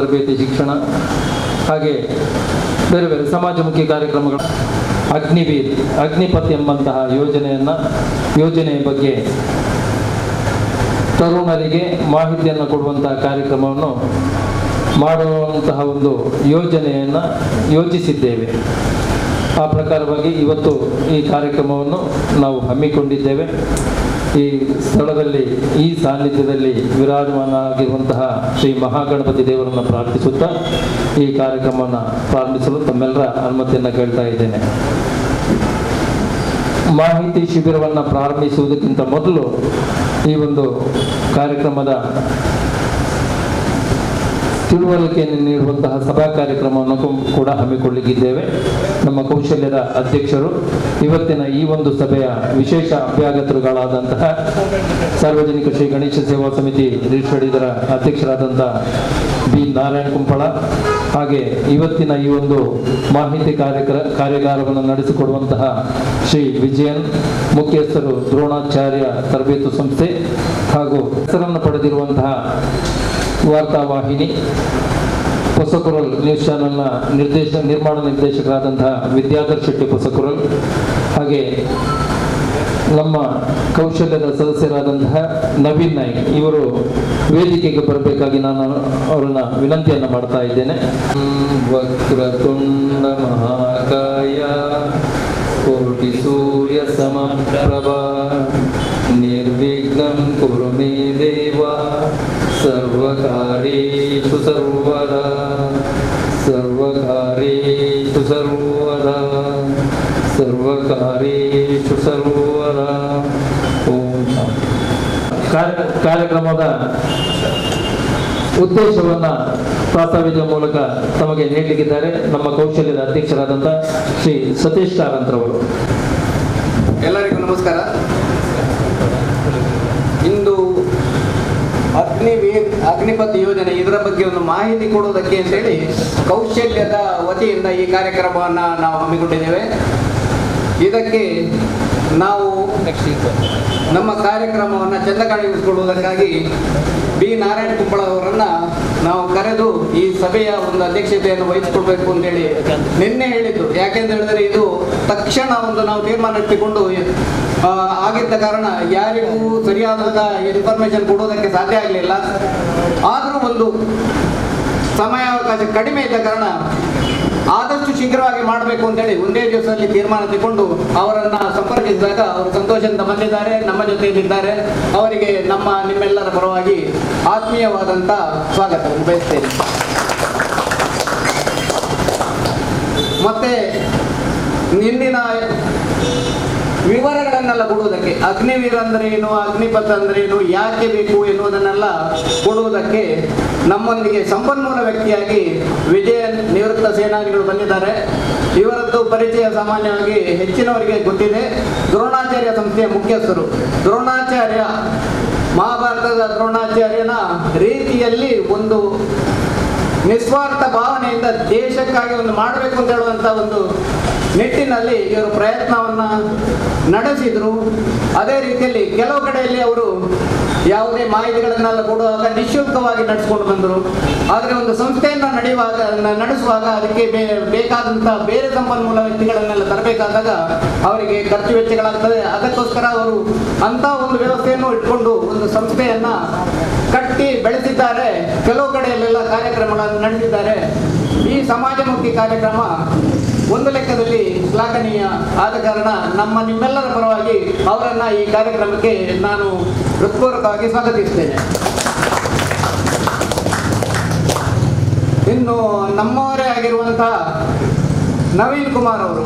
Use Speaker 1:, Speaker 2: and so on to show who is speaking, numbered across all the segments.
Speaker 1: ತರಬೇತಿ ಶಿಕ್ಷಣ ಹಾಗೆ ಬೇರೆ ಬೇರೆ ಸಮಾಜಮುಖಿ ಕಾರ್ಯಕ್ರಮಗಳು ಅಗ್ನಿವೀರ್ ಅಗ್ನಿಪಥ್ ಎಂಬಂತಹ ಯೋಜನೆಯ ಬಗ್ಗೆ ತರುಣರಿಗೆ ಮಾಹಿತಿಯನ್ನು ಕೊಡುವಂತಹ ಕಾರ್ಯಕ್ರಮವನ್ನು ಮಾಡುವಂತಹ ಒಂದು ಯೋಜನೆಯನ್ನು ಯೋಜಿಸಿದ್ದೇವೆ. ಆ ಪ್ರಕಾರವಾಗಿ ಇವತ್ತು ಈ ಕಾರ್ಯಕ್ರಮವನ್ನು ನಾವು ಹಮ್ಮಿಕೊಂಡಿದ್ದೇವೆ. ಈ ಸ್ಥಳದಲ್ಲಿ ಈ ಸಾನ್ನಿಧ್ಯದಲ್ಲಿ ವಿರಾಜಮಾನವಾಗಿರುವಂತಹ ಶ್ರೀ ಮಹಾಗಣಪತಿ ದೇವರನ್ನು ಪ್ರಾರ್ಥಿಸುತ್ತಾ ಈ ಕಾರ್ಯಕ್ರಮವನ್ನು ಪ್ರಾರಂಭಿಸಲು ತಮ್ಮೆಲ್ಲರ ಅನುಮತಿಯನ್ನು ಕೇಳ್ತಾ ಇದ್ದೇನೆ. ಮಾಹಿತಿ ಶಿಬಿರವನ್ನು ಪ್ರಾರಂಭಿಸುವುದಕ್ಕಿಂತ ಮೊದಲು ಈ ಒಂದು ಕಾರ್ಯಕ್ರಮದ ತಿಳುವಳಿಕೆಯನ್ನು ನೀಡುವಂತಹ ಸಭಾ ಕಾರ್ಯಕ್ರಮವನ್ನು ಕೂಡ ಹಮ್ಮಿಕೊಳ್ಳಲಿಕ್ಕಿದ್ದೇವೆ. ನಮ್ಮ ಕೌಶಲ್ಯದ ಅಧ್ಯಕ್ಷರು ಇವತ್ತಿನ ಈ ಒಂದು ಸಭೆಯ ವಿಶೇಷ ಅಭ್ಯಾಗತರುಗಳಾದಂತಹ ಸಾರ್ವಜನಿಕ ಶ್ರೀ ಗಣೇಶ ಸೇವಾ ಸಮಿತಿ ರಿಜಿಸ್ಟರ್ಡ್ ಇದರ ಅಧ್ಯಕ್ಷರಾದಂತಹ ಬಿ ನಾರಾಯಣ ಕುಂಪಳ, ಹಾಗೆ ಇವತ್ತಿನ ಈ ಒಂದು ಮಾಹಿತಿ ಕಾರ್ಯಾಗಾರವನ್ನು ನಡೆಸಿಕೊಡುವಂತಹ ಶ್ರೀ ವಿಜಯನ್, ಮುಖ್ಯಸ್ಥರು ದ್ರೋಣಾಚಾರ್ಯ ತರಬೇತು ಸಂಸ್ಥೆ ಹಾಗೂ ಹೆಸರನ್ನು ಪಡೆದಿರುವಂತಹ ವಾರ್ತಾವಾಹಿನಿ ಹೊಸಕುರಲ್ ನ್ಯೂಸ್ ಚಾನೆಲ್ನ ನಿರ್ಮಾಣ ನಿರ್ದೇಶಕರಾದಂತಹ ವಿದ್ಯಾಧರ್ ಶೆಟ್ಟಿ ಹೊಸಕುರಲ್, ಹಾಗೆ ನಮ್ಮ ಕೌಶಲ್ಯದ ಸದಸ್ಯರಾದಂತಹ ನವೀನ್ ನಾಯ್ಕ್ ಇವರು ವೇದಿಕೆಗೆ ಬರಬೇಕಾಗಿ ನಾನು ಅವರನ್ನ ವಿನಂತಿಯನ್ನು ಮಾಡ್ತಾ ಇದ್ದೇನೆ. ವಕ್ರತುಂಡ ಮಹಾಕಾಯ ಕೋಟಿ ಸೂರ್ಯ ಸಮಪ್ರಭಾ ನಿರ್ವಿಘ್ನಂ ಕುರು ಮೇ ದೇವ ಸರ್ವಕಾರ್ಯೇಷು ಸರ್ವದಾ ಸರ್ವಕಾರ್ಯೇಷು ಸರ್ವದಾ ಸರ್ವಕಾರ್ಯೇಷು ಸರ್ವದಾ. ಓಂ. ಕಾರ್ಯಕ್ರಮದ ಉದ್ದೇಶವನ್ನು ಪ್ರಾಸ್ತಾವಿಕ ಮೂಲಕ ತಮಗೆ ನೀಡಲಿಕ್ಕಿದ್ದಾರೆ ನಮ್ಮ ಕೌಶಲ್ಯದ ಅಧ್ಯಕ್ಷರಾದಂಥ ಶ್ರೀ ಸತೀಶ್ ಕಾರಂತ್ರವರು.
Speaker 2: ಎಲ್ಲರಿಗೂ ನಮಸ್ಕಾರ. ಇಂದು ಅಗ್ನಿಪಥ್ ಯೋಜನೆ ಇದರ ಬಗ್ಗೆ ಒಂದು ಮಾಹಿತಿ ಕೊಡುವುದಕ್ಕೆ ಅಂತೇಳಿ ಕೌಶಲ್ಯದ ವತಿಯಿಂದ ಈ ಕಾರ್ಯಕ್ರಮವನ್ನು ನಾವು ಹಮ್ಮಿಕೊಂಡಿದ್ದೇವೆ. ಇದಕ್ಕೆ ನಾವು ನಮ್ಮ ಕಾರ್ಯಕ್ರಮವನ್ನು ಚಂದಗಾಣಿಸಿಕೊಳ್ಳುವುದಕ್ಕಾಗಿ ಬಿ ನಾರಾಯಣ ಕುಂಪಳ ಅವರನ್ನು ನಾವು ಕರೆದು ಈ ಸಭೆಯ ಒಂದು ಅಧ್ಯಕ್ಷತೆಯನ್ನು ವಹಿಸಿಕೊಳ್ಬೇಕು ಅಂತೇಳಿ ನಿನ್ನೆ ಹೇಳಿದ್ದು. ಯಾಕೆಂತ ಹೇಳಿದ್ರೆ ಇದು ತಕ್ಷಣ ಒಂದು ನಾವು ತೀರ್ಮಾನ ಇಟ್ಟುಕೊಂಡು ಆಗಿದ್ದ ಕಾರಣ ಯಾರಿಗೂ ಸರಿಯಾದ ಇನ್ಫಾರ್ಮೇಶನ್ ಕೊಡೋದಕ್ಕೆ ಸಾಧ್ಯ ಆಗಲಿಲ್ಲ. ಆದರೂ ಒಂದು ಸಮಯಾವಕಾಶ ಕಡಿಮೆ ಇದ್ದ ಕಾರಣ ಆದಷ್ಟು ಶೀಘ್ರವಾಗಿ ಮಾಡಬೇಕು ಅಂತೇಳಿ ಒಂದೇ ದಿವಸದಲ್ಲಿ ತೀರ್ಮಾನ ತಗೊಂಡು ಅವರನ್ನು ಸಂಪರ್ಕಿಸಿದಾಗ ಅವರು ಸಂತೋಷದಿಂದ ಬಂದಿದ್ದಾರೆ, ನಮ್ಮ ಜೊತೆಯಲ್ಲಿದ್ದಾರೆ. ಅವರಿಗೆ ನಿಮ್ಮೆಲ್ಲರ ಪರವಾಗಿ ಆತ್ಮೀಯವಾದಂಥ ಸ್ವಾಗತವನ್ನು ಬಯಸ್ತೇನೆ. ಮತ್ತೆ ನಿನ್ನಿನ ವಿವರಗಳನ್ನೆಲ್ಲ ಕೊಡುವುದಕ್ಕೆ ಅಗ್ನಿವೀರ್ ಅಂದ್ರೆ ಏನು, ಅಗ್ನಿಪಥ್ ಅಂದ್ರೆ ಏನು, ಯಾಕೆ ಬೇಕು ಎನ್ನುವುದನ್ನೆಲ್ಲ ಕೊಡುವುದಕ್ಕೆ ನಮ್ಮೊಂದಿಗೆ ಸಂಪನ್ಮೂಲ ವ್ಯಕ್ತಿಯಾಗಿ ವಿಜಯನ್ ನಿವೃತ್ತ ಸೇನಾನಿಗಳು ಬಂದಿದ್ದಾರೆ. ಇವರದ್ದು ಪರಿಚಯ ಸಾಮಾನ್ಯವಾಗಿ ಹೆಚ್ಚಿನವರಿಗೆ ಗೊತ್ತಿದೆ. ದ್ರೋಣಾಚಾರ್ಯ ಸಂಸ್ಥೆಯ ಮುಖ್ಯಸ್ಥರು. ದ್ರೋಣಾಚಾರ್ಯ ಮಹಾಭಾರತದ ದ್ರೋಣಾಚಾರ್ಯನ ರೀತಿಯಲ್ಲಿ ಒಂದು ನಿಸ್ವಾರ್ಥ ಭಾವನೆಯಿಂದ ದೇಶಕ್ಕಾಗಿ ಒಂದು ಮಾಡಬೇಕು ಅಂತ ಹೇಳುವಂಥ ಒಂದು ನಿಟ್ಟಿನಲ್ಲಿ ಇವರು ಪ್ರಯತ್ನವನ್ನು ನಡೆಸಿದರು. ಅದೇ ರೀತಿಯಲ್ಲಿ ಕೆಲವು ಕಡೆಯಲ್ಲಿ ಅವರು ಯಾವುದೇ ಮಾಹಿತಿಗಳನ್ನೆಲ್ಲ ಕೊಡುವಾಗ ನಿಶುಲ್ಕವಾಗಿ ನಡೆಸಿಕೊಂಡು ಬಂದರು. ಆದರೆ ಒಂದು ಸಂಸ್ಥೆಯನ್ನು ನಡೆಸುವಾಗ ಅದಕ್ಕೆ ಬೇಕಾದಂಥ ಬೇರೆ ಸಂಪನ್ಮೂಲ ವ್ಯಕ್ತಿಗಳನ್ನೆಲ್ಲ ತರಬೇಕಾದಾಗ ಅವರಿಗೆ ಖರ್ಚು ವೆಚ್ಚಗಳಾಗ್ತದೆ. ಅದಕ್ಕೋಸ್ಕರ ಅವರು ಅಂಥ ಒಂದು ವ್ಯವಸ್ಥೆಯನ್ನು ಇಟ್ಕೊಂಡು ಒಂದು ಸಂಸ್ಥೆಯನ್ನು ಕಟ್ಟಿ ಬೆಳೆಸಿದ್ದಾರೆ. ಕೆಲವು ಕಡೆಯಲ್ಲೆಲ್ಲ ಕಾರ್ಯಕ್ರಮಗಳನ್ನು ನಡೆಸಿದ್ದಾರೆ. ಈ ಸಮಾಜಮುಖಿ ಕಾರ್ಯಕ್ರಮ ಒಂದು ಲೆಕ್ಕದಲ್ಲಿ ಶ್ಲಾಘನೀಯ ಆದ ಕಾರಣ ನಿಮ್ಮೆಲ್ಲರ ಪರವಾಗಿ ಅವರನ್ನ ಈ ಕಾರ್ಯಕ್ರಮಕ್ಕೆ ನಾನು ಹೃತ್ಪೂರ್ವಕವಾಗಿ ಸ್ವಾಗತಿಸ್ತೇನೆ. ಇನ್ನು ನಮ್ಮವರೇ ಆಗಿರುವಂತಹ ನವೀನ್ ಕುಮಾರ್ ಅವರು,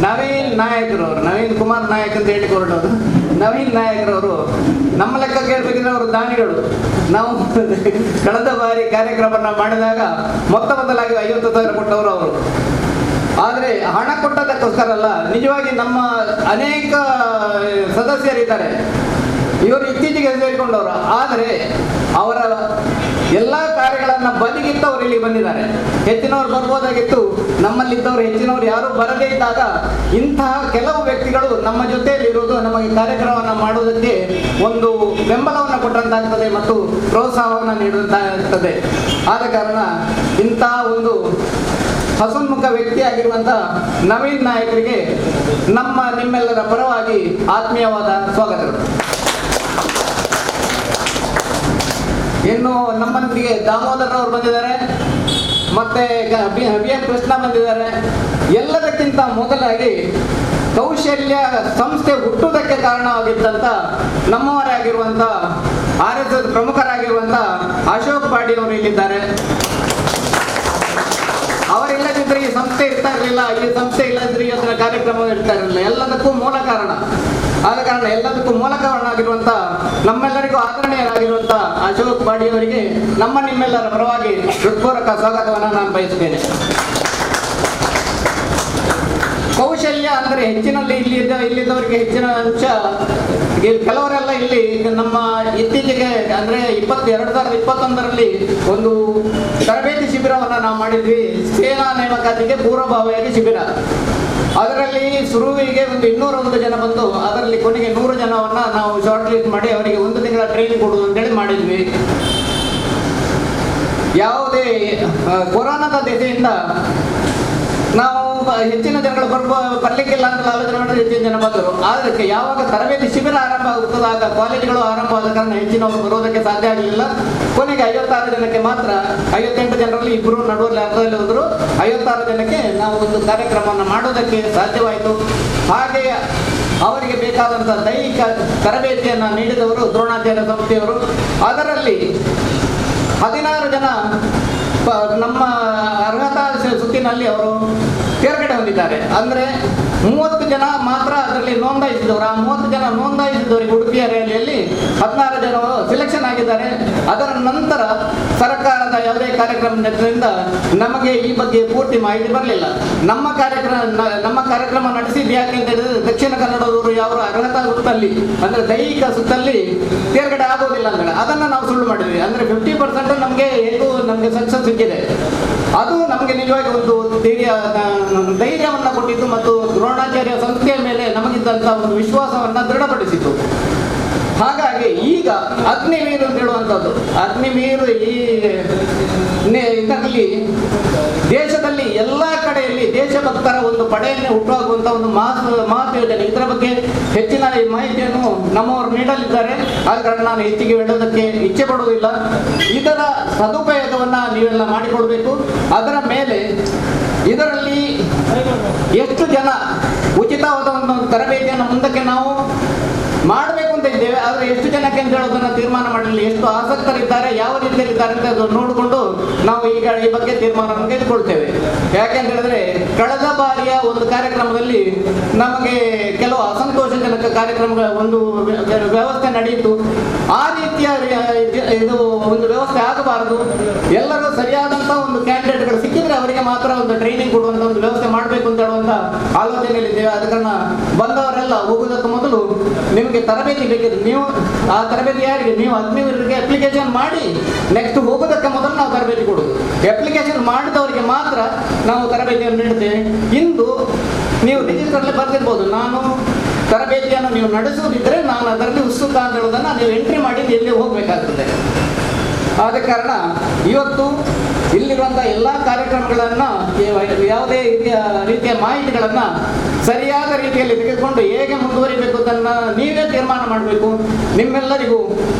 Speaker 2: ನವೀನ್ ನಾಯಕರವರು, ನವೀನ್ ಕುಮಾರ್ ನಾಯಕ್ ಅಂತ ಹೇಳಿಕೊಡೋದು ನವೀನ್ ನಾಯಕರವರು ನಮ್ಮ ಲೆಕ್ಕ ಕೇಳಬೇಕಿದ್ರೆ ಅವರು ದಾನಿಗಳು. ನಾವು ಕಳೆದ ಬಾರಿ ಕಾರ್ಯಕ್ರಮ ಮಾಡಿದಾಗ ಮೊದಲಾಗಿ 50,000 ಕೊಟ್ಟವರು ಅವರು. ಆದರೆ ಹಣ ಕೊಟ್ಟದಕ್ಕೋಸ್ಕರ ಅಲ್ಲ, ನಿಜವಾಗಿ ನಮ್ಮ ಅನೇಕ ಸದಸ್ಯರಿದ್ದಾರೆ, ಇವರು ಇತ್ತೀಚೆಗೆ ಸೇರಿಕೊಂಡವರು. ಆದರೆ ಅವರ ಎಲ್ಲ ಕಾರ್ಯಗಳನ್ನು ಬದಿಗಿಟ್ಟು ಅವರು ಇಲ್ಲಿ ಬಂದಿದ್ದಾರೆ. ಹೆಚ್ಚಿನವರು ಬರ್ಬೋದಾಗಿತ್ತು, ನಮ್ಮಲ್ಲಿದ್ದವರು ಹೆಚ್ಚಿನವರು ಯಾರು ಬರದೇ ಇದ್ದಾಗ ಇಂತಹ ಕೆಲವು ವ್ಯಕ್ತಿ ವ್ಯಕ್ತಿಗಳು ನಮ್ಮ ಜೊತೆಯಲ್ಲಿ ಇರುವುದು ನಮಗೆ ಕಾರ್ಯಕ್ರಮವನ್ನು ಮಾಡುವುದಕ್ಕೆ ಒಂದು ಬೆಂಬಲವನ್ನು ಕೊಟ್ಟಂತಾಗ್ತದೆ ಮತ್ತು ಪ್ರೋತ್ಸಾಹವನ್ನು ನೀಡುವಂತಾಗ್ತದೆ. ಆದ ಕಾರಣ ಇಂಥ ಒಂದು ಹಸನ್ಮುಖ ವ್ಯಕ್ತಿಯಾಗಿರುವಂತಹ ನವೀನ್ ನಾಯಕರಿಗೆ ನಿಮ್ಮೆಲ್ಲರ ಪರವಾಗಿ ಆತ್ಮೀಯವಾದ ಸ್ವಾಗತಗಳು. ಇನ್ನು ನಮ್ಮೊಂದಿಗೆ ದಾಮೋದರ್ ಅವರು ಬಂದಿದ್ದಾರೆ, ಮತ್ತೆ BM ಕೃಷ್ಣ ಬಂದಿದ್ದಾರೆ. ಎಲ್ಲದಕ್ಕಿಂತ ಮೊದಲಾಗಿ ಕೌಶಲ್ಯ ಸಂಸ್ಥೆ ಹುಟ್ಟುವುದಕ್ಕೆ ಕಾರಣವಾಗಿದ್ದಂಥ ನಮ್ಮವರೇ ಆಗಿರುವಂಥ RSS ಪ್ರಮುಖರಾಗಿರುವಂಥ ಅಶೋಕ್ ಪಾಡಿ ಅವರು ಇಲ್ಲಿದ್ದಾರೆ. ಅವರಿಲ್ಲದಿದ್ದರೆ ಈ ಸಂಸ್ಥೆ ಇರ್ತಾ ಇರಲಿಲ್ಲ, ಈ ಸಂಸ್ಥೆ ಇಲ್ಲದಿದ್ದರೆ ಇವತ್ತಿನ ಕಾರ್ಯಕ್ರಮ ಇರ್ತಾ ಇರಲಿಲ್ಲ. ಎಲ್ಲದಕ್ಕೂ ಮೂಲ ಕಾರಣ. ಆದ ಕಾರಣ ಎಲ್ಲದಕ್ಕೂ ಮೂಲ ಕಾರಣ ಆಗಿರುವಂಥ ನಮ್ಮೆಲ್ಲರಿಗೂ ಆದರಣೀಯರಾಗಿರುವಂಥ ಅಶೋಕ್ ಪಾಡಿ ಅವರಿಗೆ ನಿಮ್ಮೆಲ್ಲರ ಪರವಾಗಿ ಹೃತ್ಪೂರ್ವಕ ಸ್ವಾಗತವನ್ನು ನಾನು ಬಯಸುತ್ತೇನೆ. ಕೌಶಲ್ಯ ಅಂದರೆ ಹೆಚ್ಚಿನಲ್ಲಿ ಇಲ್ಲಿದ್ದವರಿಗೆ ಹೆಚ್ಚಿನ ಅಂಶ, ಕೆಲವರೆಲ್ಲ ಇಲ್ಲಿ ನಮ್ಮ ಇತ್ತೀಚೆಗೆ ಅಂದರೆ 2021ರಲ್ಲಿ ಒಂದು ತರಬೇತಿ ಶಿಬಿರವನ್ನು ನಾವು ಮಾಡಿದ್ವಿ. ಸೇನಾ ನೇಮಕಾತಿಗೆ ಪೂರ್ವಭಾವಿಯಾಗಿ ಶಿಬಿರ. ಅದರಲ್ಲಿ ಶುರುವಿಗೆ ಒಂದು 201 ಜನ ಬಂದು ಅದರಲ್ಲಿ ಕೊನೆಗೆ 100 ಜನವನ್ನ ನಾವು ಶಾರ್ಟ್ ಲಿಸ್ಟ್ ಮಾಡಿ ಅವರಿಗೆ 1 ತಿಂಗಳ ಟ್ರೈನಿಂಗ್ ಕೊಡುವುದು ಅಂತೇಳಿ ಮಾಡಿದ್ವಿ. ಯಾವುದೇ ಕೊರೋನಾದ ದೆಸೆಯಿಂದ ನಾವು ಹೆಚ್ಚಿನ ಜನಗಳು ಬರ್ಲಿಕ್ಕಿಲ್ಲ ಅಂತ ಆಲೋಚನೆ ಮಾಡಿದ್ರೆ ಹೆಚ್ಚಿನ ಜನ ಬಂದರು. ಅದಕ್ಕೆ ಯಾವಾಗ ತರಬೇತಿ ಶಿಬಿರ ಆರಂಭ ಆಗುತ್ತದೆ ಆಗ ಕಾಲೇಜುಗಳು ಆರಂಭವಾದ ಕಾರಣ ಹೆಚ್ಚಿನವರು ಬರೋದಕ್ಕೆ ಸಾಧ್ಯ ಆಗಲಿಲ್ಲ. ಕೊನೆಗೆ 56 ಜನಕ್ಕೆ ಮಾತ್ರ, 58 ಜನರಲ್ಲಿ ಇಬ್ಬರು ನಡುವಲ್ಲಿ ಅರ್ಧದಲ್ಲಿ ಹೋದರು. 56 ಜನಕ್ಕೆ ನಾವು ಒಂದು ಕಾರ್ಯಕ್ರಮವನ್ನು ಮಾಡೋದಕ್ಕೆ ಸಾಧ್ಯವಾಯಿತು. ಹಾಗೆ ಅವರಿಗೆ ಬೇಕಾದಂಥ ದೈಹಿಕ ತರಬೇತಿಯನ್ನು ನೀಡಿದವರು ದ್ರೋಣಾಚಾರ್ಯ ಸಂಸ್ಥೆಯವರು. ಅದರಲ್ಲಿ 16 ಜನ ನಮ್ಮ ಅರ್ಹತಾ ಸುತ್ತಿನಲ್ಲಿ ಅವರು ತೇರ್ಗಡೆ ಹೊಂದಿದ್ದಾರೆ. ಅಂದರೆ 30 ಜನ ಮಾತ್ರ ಅದರಲ್ಲಿ ನೋಂದಾಯಿಸಿದವರು. ಆ 30 ಜನ ನೋಂದಾಯಿಸಿದವರಿಗೆ ಉಡುಪಿಯ ರ್ಯಾಲಿಯಲ್ಲಿ 16 ಜನ ಸಿಲೆಕ್ಷನ್ ಆಗಿದ್ದಾರೆ. ಅದರ ನಂತರ ಸರ್ಕಾರದ ಯಾವುದೇ ಕಾರ್ಯಕ್ರಮದಿಂದ ನಮಗೆ ಈ ಬಗ್ಗೆ ಪೂರ್ತಿ ಮಾಹಿತಿ ಬರಲಿಲ್ಲ. ನಮ್ಮ ಕಾರ್ಯಕ್ರಮ ನಡೆಸಿದ್ದು ಯಾಕೆ ಅಂತ ಹೇಳಿದ್ರೆ ದಕ್ಷಿಣ ಕನ್ನಡದವರು ಯಾವ ಅರ್ಹತಾ ಸುತ್ತಲ್ಲಿ ಅಂದರೆ ದೈಹಿಕ ಸುತ್ತಲ್ಲಿ ತೇರ್ಗಡೆ ಆಗೋದಿಲ್ಲ ಅಂದ್ರೆ ಅದನ್ನು ನಾವು ಸುಳ್ಳು ಮಾಡಿದ್ವಿ. ಅಂದರೆ 50% ನಮಗೆ ಸಕ್ಸಸ್ ಸಿಕ್ಕಿದೆ. ಅದು ನಮಗೆ ನಿಜವಾಗಿ ಒಂದು ಧೈರ್ಯವನ್ನು ಕೊಟ್ಟಿತ್ತು ಮತ್ತು ದ್ರೋಣಾಚಾರ್ಯ ಸಂಸ್ಥೆಯ ಮೇಲೆ ನಮಗಿದ್ದಂಥ ಒಂದು ವಿಶ್ವಾಸವನ್ನು ದೃಢಪಡಿಸಿತು. ಹಾಗಾಗಿ ಈಗ ಅಗ್ನಿವೀರು ಅಂತ ಹೇಳುವಂಥದ್ದು, ಅಗ್ನಿವೀರು ಇದರಲ್ಲಿ ದೇಶದಲ್ಲಿ ಎಲ್ಲ ಕಡೆಯಲ್ಲಿ ದೇಶಭಕ್ತರ ಒಂದು ಪಡೆಯನ್ನೇ ಹುಟ್ಟುಹಾಕುವಂಥ ಒಂದು ಮಹತ್ ಯೋಜನೆ. ಇದರ ಬಗ್ಗೆ ಹೆಚ್ಚಿನ ಮಾಹಿತಿಯನ್ನು ನಮ್ಮವರು ನೀಡಲಿದ್ದಾರೆ. ಆದ ಕಾರಣ ನಾನು ಹೆಚ್ಚಿಗೆ ಹೇಳೋದಕ್ಕೆ ಇಚ್ಛೆ ಪಡುವುದಿಲ್ಲ. ಇದರ ಸದುಪಯೋಗವನ್ನು ನೀವೆಲ್ಲ ಮಾಡಿಕೊಳ್ಬೇಕು. ಅದರ ಮೇಲೆ ಇದರಲ್ಲಿ ಎಷ್ಟು ಜನ ಉಚಿತವಾದ ಒಂದು ತರಬೇತಿಯನ್ನು ಮುಂದಕ್ಕೆ ನಾವು ಮಾಡಬೇಕು ಅಂತ ಇದ್ದೇವೆ. ಆದರೆ ಎಷ್ಟು ಜನಕ್ಕೆ ಅಂತ ಹೇಳೋದನ್ನು ತೀರ್ಮಾನ ಮಾಡಲಿಲ್ಲ. ಎಷ್ಟು ಆಸಕ್ತರಿದ್ದಾರೆ, ಯಾವ ರೀತಿಯಲ್ಲಿದ್ದಾರೆ ಅಂತ ನೋಡಿಕೊಂಡು ನಾವು ಈಗ ಈ ಬಗ್ಗೆ ತೀರ್ಮಾನವನ್ನು ತೆಗೆದುಕೊಳ್ತೇವೆ. ಯಾಕೆಂತ ಹೇಳಿದ್ರೆ ಕಳೆದ ಬಾರಿಯ ಒಂದು ಕಾರ್ಯಕ್ರಮದಲ್ಲಿ ನಮಗೆ ಕೆಲವು ಅಸಂತೋಷಜನಕ ಕಾರ್ಯಕ್ರಮಗಳ ಒಂದು ವ್ಯವಸ್ಥೆ ನಡೆಯಿತು. ಆ ರೀತಿಯ ಇದು ಒಂದು ವ್ಯವಸ್ಥೆ ಆಗಬಾರದು. ಎಲ್ಲರೂ ಸರಿಯಾದಂಥ ಒಂದು ಕ್ಯಾಂಡಿಡೇಟ್ಗಳು ಸಿಕ್ಕಿದ್ರೆ ಅವರಿಗೆ ಮಾತ್ರ ಒಂದು ಟ್ರೈನಿಂಗ್ ಕೊಡುವಂಥ ಒಂದು ವ್ಯವಸ್ಥೆ ಮಾಡಬೇಕು ಅಂತ ಹೇಳುವಂಥ ಆಲೋಚನೆಯಲ್ಲಿದ್ದೇವೆ. ಆದ ಕಾರಣ ಬಂದವರೆಲ್ಲ ಹೋಗುವುದಕ್ಕೆ ಮೊದಲು ನಿಮಗೆ ತರಬೇತಿ ಬೇಕಿದ್ರೆ ನೀವು ಆ ತರಬೇತಿ ಯಾರಿಗೆ ನೀವು ಅಗ್ನಿವೀರರಿಗೆ ಅಪ್ಲಿಕೇಶನ್ ಮಾಡಿ ನೆಕ್ಸ್ಟ್ ಹೋಗೋದಕ್ಕೆ ಮೊದಲು ನಾವು ತರಬೇತಿ ಕೊಡುವುದು. ಅಪ್ಲಿಕೇಶನ್ ಮಾಡಿದವರಿಗೆ ಮಾತ್ರ ನಾವು ತರಬೇತಿಯನ್ನು ನೀಡುತ್ತೇವೆ. ಇಂದು ನೀವು ರಿಜಿಸ್ಟರ್ಲ್ಲಿ ಬರ್ತಿರ್ಬೋದು, ನಾನು ತರಬೇತಿಯನ್ನು ನೀವು ನಡೆಸುವುದಿದ್ರೆ ನಾನು ಅದರಲ್ಲಿ ಉತ್ಸುಕ ಅಂತ ಹೇಳೋದನ್ನು ನೀವು ಎಂಟ್ರಿ ಮಾಡಿ ಎಲ್ಲಿ ಹೋಗಬೇಕಾಗ್ತದೆ. ಆದ ಕಾರಣ ಇವತ್ತು ಇಲ್ಲಿರುವಂಥ ಎಲ್ಲ ಕಾರ್ಯಕ್ರಮಗಳನ್ನು ಯಾವುದೇ ರೀತಿಯ ಮಾಹಿತಿಗಳನ್ನು ಸರಿಯಾದ ರೀತಿಯಲ್ಲಿ ತೆಗೆದುಕೊಂಡು ಹೇಗೆ ಮುಂದುವರಿಬೇಕು ಅದನ್ನು ನೀವೇ ತೀರ್ಮಾನ ಮಾಡಬೇಕು. ನಿಮ್ಮೆಲ್ಲರಿಗೂ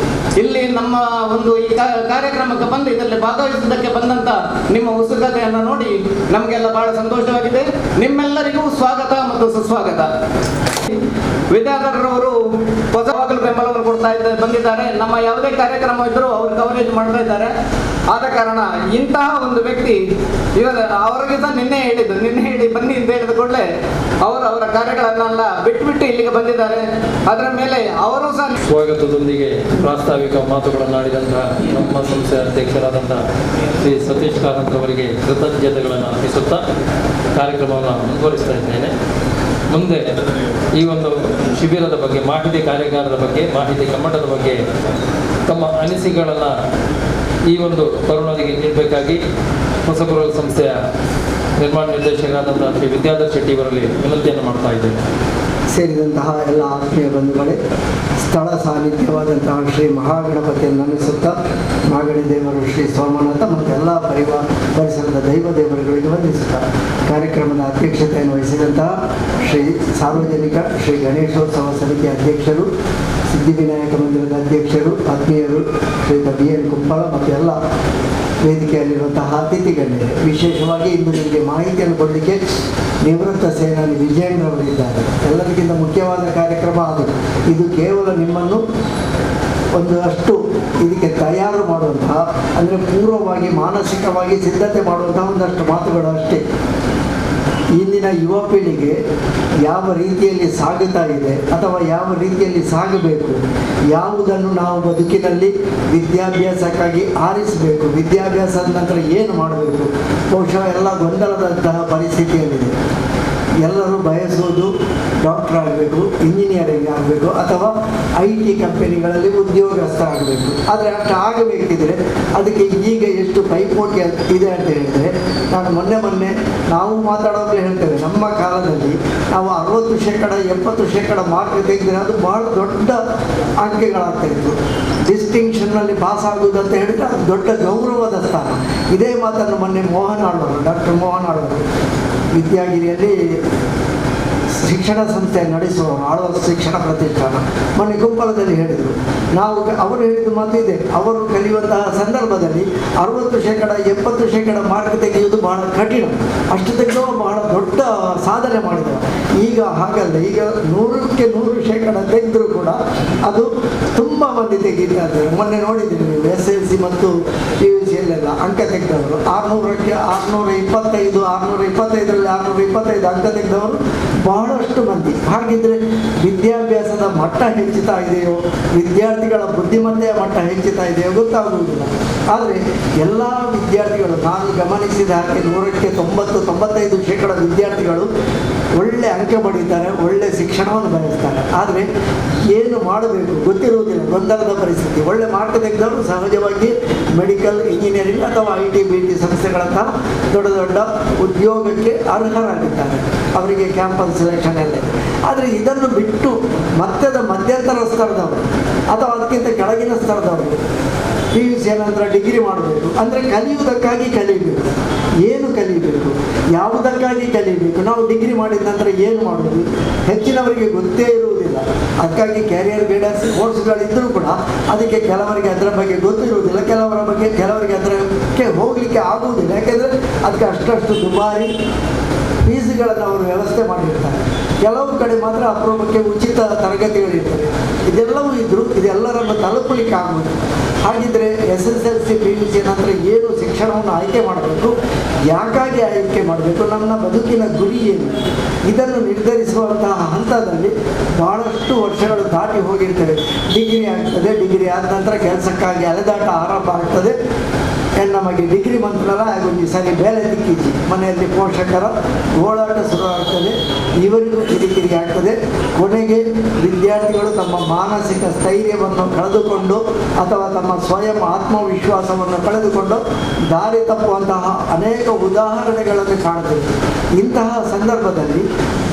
Speaker 2: ಇಲ್ಲಿ ನಮ್ಮ ಒಂದು ಈ ಕಾರ್ಯಕ್ರಮಕ್ಕೆ ಬಂದು ಇದರಲ್ಲಿ ಭಾಗವಹಿಸುವುದಕ್ಕೆ ಬಂದಂಥ ನಿಮ್ಮ ಉತ್ಸುಕತೆಯನ್ನು ನೋಡಿ ನಮಗೆಲ್ಲ ಬಹಳ ಸಂತೋಷವಾಗಿದೆ. ನಿಮ್ಮೆಲ್ಲರಿಗೂ ಸ್ವಾಗತ ಮತ್ತು ಸುಸ್ವಾಗತ. ವಿದ್ಯಾಧರರವರು ಹೊಸವಾಗಲು ಬೆಂಬಲವನ್ನು ಬಂದಿದ್ದಾರೆ. ನಮ್ಮ ಯಾವುದೇ ಕಾರ್ಯಕ್ರಮ ಇದ್ದರೂ ಅವರು ಕವರೇಜ್ ಮಾಡ್ತಾ ಇದ್ದಾರೆ. ಆದ ಕಾರಣ ಇಂತಹ ಒಂದು ವ್ಯಕ್ತಿ ಅವರಿಗೆ ಸಹ ನಿನ್ನೆ ಹೇಳಿ ಬನ್ನಿ ಅಂತ ಹೇಳಿದ ಕೂಡಲೇ ಅವರ ಕಾರ್ಯಗಳನ್ನೆಲ್ಲ ಬಿಟ್ಟು ಇಲ್ಲಿಗೆ ಬಂದಿದ್ದಾರೆ. ಅದರ ಮೇಲೆ ಅವರು ಸಹ
Speaker 1: ಸ್ವಾಗತದೊಂದಿಗೆ ಪ್ರಾಸ್ತಾವಿಕ ಮಾತುಗಳನ್ನಾಡಿದಂತಹ ನಮ್ಮ ಸಂಸ್ಥೆಯ ಅಧ್ಯಕ್ಷರಾದಂತಹ ಶ್ರೀ ಸತೀಶ್ ಕಾರಂತ್ ಅವರಿಗೆ ಕೃತಜ್ಞತೆಗಳನ್ನು ಅರ್ಪಿಸುತ್ತಾ ಕಾರ್ಯಕ್ರಮವನ್ನು ಮುಂದುವರಿಸ್ತಾ ಇದ್ದೇನೆ. ಮುಂದೆ ಈ ಒಂದು ಶಿಬಿರದ ಬಗ್ಗೆ, ಮಾಹಿತಿ ಕಾರ್ಯಾಗಾರದ ಬಗ್ಗೆ, ಮಾಹಿತಿ ಕಮ್ಮಟದ ಬಗ್ಗೆ ತಮ್ಮ ಅನಿಸಿಕೆಗಳನ್ನು ಈ ಒಂದು ತರುಣರಿಗೆ ನೀಡಬೇಕಾಗಿ ಹೊಸಬರ ಸಂಸ್ಥೆಯ ನಿರ್ಮಾಣ ನಿರ್ದೇಶಕರಾದಂತಹ ಶ್ರೀ ವಿದ್ಯಾಧರ್ ಶೆಟ್ಟಿ ಅವರಲ್ಲಿ ವಿನಂತಿಯನ್ನು ಮಾಡ್ತಾ ಇದ್ದೇನೆ.
Speaker 3: ಸೇರಿದಂತಹ ಎಲ್ಲ ಆತ್ಮೀಯ ಬಂಧುಗಳೇ, ಸ್ಥಳ ಸಾನ್ನಿಧ್ಯವಾದಂತಹ ಶ್ರೀ ಮಹಾಗಣಪತಿಯನ್ನು ನಮಿಸುತ್ತಾ ಮಾಗಡಿ ದೇವರು ಶ್ರೀ ಸೋಮನಾಥ ಮತ್ತು ಎಲ್ಲ ಪರಿಸರದ ದೈವ ದೇವರುಗಳಿಗೆ ವಂದಿಸುತ್ತಾ ಕಾರ್ಯಕ್ರಮದ ಅಧ್ಯಕ್ಷತೆಯನ್ನು ವಹಿಸಿದಂತಹ ಶ್ರೀ ಸಾರ್ವಜನಿಕ ಶ್ರೀ ಗಣೇಶೋತ್ಸವ ಸಮಿತಿ ಅಧ್ಯಕ್ಷರು, ಸಿದ್ಧಿವಿನಾಯಕ ಮಂದಿರದ ಅಧ್ಯಕ್ಷರು, ಆತ್ಮೀಯರು, ಶ್ರೀಯುತ BN ಕುಂಪಳ ಮತ್ತು ಎಲ್ಲ ವೇದಿಕೆಯಲ್ಲಿರುವಂತಹ ಅತಿಥಿಗಳಿಗೆ, ವಿಶೇಷವಾಗಿ ಇಂದು ನಿಮಗೆ ಮಾಹಿತಿಯನ್ನು ಕೊಡಲಿಕ್ಕೆ ನಿವೃತ್ತ ಸೇನಾನಿ ವಿಜಯೇಂದ್ರ ಅವರಿದ್ದಾರೆ. ಎಲ್ಲದಕ್ಕಿಂತ ಮುಖ್ಯವಾದ ಕಾರ್ಯಕ್ರಮ ಅದು. ಇದು ಕೇವಲ ನಿಮ್ಮನ್ನು ಒಂದಷ್ಟು ಇದಕ್ಕೆ ತಯಾರು ಮಾಡುವಂತಹ, ಅಂದರೆ ಪೂರ್ವವಾಗಿ ಮಾನಸಿಕವಾಗಿ ಸಿದ್ಧತೆ ಮಾಡುವಂತಹ ಒಂದಷ್ಟು ಮಾತುಗಳು ಅಷ್ಟೇ. ಇಂದಿನ ಯುವ ಪೀಳಿಗೆ ಯಾವ ರೀತಿಯಲ್ಲಿ ಸಾಗುತ್ತಾ ಇದೆ ಅಥವಾ ಯಾವ ರೀತಿಯಲ್ಲಿ ಸಾಗಬೇಕು, ಯಾವುದನ್ನು ನಾವು ಬದುಕಿನಲ್ಲಿ ವಿದ್ಯಾಭ್ಯಾಸಕ್ಕಾಗಿ ಆರಿಸಬೇಕು, ವಿದ್ಯಾಭ್ಯಾಸದ ನಂತರ ಏನು ಮಾಡಬೇಕು, ಬಹುಶಃ ಎಲ್ಲ ಗೊಂದಲದಂತಹ ಪರಿಸ್ಥಿತಿಯಲ್ಲಿದೆ. ಎಲ್ಲರೂ ಬಯಸುವುದು ಡಾಕ್ಟರ್ ಆಗಬೇಕು, ಇಂಜಿನಿಯರಿಂಗ್ ಆಗಬೇಕು ಅಥವಾ IT ಕಂಪನಿಗಳಲ್ಲಿ ಉದ್ಯೋಗಸ್ಥರಾಗಬೇಕು. ಆದರೆ ಅಷ್ಟು ಆಗಬೇಕಿದ್ರೆ ಅದಕ್ಕೆ ಈಗ ಎಷ್ಟು ಪೈಪೋಟಿ ಇದೆ ಅಂತ ಹೇಳಿದರೆ, ನಾನು ಮೊನ್ನೆ ನಾವು ಮಾತಾಡೋವಾಗಲೇ ಹೇಳ್ತೇವೆ, ನಮ್ಮ ಕಾಲದಲ್ಲಿ ನಾವು 60% 70% ಮಾರ್ಕ್ ತೆಗೆದರೆ ಅದು ಬಹಳ ದೊಡ್ಡ ಅಂಕೆಗಳಾಗ್ತಾಯಿತ್ತು. ಡಿಸ್ಟಿಂಕ್ಷನ್ನಲ್ಲಿ ಪಾಸ್ ಆಗುವುದು ಅಂತ ಹೇಳಿದರೆ ಅದು ದೊಡ್ಡ ಗೌರವದ ಸ್ಥಾನ. ಇದೇ ಮಾತನ್ನು ಮೊನ್ನೆ ಮೋಹನ್ ಆಳ್ವರು, ಡಾಕ್ಟರ್ ಮೋಹನ್ ಆಳ್ವರು ವಿದ್ಯಾಗಿರಿಯಲ್ಲಿ ಶಿಕ್ಷಣ ಸಂಸ್ಥೆ ನಡೆಸುವವರು, ಆಳ್ವಾಸ್ ಶಿಕ್ಷಣ ಪ್ರತಿಷ್ಠಾನ, ಮೊನ್ನೆ ಕುಂಪಲದಲ್ಲಿ ಹೇಳಿದರು. ಅವರು ಹೇಳಿದ ಮಾತು ಇದೆ, ಅವರು ಕಲಿಯುವಂತಹ ಸಂದರ್ಭದಲ್ಲಿ 60% 70% ಮಾರ್ಕ್ ತೆಗೆಯುವುದು ಬಹಳ ಕಠಿಣ, ಅಷ್ಟು ತೆಗೆಯುವ ಬಹಳ ದೊಡ್ಡ ಸಾಧನೆ ಮಾಡಿದರು. ಈಗ ಹಾಗಲ್ಲ, ಈಗ 100ಕ್ಕೆ 100% ತೆಗೆದರೂ ಕೂಡ ಅದು ತುಂಬ ಮಂದಿ ತೆಗೀತಾ ಇದ್ದಾರೆ. ಮೊನ್ನೆ ನೋಡಿದ್ದೀರಿ ನೀವು SSLC ಮತ್ತು PUCಯಲ್ಲೆಲ್ಲ ಅಂಕ ತೆಗೆದವರು 600ಕ್ಕೆ 625, 625ರಲ್ಲಿ 625 ಅಂಕ ತೆಗೆದವರು ಬಹಳಷ್ಟು ಮಂದಿ. ಹಾಗಿದ್ರೆ ವಿದ್ಯಾಭ್ಯಾಸದ ಮಟ್ಟ ಹೆಚ್ಚುತ್ತಾ ಇದೆಯೋ, ವಿದ್ಯಾರ್ಥಿಗಳ ಬುದ್ಧಿಮತ್ತೆಯ ಮಟ್ಟ ಹೆಚ್ಚುತ್ತಾ ಇದೆಯೋ ಗೊತ್ತಾಗುವುದಿಲ್ಲ. ಆದರೆ ಎಲ್ಲ ವಿದ್ಯಾರ್ಥಿಗಳು, ನಾನು ಗಮನಿಸಿದ ಹಾಗೆ 100ಕ್ಕೆ 90-95% ವಿದ್ಯಾರ್ಥಿಗಳು ಒಳ್ಳೆ ಅಂಕ ಪಡೀತಾರೆ, ಒಳ್ಳೆ ಶಿಕ್ಷಣವನ್ನು ಬಯಸ್ತಾರೆ. ಆದರೆ ಏನು ಮಾಡಬೇಕು ಗೊತ್ತಿರುವುದಿಲ್ಲ, ಗೊಂದಲದ ಪರಿಸ್ಥಿತಿ. ಒಳ್ಳೆ ಮಾರ್ಕ್ ತೆಗೆದವರು ಸಹಜವಾಗಿ ಮೆಡಿಕಲ್, ಇಂಜಿನಿಯರಿಂಗ್ ಅಥವಾ IT BT ಸಂಸ್ಥೆಗಳಂತಹ ದೊಡ್ಡ ದೊಡ್ಡ ಉದ್ಯೋಗಕ್ಕೆ ಅರ್ಹರಾಗಿದ್ದಾರೆ, ಅವರಿಗೆ ಕ್ಯಾಂಪಸ್ ಸೆಲೆಕ್ಷನ್ ಎಲ್ಲ. ಆದರೆ ಇದನ್ನು ಬಿಟ್ಟು ಮಧ್ಯಂತರ ಸ್ತರದವರು ಅಥವಾ ಅದಕ್ಕಿಂತ ಕೆಳಗಿನ ಸ್ತರದವರು PUC ನಂತರ ಡಿಗ್ರಿ ಮಾಡಬೇಕು. ಅಂದರೆ ಕಲಿಯುವುದಕ್ಕಾಗಿ ಕಲಿಯಬೇಕು. ಏನು ಕಲಿಯಬೇಕು, ಯಾವುದಕ್ಕಾಗಿ ಕಲಿಯಬೇಕು, ನಾವು ಡಿಗ್ರಿ ಮಾಡಿದ ನಂತರ ಏನು ಮಾಡೋದು, ಹೆಚ್ಚಿನವರಿಗೆ ಗೊತ್ತೇ ಇರುವುದಿಲ್ಲ. ಅದಕ್ಕಾಗಿ ಕ್ಯಾರಿಯರ್ ಗೈಡೆನ್ಸ್ ಕೋರ್ಸ್ಗಳಿದ್ದರೂ ಕೂಡ ಅದಕ್ಕೆ ಕೆಲವರಿಗೆ ಅದರ ಬಗ್ಗೆ ಗೊತ್ತಿರುವುದಿಲ್ಲ, ಕೆಲವರಿಗೆ ಅದಕ್ಕೆ ಹೋಗಲಿಕ್ಕೆ ಆಗುವುದಿಲ್ಲ. ಯಾಕೆಂದರೆ ಅದಕ್ಕೆ ಅಷ್ಟು ದುಬಾರಿ ಫೀಸ್ಗಳನ್ನು ಅವರು ವ್ಯವಸ್ಥೆ ಮಾಡಿರ್ತಾರೆ. ಕೆಲವು ಕಡೆ ಮಾತ್ರ ಅಪರೂಪಕ್ಕೆ ಉಚಿತ ತರಗತಿಗಳಿರ್ತವೆ. ಇದೆಲ್ಲವೂ ಇದ್ದರೂ ಇದೆಲ್ಲರನ್ನು ತಲುಪಲಿಕ್ಕೆ ಆಗುವುದು. ಹಾಗಿದ್ರೆ SSLC PUC ನಂತರ ಏನು ಶಿಕ್ಷಣವನ್ನು ಆಯ್ಕೆ ಮಾಡಬೇಕು, ಯಾಕಾಗಿ ಆಯ್ಕೆ ಮಾಡಬೇಕು, ನನ್ನ ಬದುಕಿನ ಗುರಿ ಏನು, ಇದನ್ನು ನಿರ್ಧರಿಸುವಂತಹ ಹಂತದಲ್ಲಿ ಬಹಳಷ್ಟು ವರ್ಷಗಳು ದಾಟಿ ಹೋಗಿರ್ತವೆ. ಡಿಗ್ರಿ ಆಗ್ತದೆ, ಡಿಗ್ರಿ ಆದ ನಂತರ ಕೆಲಸಕ್ಕಾಗಿ ಅಲೆದಾಟ ಆರಂಭ ಆಗ್ತದೆ. ನಮಗೆ ಡಿಗ್ರಿ ಮಂತ್ರಲ್ಲ ಆಗೊಂದು ಸರಿ ಬೇಲೆ ದಿಕ್ಕಿಸಿ ಮನೆಯಲ್ಲಿ ಪೋಷಕರ ಓಡಾಟ ಶುರುವಾಗ್ತದೆ, ಇವರಿಗೂ ಕಿರಿಕಿರಿ ಆಗ್ತದೆ. ಕೊನೆಗೆ ವಿದ್ಯಾರ್ಥಿಗಳು ತಮ್ಮ ಮಾನಸಿಕ ಸ್ಥೈರ್ಯವನ್ನು ಕಳೆದುಕೊಂಡು ಅಥವಾ ತಮ್ಮ ಸ್ವಯಂ ಆತ್ಮವಿಶ್ವಾಸವನ್ನು ಕಳೆದುಕೊಂಡು ದಾರಿ ತಪ್ಪುವಂತಹ ಅನೇಕ ಉದಾಹರಣೆಗಳನ್ನು ಕಾಣುತ್ತೇವೆ. ಇಂತಹ ಸಂದರ್ಭದಲ್ಲಿ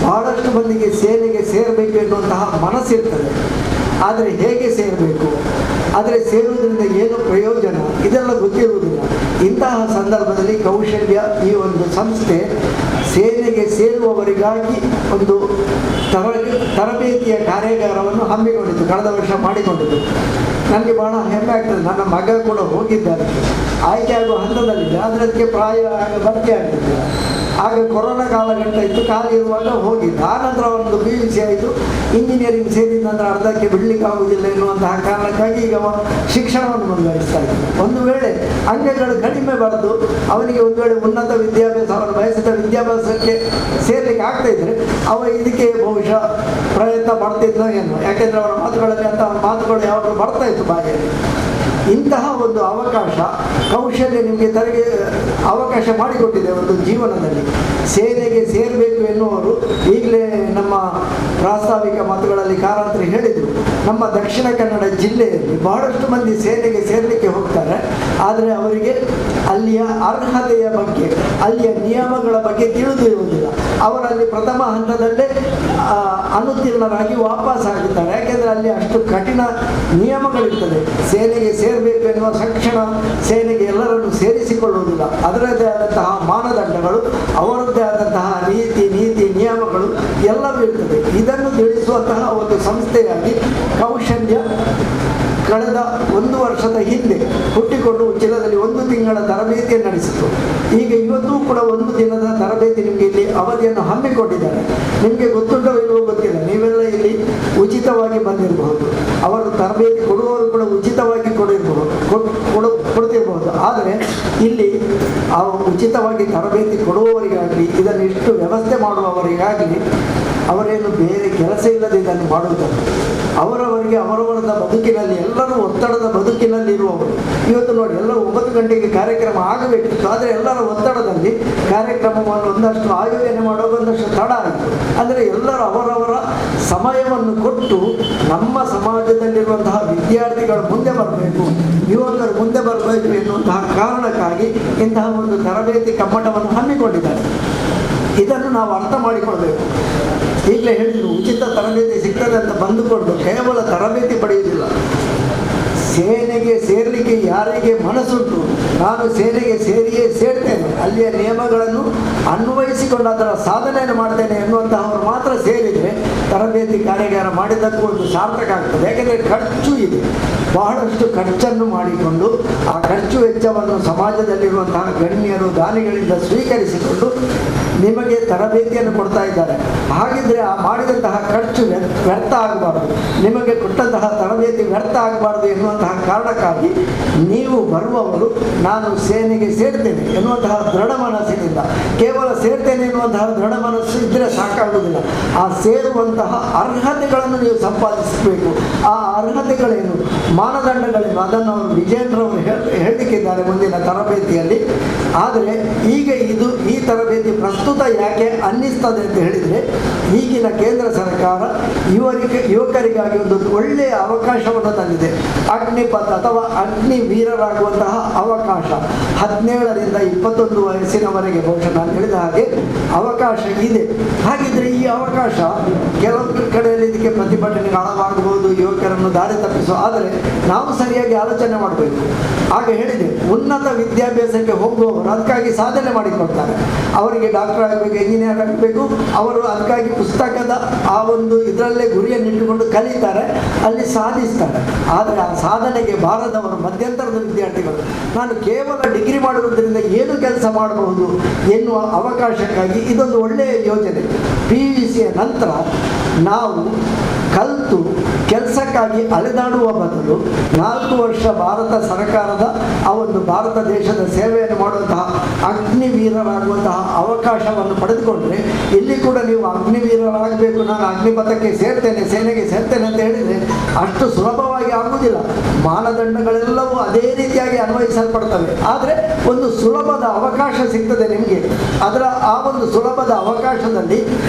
Speaker 3: ಬಹಳಷ್ಟು ಮಂದಿಗೆ ಸೇನೆಗೆ ಸೇರಬೇಕು ಎನ್ನುವಂತಹ ಮನಸ್ಸಿರ್ತದೆ. ಆದರೆ ಹೇಗೆ ಸೇರಬೇಕು, ಆದರೆ ಸೇರುವುದರಿಂದ ಏನು ಪ್ರಯೋಜನ, ಇದೆಲ್ಲ ಗೊತ್ತಿರುವುದಿಲ್ಲ. ಇಂತಹ ಸಂದರ್ಭದಲ್ಲಿ ಕೌಶಲ್ಯ ಈ ಒಂದು ಸಂಸ್ಥೆ ಸೇನೆಗೆ ಸೇರುವವರಿಗಾಗಿ ಒಂದು ತರಬೇತಿಯ ಕಾರ್ಯಾಗಾರವನ್ನು ಹಮ್ಮಿಕೊಂಡಿದ್ದು, ಕಳೆದ ವರ್ಷ ಮಾಡಿಕೊಂಡಿದ್ದು. ನನಗೆ ಬಹಳ ಹೆಮ್ಮೆ ಆಗ್ತದೆ. ನನ್ನ ಮಗ ಕೂಡ ಹೋಗಿದ್ದಾರೆ, ಆಯ್ಕೆ ಆಗುವ ಹಂತದಲ್ಲಿದೆ, ಆದರೆ ಅದಕ್ಕೆ ಪ್ರಾಯ ಭರ್ತಿ ಆಗ್ತಿದೆ. ಆಗ ಕೊರೋನಾ ಕಾಲಘಟ್ಟ ಇತ್ತು, ಖಾಲಿ ಇರುವಾಗ ಹೋಗಿದ್ದ. ಆನಂತರ ಒಂದು PUC ಆಯಿತು, ಇಂಜಿನಿಯರಿಂಗ್ ಸೇರಿದ ನಂತರ ಅರ್ಧಕ್ಕೆ ಬಿಡಲಿಕ್ಕೆ ಆಗುವುದಿಲ್ಲ ಎನ್ನುವಂತಹ ಕಾರಣಕ್ಕಾಗಿ ಈಗ ಶಿಕ್ಷಣವನ್ನು ಮುಂದುವರಿಸ್ತಾ ಇದ್ದ. ಒಂದು ವೇಳೆ ಅಂಕಗಳು ಕಡಿಮೆ ಬರೆದು ಅವನಿಗೆ ಒಂದು ವೇಳೆ ಉನ್ನತ ವಿದ್ಯಾಭ್ಯಾಸ, ಅವರ ಬಯಸಿದ ವಿದ್ಯಾಭ್ಯಾಸಕ್ಕೆ ಸೇರಲಿಕ್ಕೆ ಆಗ್ತಾ ಇದ್ರೆ ಅವ ಇದಕ್ಕೆ ಬಹುಶಃ ಪ್ರಯತ್ನ ಮಾಡ್ತಿದ್ದ ಏನು. ಯಾಕೆಂದರೆ ಅವರ ಮಾತುಗಳಲ್ಲಿ ಅಂತ ಮಾತುಗಳು ಯಾವಾಗಲೂ ಬರ್ತಾ ಇತ್ತು ಬಾಯಲ್ಲಿ. ಇಂತಹ ಒಂದು ಅವಕಾಶ ಕೌಶಲ್ಯ ನಿಮಗೆ ತನಗೆ ಅವಕಾಶ ಮಾಡಿಕೊಟ್ಟಿದೆ ಒಂದು ಜೀವನದಲ್ಲಿ. ಸೇನೆಗೆ ಸೇರಬೇಕು ಎನ್ನುವರು ಈಗಲೇ ನಮ್ಮ ಪ್ರಾಸ್ತಾವಿಕ ಮಾತುಗಳಲ್ಲಿ ಕಾರಂತರು ಹೇಳಿದರು, ನಮ್ಮ ದಕ್ಷಿಣ ಕನ್ನಡ ಜಿಲ್ಲೆಯಲ್ಲಿ ಬಹಳಷ್ಟು ಮಂದಿ ಸೇನೆಗೆ ಸೇರಲಿಕ್ಕೆ ಹೋಗ್ತಾರೆ. ಆದರೆ ಅವರಿಗೆ ಅಲ್ಲಿಯ ಅರ್ಹತೆಯ ಬಗ್ಗೆ, ಅಲ್ಲಿಯ ನಿಯಮಗಳ ಬಗ್ಗೆ ತಿಳಿದಿರುವುದಿಲ್ಲ. ಅವರಲ್ಲಿ ಪ್ರಥಮ ಹಂತದಲ್ಲೇ ಅನುತ್ತೀರ್ಣರಾಗಿ ವಾಪಸ್ ಆಗುತ್ತಾರೆ. ಯಾಕೆಂದರೆ ಅಲ್ಲಿ ಅಷ್ಟು ಕಠಿಣ ನಿಯಮಗಳಿರ್ತದೆ. ಸೇನೆಗೆ ಸೇರಬೇಕು ಎನ್ನುವ ತಕ್ಷಣ ಸೇನೆಗೆ ಎಲ್ಲರನ್ನು ಸೇರಿಸಿಕೊಳ್ಳುವುದಿಲ್ಲ. ಅದರದ್ದೇ ಆದಂತಹ ಮಾನದಂಡಗಳು, ಅವರದ್ದೇ ಆದಂತಹ ನೀತಿ ನಿಯಮಗಳು ಎಲ್ಲವೂ ಇರ್ತದೆ. ಇದನ್ನು ತಿಳಿಸುವಂತಹ ಒಂದು ಸಂಸ್ಥೆಯಾಗಿ ಕೌಶಲ್ಯ ಕಳೆದ 1 ವರ್ಷದ ಹಿಂದೆ ಹುಟ್ಟಿಕೊಂಡು ಉಚ್ಚಿಲದಲ್ಲಿ 1 ತಿಂಗಳ ತರಬೇತಿಯನ್ನು ನಡೆಸಿತು. ಈಗ ಇವತ್ತೂ ಕೂಡ 1 ದಿನದ ತರಬೇತಿ ನಿಮಗೆ ಇಲ್ಲಿ ಅವಧಿಯನ್ನು ಹಮ್ಮಿಕೊಂಡಿದ್ದಾರೆ. ನಿಮಗೆ ಗೊತ್ತುಂಟೋ ಇಲ್ಲವೋ ಗೊತ್ತಿಲ್ಲ, ನೀವೆಲ್ಲ ಇಲ್ಲಿ ಉಚಿತವಾಗಿ ಬಂದಿರಬಹುದು, ಅವರು ತರಬೇತಿ ಕೊಡುವವರು ಕೂಡ ಉಚಿತವಾಗಿ ಕೊಡ್ತಿರಬಹುದು. ಆದರೆ ಇಲ್ಲಿ ಉಚಿತವಾಗಿ ತರಬೇತಿ ಕೊಡುವವರಿಗಾಗಲಿ, ಇದನ್ನು ಇಷ್ಟು ವ್ಯವಸ್ಥೆ ಮಾಡುವವರಿಗಾಗಲಿ ಅವರೇನು ಬೇರೆ ಕೆಲಸ ಇಲ್ಲದೆ ಇದನ್ನು ಮಾಡುವುದಲ್ಲ. ಅವರವರಿಗೆ ಅವರವರದ ಬದುಕಿನಲ್ಲಿ, ಎಲ್ಲರೂ ಒತ್ತಡದ ಬದುಕಿನಲ್ಲಿ ಇರುವವರು. ಇವತ್ತು ನೋಡಿ, ಎಲ್ಲ 9 ಗಂಟೆಗೆ ಕಾರ್ಯಕ್ರಮ ಆಗಬೇಕಿತ್ತು, ಆದರೆ ಎಲ್ಲರ ಒತ್ತಡದಲ್ಲಿ ಕಾರ್ಯಕ್ರಮವನ್ನು ಒಂದಷ್ಟು ಆಯೋಜನೆ ಮಾಡುವಾಗ ಒಂದಷ್ಟು ತಡ ಆಯಿತು. ಅಂದರೆ ಎಲ್ಲರೂ ಅವರವರ ಸಮಯವನ್ನು ಕೊಟ್ಟು ನಮ್ಮ ಸಮಾಜದಲ್ಲಿರುವಂತಹ ವಿದ್ಯಾರ್ಥಿಗಳು ಮುಂದೆ ಬರಬೇಕು, ಯುವಕರು ಮುಂದೆ ಬರಬೇಕು ಎನ್ನುವಂತಹ ಕಾರಣಕ್ಕಾಗಿ ಇಂತಹ ಒಂದು ತರಬೇತಿ ಕಮ್ಮಟವನ್ನು ಹಮ್ಮಿಕೊಂಡಿದ್ದಾರೆ. ಇದನ್ನು ನಾವು ಅರ್ಥ ಮಾಡಿಕೊಳ್ಬೇಕು. ಈಗಲೇ ಹೇಳಿದ್ರು, ಉಚಿತ ತರಬೇತಿ ಸಿಗ್ತದೆ ಅಂತ ಬಂದುಕೊಂಡು ಕೇವಲ ತರಬೇತಿ ಪಡೆಯುವುದಿಲ್ಲ. ಸೇನೆಗೆ ಸೇರಲಿಕ್ಕೆ ಯಾರಿಗೆ ಮನಸ್ಸುಂಟು, ನಾನು ಸೇನೆಗೆ ಸೇರ್ತೇನೆ, ಅಲ್ಲಿಯ ನಿಯಮಗಳನ್ನು ಅನ್ವಯಿಸಿಕೊಂಡು ಅದರ ಸಾಧನೆಯನ್ನು ಮಾಡ್ತೇನೆ ಎನ್ನುವಂತಹವರು ಮಾತ್ರ ಸೇರಿದರೆ ತರಬೇತಿ ಕಾರ್ಯಾಗಾರ ಮಾಡಿದ್ದಕ್ಕೂ ಒಂದು ಸಾರ್ಥಕ ಆಗ್ತದೆ. ಯಾಕೆಂದರೆ ಖರ್ಚು ಇದೆ, ಬಹಳಷ್ಟು ಖರ್ಚನ್ನು ಮಾಡಿಕೊಂಡು ಆ ಖರ್ಚು ವೆಚ್ಚವನ್ನು ಸಮಾಜದಲ್ಲಿರುವಂತಹ ಗಣ್ಯರು ದಾನಿಗಳಿಂದ ಸ್ವೀಕರಿಸಿಕೊಂಡು ನಿಮಗೆ ತರಬೇತಿಯನ್ನು ಕೊಡ್ತಾ ಇದ್ದಾರೆ. ಹಾಗಿದ್ರೆ ಆ ಮಾಡಿದಂತಹ ಖರ್ಚು ವ್ಯರ್ಥ ಆಗಬಾರ್ದು, ನಿಮಗೆ ಕೊಟ್ಟಂತಹ ತರಬೇತಿ ವ್ಯರ್ಥ ಆಗಬಾರ್ದು ಎನ್ನುವಂತಹ ಕಾರಣಕ್ಕಾಗಿ ನೀವು ಬರುವವರು ನಾನು ಸೇನೆಗೆ ಸೇರ್ತೇನೆ ಎನ್ನುವಂತಹ ದೃಢ ಮನಸ್ಸಿನಿಂದ, ಕೇವಲ ಸೇರ್ತೇನೆ ಎನ್ನುವಂತಹ ದೃಢ ಮನಸ್ಸು ಇದ್ದರೆ ಸಾಕಾಗುವುದಿಲ್ಲ. ಆ ಸೇರುವಂತಹ ಅರ್ಹತೆಗಳನ್ನು ನೀವು ಸಂಪಾದಿಸಬೇಕು. ಆ ಅರ್ಹತೆಗಳೇನು, ಮಾನದಂಡಗಳೇನು, ಅದನ್ನು ಅವರು ವಿಜೇಂದ್ರವರು ಹೇಳಲಿಕ್ಕಿದ್ದಾರೆ ಮುಂದಿನ ತರಬೇತಿಯಲ್ಲಿ. ಆದರೆ ಈಗ ಈ ತರಬೇತಿ ಪ್ರಸ್ತುತ ಯಾಕೆ ಅನ್ನಿಸ್ತದೆ ಅಂತ ಹೇಳಿದರೆ, ಈಗಿನ ಕೇಂದ್ರ ಸರ್ಕಾರ ಯುವಕರಿಗಾಗಿ ಒಂದು ಒಳ್ಳೆಯ ಅವಕಾಶವನ್ನು ತಂದಿದೆ. ಅಗ್ನಿಪಥ ಅಥವಾ ಅಗ್ನಿ ವೀರರಾಗುವಂತಹ ಅವಕಾಶ 17ರಿಂದ 21 ವಯಸ್ಸಿನವರೆಗೆ ಬಹುಶಃ ನಾನು ಹೇಳಿದ ಹಾಗೆ ಅವಕಾಶ ಇದೆ. ಹಾಗಿದ್ರೆ ಈ ಅವಕಾಶ ಕೆಲವು ಕಡೆಯಲ್ಲಿ ಇದಕ್ಕೆ ಪ್ರತಿಭಟನೆಗೆ ಆಳವಾಗಬಹುದು, ಯುವಕರನ್ನು ದಾರಿ ತಪ್ಪಿಸುವ. ಆದರೆ ನಾವು ಸರಿಯಾಗಿ ಆಲೋಚನೆ ಮಾಡಬೇಕು. ಆಗ ಹೇಳಿದೆ, ಉನ್ನತ ವಿದ್ಯಾಭ್ಯಾಸಕ್ಕೆ ಹೋಗುವವರು ಅದಕ್ಕಾಗಿ ಸಾಧನೆ ಮಾಡಿಕೊಡ್ತಾರೆ. ಅವರಿಗೆ ಡಾಕ್ಟರ್ ಆಗಬೇಕು, ಇಂಜಿನಿಯರ್ ಆಗಬೇಕು, ಅವರು ಅದಕ್ಕಾಗಿ ಪುಸ್ತಕದ ಆ ಒಂದು ಇದರಲ್ಲೇ ಗುರಿಯನ್ನಿಟ್ಟುಕೊಂಡು ಕಲಿತಾರೆ, ಅಲ್ಲಿ ಸಾಧಿಸ್ತಾರೆ. ಆದರೆ ಆ ಸಾಧನೆಗೆ ಬಾರದವರು ಮಧ್ಯಂತರದ ವಿದ್ಯಾರ್ಥಿಗಳು, ನಾನು ಕೇವಲ ಡಿಗ್ರಿ ಮಾಡುವುದರಿಂದ ಏನು ಕೆಲಸ ಮಾಡಬಹುದು ಎನ್ನುವ ಅವಕಾಶಕ್ಕಾಗಿ ಇದೊಂದು ಒಳ್ಳೆಯ ಯೋಜನೆ. PUCಯ ನಂತರ ನಾವು ಕಲಿತು ಕೆಲಸಕ್ಕಾಗಿ ಅಲೆದಾಡುವ ಬದಲು 4 ವರ್ಷ ಭಾರತ ಸರ್ಕಾರದ ಆ ಒಂದು ಭಾರತ ದೇಶದ ಸೇವೆಯನ್ನು ಮಾಡುವಂತಹ ಅಗ್ನಿವೀರರಾಗುವಂತಹ ಅವಕಾಶವನ್ನು ಪಡೆದುಕೊಂಡ್ರೆ, ಇಲ್ಲಿ ಕೂಡ ನೀವು ಅಗ್ನಿವೀರರಾಗಬೇಕು, ನಾನು ಅಗ್ನಿಪಥಕ್ಕೆ ಸೇರ್ತೇನೆ, ಸೇನೆಗೆ ಸೇರ್ತೇನೆ ಅಂತ ಹೇಳಿದರೆ ಅಷ್ಟು ಸುಲಭವಾಗಿ ಆಗುವುದಿಲ್ಲ. ಮಾನದಂಡಗಳೆಲ್ಲವೂ ಅದೇ ರೀತಿಯಾಗಿ ಅನ್ವಯಿಸಲ್ಪಡ್ತವೆ. ಆದರೆ ಒಂದು ಸುಲಭದ ಅವಕಾಶ ಸಿಗ್ತದೆ ನಿಮಗೆ. ಅದರ ಆ ಒಂದು ಸುಲಭದ ಅವಕಾಶದಲ್ಲಿ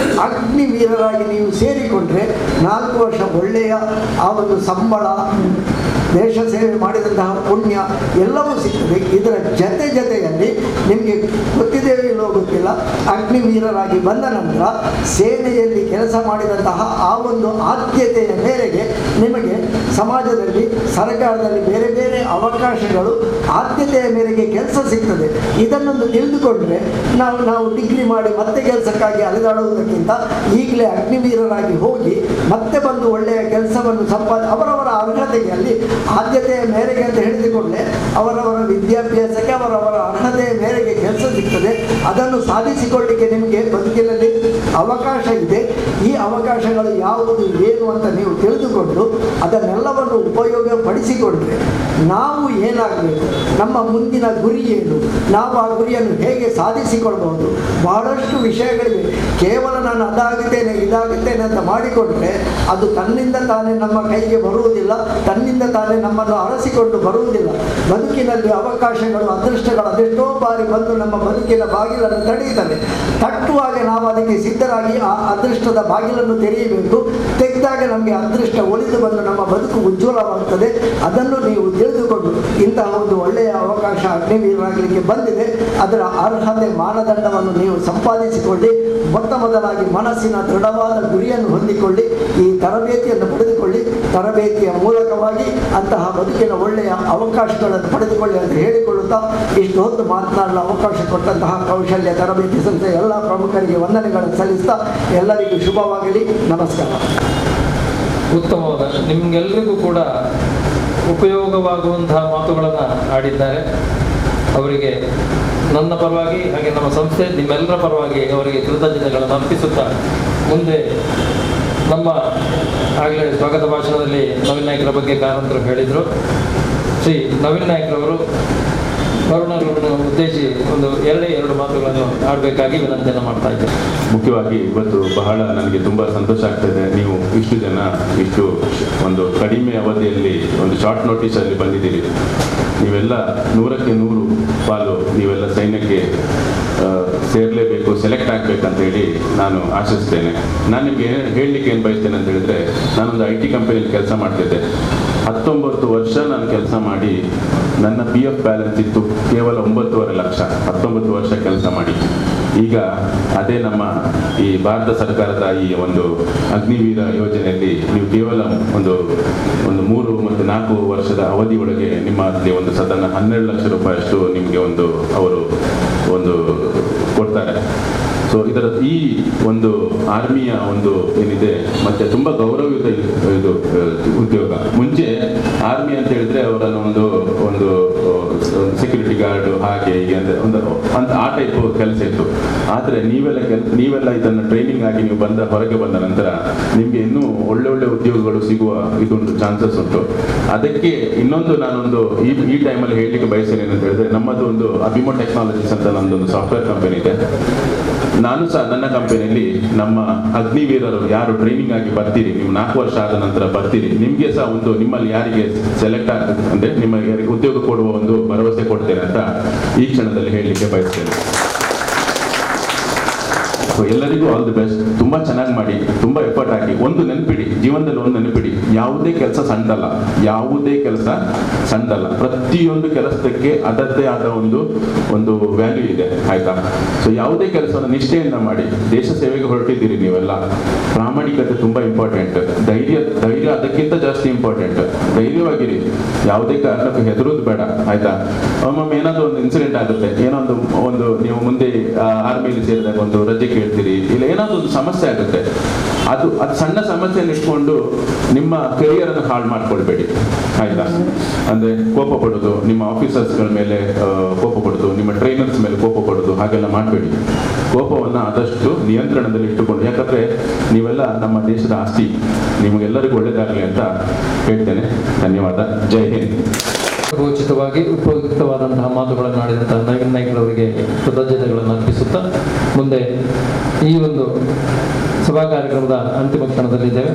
Speaker 3: ಅಗ್ನಿವೀರರಾಗಿ ನೀವು ಸೇರಿಕೊಂಡ್ರೆ 4 ವರ್ಷ ಒಳ್ಳೆಯ ಆ ಒಂದು ಸಂಬಳ, ದೇಶ ಸೇವೆ ಮಾಡಿದಂತಹ ಪುಣ್ಯ ಎಲ್ಲವೂ ಸಿಗ್ತದೆ. ಇದರ ಜೊತೆಯಲ್ಲಿ ನಿಮಗೆ ಗೊತ್ತಿದೆಯೋ ಇಲ್ಲವೋ ಗೊತ್ತಿಲ್ಲ, ಅಗ್ನಿವೀರರಾಗಿ ಬಂದ ನಂತರ ಸೇನೆಯಲ್ಲಿ ಕೆಲಸ ಮಾಡಿದಂತಹ ಆ ಒಂದು ಆದ್ಯತೆಯ ಮೇರೆಗೆ ನಿಮಗೆ ಸಮಾಜದಲ್ಲಿ, ಸರ್ಕಾರದಲ್ಲಿ ಬೇರೆ ಬೇರೆ ಅವಕಾಶಗಳು ಆದ್ಯತೆಯ ಮೇರೆಗೆ ಕೆಲಸ ಸಿಗ್ತದೆ. ಇದನ್ನೊಂದು ತಿಳಿದುಕೊಂಡ್ರೆ ನಾವು ಡಿಗ್ರಿ ಮಾಡಿ ಮತ್ತೆ ಕೆಲಸಕ್ಕಾಗಿ ಅಲೆದಾಡುವುದಕ್ಕಿಂತ ಈಗಲೇ ಅಗ್ನಿವೀರರಾಗಿ ಹೋಗಿ ಮತ್ತೆ ಬಂದು ಒಳ್ಳೆಯ ಕೆಲಸವನ್ನು ಅವರವರ ಅರ್ಹತೆಗೆ, ಅಲ್ಲಿ ಆದ್ಯತೆಯ ಮೇರೆಗೆ ಅಂತ ಹೇಳಿದುಕೊಂಡೇ ಅವರವರ ವಿದ್ಯಾಭ್ಯಾಸಕ್ಕೆ ಅವರವರ ಅರ್ಹತೆಯ ಮೇರೆಗೆ ಕೆಲಸ ಸಿಗ್ತದೆ. ಅದನ್ನು ಸಾಧಿಸಿಕೊಳ್ಳಲಿಕ್ಕೆ ನಿಮಗೆ ಬದುಕಿನಲ್ಲಿ ಅವಕಾಶ ಇದೆ. ಈ ಅವಕಾಶಗಳು ಯಾವುದು ಏನು ಅಂತ ನೀವು ತಿಳಿದುಕೊಂಡು ಅದನ್ನೆಲ್ಲವನ್ನು ಉಪಯೋಗಪಡಿಸಿಕೊಂಡ್ರೆ ನಾವು ಏನಾಗಬೇಕು, ನಮ್ಮ ಮುಂದಿನ ಗುರಿ ಏನು, ನಾವು ಆ ಗುರಿಯನ್ನು ಹೇಗೆ ಸಾಧಿಸಿಕೊಳ್ಬಹುದು, ಬಹಳಷ್ಟು ವಿಷಯಗಳಿವೆ. ಕೇವಲ ನಾನು ಅದಾಗುತ್ತೇನೆ ಇದಾಗುತ್ತೇನೆ ಅಂತ ಮಾಡಿಕೊಂಡ್ರೆ ಅದು ತನ್ನಿಂದ ತಾನೇ ನಮ್ಮ ಕೈಗೆ ಬರುವುದಿಲ್ಲ, ತನ್ನಿಂದ ತಾನೇ ನಮ್ಮನ್ನು ಅರಸಿಕೊಂಡು ಬರುವುದಿಲ್ಲ. ಬದುಕಿನಲ್ಲಿ ಅವಕಾಶಗಳು, ಅದೃಷ್ಟಗಳು ಅದೆಷ್ಟೋ ಬಾರಿ ಬಂದು ನಮ್ಮ ಬದುಕಿನ ಬಾಗಿಲನ್ನು ತಡೆಯುತ್ತವೆ. ತಟ್ಟುವಾಗ ನಾವು ಅದಕ್ಕೆ ಸಿದ್ಧರಾಗಿ ಆ ಅದೃಷ್ಟದ ಬಾಗಿಲನ್ನು ತೆರೆಯಬೇಕು. ತೆಗೆದಾಗ ನಮಗೆ ಅದೃಷ್ಟ ಒಲಿದು ಬಂದು ನಮ್ಮ ಬದುಕು ಉಜ್ವಲವಾಗುತ್ತದೆ. ಅದನ್ನು ನೀವು ತಿಳಿದುಕೊಂಡು ಇಂತಹ ಒಂದು ಒಳ್ಳೆಯ ಅವಕಾಶ ಅಗ್ನಿವೀರರಾಗಲಿಕ್ಕೆ ಬಂದಿದೆ, ಅದರ ಅರ್ಹತೆ ಮಾನದಂಡವನ್ನು ನೀವು ಸಂಪಾದಿಸಿಕೊಳ್ಳಿ. ಮೊದಲಾಗಿ ಮನಸ್ಸಿನ ದೃಢವಾದ ಗುರಿಯನ್ನು ಹೊಂದಿಕೊಳ್ಳಿ, ಈ ತರಬೇತಿಯನ್ನು ಪಡೆದುಕೊಳ್ಳಿ. ತರಬೇತಿಯ ಮೂಲಕವಾಗಿ ಅಂತಹ ಬದುಕಿನ ಒಳ್ಳೆಯ ಅವಕಾಶಗಳನ್ನು ಪಡೆದುಕೊಳ್ಳಿ ಅಂತ ಹೇಳಿಕೊಳ್ಳುತ್ತಾ ಇಷ್ಟು ಹೊತ್ತು ಮಾತನಾಡಲು ಅವಕಾಶ ಕೊಟ್ಟಂತಹ ಕೌಶಲ್ಯ ತರಬೇತಿ ಸಂಸ್ಥೆ ಎಲ್ಲ ಪ್ರಮುಖರಿಗೆ ವಂದನೆಗಳನ್ನು ಸಲ್ಲಿಸ್ತಾ ಎಲ್ಲರಿಗೂ ಶುಭವಾಗಲಿ. ನಮಸ್ಕಾರ.
Speaker 1: ಉತ್ತಮವಾದ, ನಿಮಗೆಲ್ಲರಿಗೂ ಕೂಡ ಉಪಯೋಗವಾಗುವಂತಹ ಮಾತುಗಳನ್ನು ಆಡಿದ್ದಾರೆ. ಅವರಿಗೆ ನನ್ನ ಪರವಾಗಿ ಹಾಗೆ ನಮ್ಮ ಸಂಸ್ಥೆ ನಿಮ್ಮೆಲ್ಲರ ಪರವಾಗಿ ಅವರಿಗೆ ಕೃತಜ್ಞತೆಗಳನ್ನು ಅರ್ಪಿಸುತ್ತಾ ಮುಂದೆ ನಮ್ಮ ಆಗಲೇ ಸ್ವಾಗತ ಭಾಷಣದಲ್ಲಿ ನವೀನ್ ನಾಯ್ಕರ ಬಗ್ಗೆ ಕಾರಂತರು ಹೇಳಿದರು. ಶ್ರೀ ನವೀನ್ ನಾಯ್ಕರವರು ವರುಣರನ್ನು ಉದ್ದೇಶಿ ಒಂದು ಎರಡು ಮಾತುಗಳನ್ನು ಆಡಬೇಕಾಗಿ ವಿನಂತಿಯನ್ನು ಮಾಡ್ತಾ ಇದ್ದೇನೆ.
Speaker 4: ಮುಖ್ಯವಾಗಿ ಇವತ್ತು ಬಹಳ ನನಗೆ ತುಂಬ ಸಂತೋಷ ಆಗ್ತದೆ. ನೀವು ಇಷ್ಟು ಜನ ಇಷ್ಟು ಒಂದು ಕಡಿಮೆ ಅವಧಿಯಲ್ಲಿ ಒಂದು ಶಾರ್ಟ್ ನೋಟಿಸಲ್ಲಿ ಬಂದಿದ್ದೀರಿ. ನೀವೆಲ್ಲ 100ಕ್ಕೆ 100 ಪಾಲು ನೀವೆಲ್ಲ ಸೈನ್ಯಕ್ಕೆ ಸೇರಲೇಬೇಕು, ಸೆಲೆಕ್ಟ್ ಆಗಬೇಕಂತ ಹೇಳಿ ನಾನು ಆಶಿಸ್ತೇನೆ. ನಾನು ನಿಮಗೆ ಹೇಳಲಿಕ್ಕೆ ಏನು ಬಯಸ್ತೇನೆ ಅಂತ ಹೇಳಿದ್ರೆ, ನಾನೊಂದು IT ಕಂಪನಿಯಲ್ಲಿ ಕೆಲಸ ಮಾಡ್ತಿದ್ದೆ. 19 ವರ್ಷ ನಾನು ಕೆಲಸ ಮಾಡಿ ನನ್ನ PF ಬ್ಯಾಲೆನ್ಸ್ ಇತ್ತು ಕೇವಲ 9.5 ಲಕ್ಷ. 19 ವರ್ಷ ಕೆಲಸ ಮಾಡಿ ಈಗ ಅದೇ ನಮ್ಮ ಈ ಭಾರತ ಸರ್ಕಾರದ ಈ ಒಂದು ಅಗ್ನಿವೀರ ಯೋಜನೆಯಲ್ಲಿ ನೀವು ಕೇವಲ ಒಂದು 3 ಮತ್ತು 4 ವರ್ಷದ ಅವಧಿಯೊಳಗೆ ನಿಮ್ಮ ಅಲ್ಲಿ ಒಂದು ಸದನ 12 ಲಕ್ಷ ರೂಪಾಯಿಯಷ್ಟು ನಿಮಗೆ ಅವರು ಕೊಡ್ತಾರೆ. ಸೊ ಇದರ ಈ ಒಂದು ಆರ್ಮಿಯ ಒಂದು ಏನಿದೆ ಮತ್ತೆ ತುಂಬ ಗೌರವಯುತ ಇದು ಉದ್ಯೋಗ. ಮುಂಚೆ ಆರ್ಮಿ ಅಂತ ಹೇಳಿದ್ರೆ ಅವರನ್ನು ಒಂದು ಸೆಕ್ಯೂರಿಟಿ ಗಾರ್ಡ್ ಹಾಗೆ ಹೀಗೆ ಅಂತ ಆ ಟೈಪ್ ಕೆಲಸ ಇತ್ತು. ಆದರೆ ನೀವೆಲ್ಲ ಇದನ್ನು ಟ್ರೈನಿಂಗ್ ಆಗಿ ನೀವು ಹೊರಗೆ ಬಂದ ನಂತರ ನಿಮಗೆ ಇನ್ನೂ ಒಳ್ಳೆ ಉದ್ಯೋಗಗಳು ಸಿಗುವ ಇದೊಂದು ಚಾನ್ಸಸ್ ಉಂಟು. ಅದಕ್ಕೆ ಇನ್ನೊಂದು ನಾನೊಂದು ಈ ಟೈಮಲ್ಲಿ ಹೇಳಲಿಕ್ಕೆ ಬಯಸ್ತೇನೆ ಅಂತ ಹೇಳಿದ್ರೆ, ನಮ್ಮದು ಒಂದು ಅಭಿಮೋ ಟೆಕ್ನಾಲಜೀಸ್ ಅಂತ ನಮ್ಮದೊಂದು ಸಾಫ್ಟ್ವೇರ್ ಕಂಪನಿ ಇದೆ. ನಾನು ಸಹ ನನ್ನ ಕಂಪನಿಯಲ್ಲಿ ನಮ್ಮ ಅಗ್ನಿವೀರರು ಯಾರು ಟ್ರೈನಿಂಗ್ ಆಗಿ ಬರ್ತೀರಿ, ನೀವು 4 ವರ್ಷ ಆದ ನಂತರ ಬರ್ತೀರಿ, ನಿಮಗೆ ಸಹ ನಿಮ್ಮಲ್ಲಿ ಯಾರಿಗೆ ಸೆಲೆಕ್ಟ್ ಅಂದ್ರೆ ನಿಮಗೆ ಉದ್ಯೋಗ ಕೊಡುವ ಒಂದು ಭರವಸೆ ಕೊಡ್ತೇನೆ ಅಂತ ಈ ಕ್ಷಣದಲ್ಲಿ ಹೇಳಲಿಕ್ಕೆ ಬಯಸ್ತೇನೆ. ಸೊ ಎಲ್ಲರಿಗೂ ಆಲ್ ದಿ ಬೆಸ್ಟ್. ತುಂಬ ಚೆನ್ನಾಗಿ ಮಾಡಿ, ತುಂಬ ಎಫರ್ಟ್ ಹಾಕಿ. ಒಂದು ನೆನಪಿಡಿ, ಜೀವನದಲ್ಲಿ ಒಂದು ನೆನಪಿಡಿ, ಯಾವುದೇ ಕೆಲಸ ಸಣ್ಣದಲ್ಲ. ಪ್ರತಿಯೊಂದು ಕೆಲಸಕ್ಕೆ ಅದರದ್ದೇ ಆದ ಒಂದು ವ್ಯಾಲ್ಯೂ ಇದೆ, ಆಯ್ತಾ? ಸೊ ಯಾವುದೇ ಕೆಲಸವನ್ನು ನಿಷ್ಠೆಯಿಂದ ಮಾಡಿ. ದೇಶ ಸೇವೆಗೆ ಹೊರಟಿದ್ದೀರಿ ನೀವೆಲ್ಲ. ಪ್ರಾಮಾಣಿಕತೆ ತುಂಬ ಇಂಪಾರ್ಟೆಂಟ್. ಧೈರ್ಯ ಅದಕ್ಕಿಂತ ಜಾಸ್ತಿ ಇಂಪಾರ್ಟೆಂಟ್. ಧೈರ್ಯವಾಗಿರಿ, ಯಾವುದೇ ಕಾರಣಕ್ಕೂ ಹೆದರೋದು ಬೇಡ, ಆಯ್ತಾ? ಒಮ್ಮೊಮ್ಮೆ ಏನಾದರೂ ಒಂದು ಇನ್ಸಿಡೆಂಟ್ ಆಗುತ್ತೆ, ಏನೋ ಒಂದು ನೀವು ಮುಂದೆ ಆರ್ಮಿಲಿ ಸೇರಿದಾಗ ಒಂದು ರಜೆ ಕೇಳ್ತೀರಿ, ಇಲ್ಲ ಏನಾದರೂ ಒಂದು ಸಮಸ್ಯೆ ಆಗುತ್ತೆ. ಅದು ಸಣ್ಣ ಸಮಸ್ಯೆಯನ್ನು ಇಟ್ಕೊಂಡು ನಿಮ್ಮ ಕೆರಿಯರ್ ಅನ್ನು ಹಾಳು ಮಾಡ್ಕೊಳ್ಬೇಡಿ, ಆಯ್ತಾ? ಅಂದ್ರೆ ಕೋಪ ಪಡೋದು, ನಿಮ್ಮ ಆಫೀಸರ್ಸ್ಗಳ ಮೇಲೆ ಕೋಪ ಪಡೋದು, ನಿಮ್ಮ ಟ್ರೈನರ್ಸ್ ಮೇಲೆ ಕೋಪ ಪಡೋದು, ಹಾಗೆಲ್ಲ ಮಾಡಬೇಡಿ. ಕೋಪವನ್ನು ಆದಷ್ಟು ನಿಯಂತ್ರಣದಲ್ಲಿ ಇಟ್ಟುಕೊಂಡು, ಯಾಕಂದ್ರೆ ನೀವೆಲ್ಲ ನಮ್ಮ ದೇಶದ ಆಸ್ತಿ. ನಿಮಗೆಲ್ಲರಿಗೂ ಒಳ್ಳೆಯದಾಗಲಿ ಅಂತ ಹೇಳ್ತೇನೆ. ಧನ್ಯವಾದ. ಜೈ ಹಿಂದ್.
Speaker 1: ರೋಚಿತವಾಗಿ ಉಪಯುಕ್ತವಾದಂತಹ ಮಾತುಗಳನ್ನು ಆಡಿದಂತಹ ನವೀನ್ ನಾಯ್ಕರವರಿಗೆ ಕೃತಜ್ಞತೆಗಳನ್ನು ಅರ್ಪಿಸುತ್ತಾ ಮುಂದೆ ಈ ಒಂದು ಸಭಾ ಕಾರ್ಯಕ್ರಮದ ಅಂತಿಮ ಕ್ಷಣದಲ್ಲಿದ್ದೇವೆ.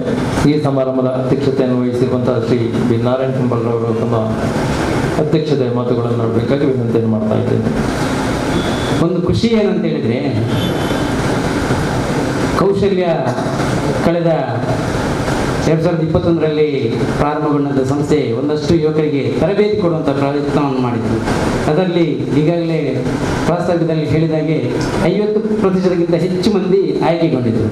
Speaker 1: ಈ ಸಮಾರಂಭದ ಅಧ್ಯಕ್ಷತೆಯನ್ನು ವಹಿಸಿರುವಂತಹ ಶ್ರೀ ಬಿ ನಾರಾಯಣ ಕುಂಬಲ್ರವರು ತಮ್ಮ ಅಧ್ಯಕ್ಷತೆಯ ಮಾತುಗಳನ್ನು ಆಡಬೇಕಾಗಿ ವಿನಂತಿಯನ್ನು ಮಾಡ್ತಾ ಇದ್ದೇನೆ.
Speaker 5: ಒಂದು ಖುಷಿ ಏನಂತ ಹೇಳಿದ್ರೆ, ಕೌಶಲ್ಯ ಕಳೆದ 2021ರಲ್ಲಿ ಪ್ರಾರಂಭಗೊಂಡಂಥ ಸಂಸ್ಥೆ ಒಂದಷ್ಟು ಯುವಕರಿಗೆ ತರಬೇತಿ ಕೊಡುವಂಥ ಪ್ರಯತ್ನವನ್ನು ಮಾಡಿತ್ತು. ಅದರಲ್ಲಿ ಈಗಾಗಲೇ ಪ್ರಾಸ್ತಾವಿಕದಲ್ಲಿ ಹೇಳಿದಾಗೆ 50%ಗಿಂತ ಹೆಚ್ಚು ಮಂದಿ ಆಯ್ಕೆಗೊಂಡಿದ್ದರು.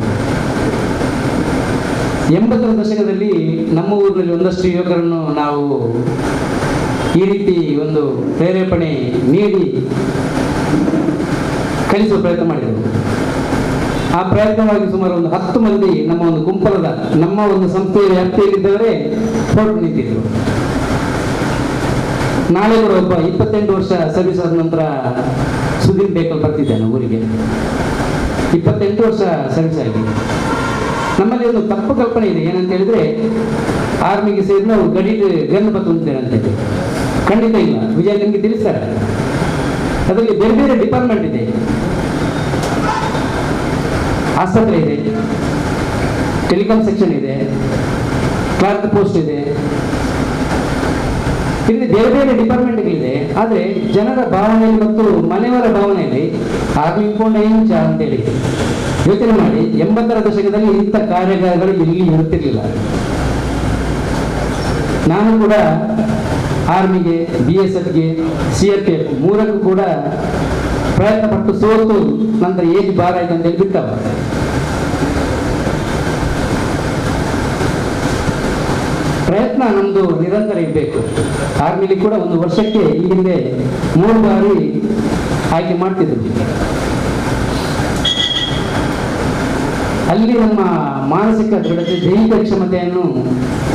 Speaker 5: 80ರ ದಶಕದಲ್ಲಿ ನಮ್ಮ ಊರಿನಲ್ಲಿ ಒಂದಷ್ಟು ಯುವಕರನ್ನು ನಾವು ಈ ರೀತಿ ಒಂದು ಪ್ರೇರೇಪಣೆ ನೀಡಿ ಕಲಿಸುವ ಪ್ರಯತ್ನ ಮಾಡಿದೆವು. ಆ ಪ್ರಯತ್ನವಾಗಿ ಸುಮಾರು ಒಂದು 10 ಮಂದಿ ನಮ್ಮ ಒಂದು ಗುಂಪಲದ ನಮ್ಮ ಒಂದು ಸಂಸ್ಥೆಯ ವ್ಯಾಪ್ತಿಯಲ್ಲಿದ್ದವರೇ ಹೊರಟು ನಿಂತಿದ್ರು. ನಾಳೆ ಕೂಡ ಒಬ್ಬ 28 ವರ್ಷ ಸರ್ವಿಸ್ ಆದ ನಂತರ ಸುದೀಪ್ ಬೇಕಲ್ ಬರ್ತಿದ್ದಾನೆ ಊರಿಗೆ. 28 ವರ್ಷ ಸರ್ವಿಸ್ ಆಗಿ ನಮ್ಮಲ್ಲಿ ಒಂದು ತಪ್ಪು ಕಲ್ಪನೆ ಇದೆ. ಏನಂತ ಹೇಳಿದ್ರೆ ಆರ್ಮಿಗೆ ಸೇರಿದ ಗಡಿ ಗನ್ ಬರ್ತಂತೇನೆ ಅಂತ ಹೇಳಿ. ಖಂಡಿತ ಇಲ್ಲ. ವಿಜಯ ನಿಮಗೆ ತಿಳಿಸ್ತಾರೆ, ಅದರಲ್ಲಿ ಬೇರೆ ಬೇರೆ ಡಿಪಾರ್ಟ್ಮೆಂಟ್ ಇದೆ. ಆಸ್ಪತ್ರೆ ಇದೆ, ಟೆಲಿಕಾಂ ಸೆಕ್ಷನ್ ಇದೆ, ಕ್ಲಾರ್ಕ್ ಪೋಸ್ಟ್ ಇದೆ, ಇಲ್ಲಿ ಬೇರೆ ಬೇರೆ ಡಿಪಾರ್ಟ್ಮೆಂಟ್ಗಳಿದೆ. ಆದರೆ ಜನರ ಭಾವನೆಯಲ್ಲಿ ಮತ್ತು ಮನೆಯವರ ಭಾವನೆಯಲ್ಲಿ ಆರ್ಮಿ ಇಂಚ ಅಂತೇಳಿ ಯೋಚನೆ ಮಾಡಿ 80ರ ದಶಕದಲ್ಲಿ ಇಂಥ ಕಾರ್ಯಾಗಾರಗಳು ಇಲ್ಲಿ ಇರುತ್ತಿರಲಿಲ್ಲ. ನಾನು ಕೂಡ ಆರ್ಮಿಗೆ, BSFಗೆ, CRPF ಮೂರಕ್ಕೂ ಕೂಡ ಪ್ರಯತ್ನ ಪಟ್ಟು ಸೋತು ನಂತರ ಏಜ್ ಬಾರ ಆಯ್ತು ಅಂತೇಳಿ ಬಿಟ್ಟವ. ಪ್ರಯತ್ನ ನಮ್ದು ನಿರಂತರ ಇರಬೇಕು. ಆರ್ಮಿಲಿ ಕೂಡ ಒಂದು ವರ್ಷಕ್ಕೆ ಈ ಹಿಂದೆ 3 ಬಾರಿ ಆಯ್ಕೆ ಮಾಡ್ತಿದ್ರು. ಅಲ್ಲಿ ನಮ್ಮ ಮಾನಸಿಕ ದೃಢತೆ, ದೈಹಿಕ ಕ್ಷಮತೆಯನ್ನು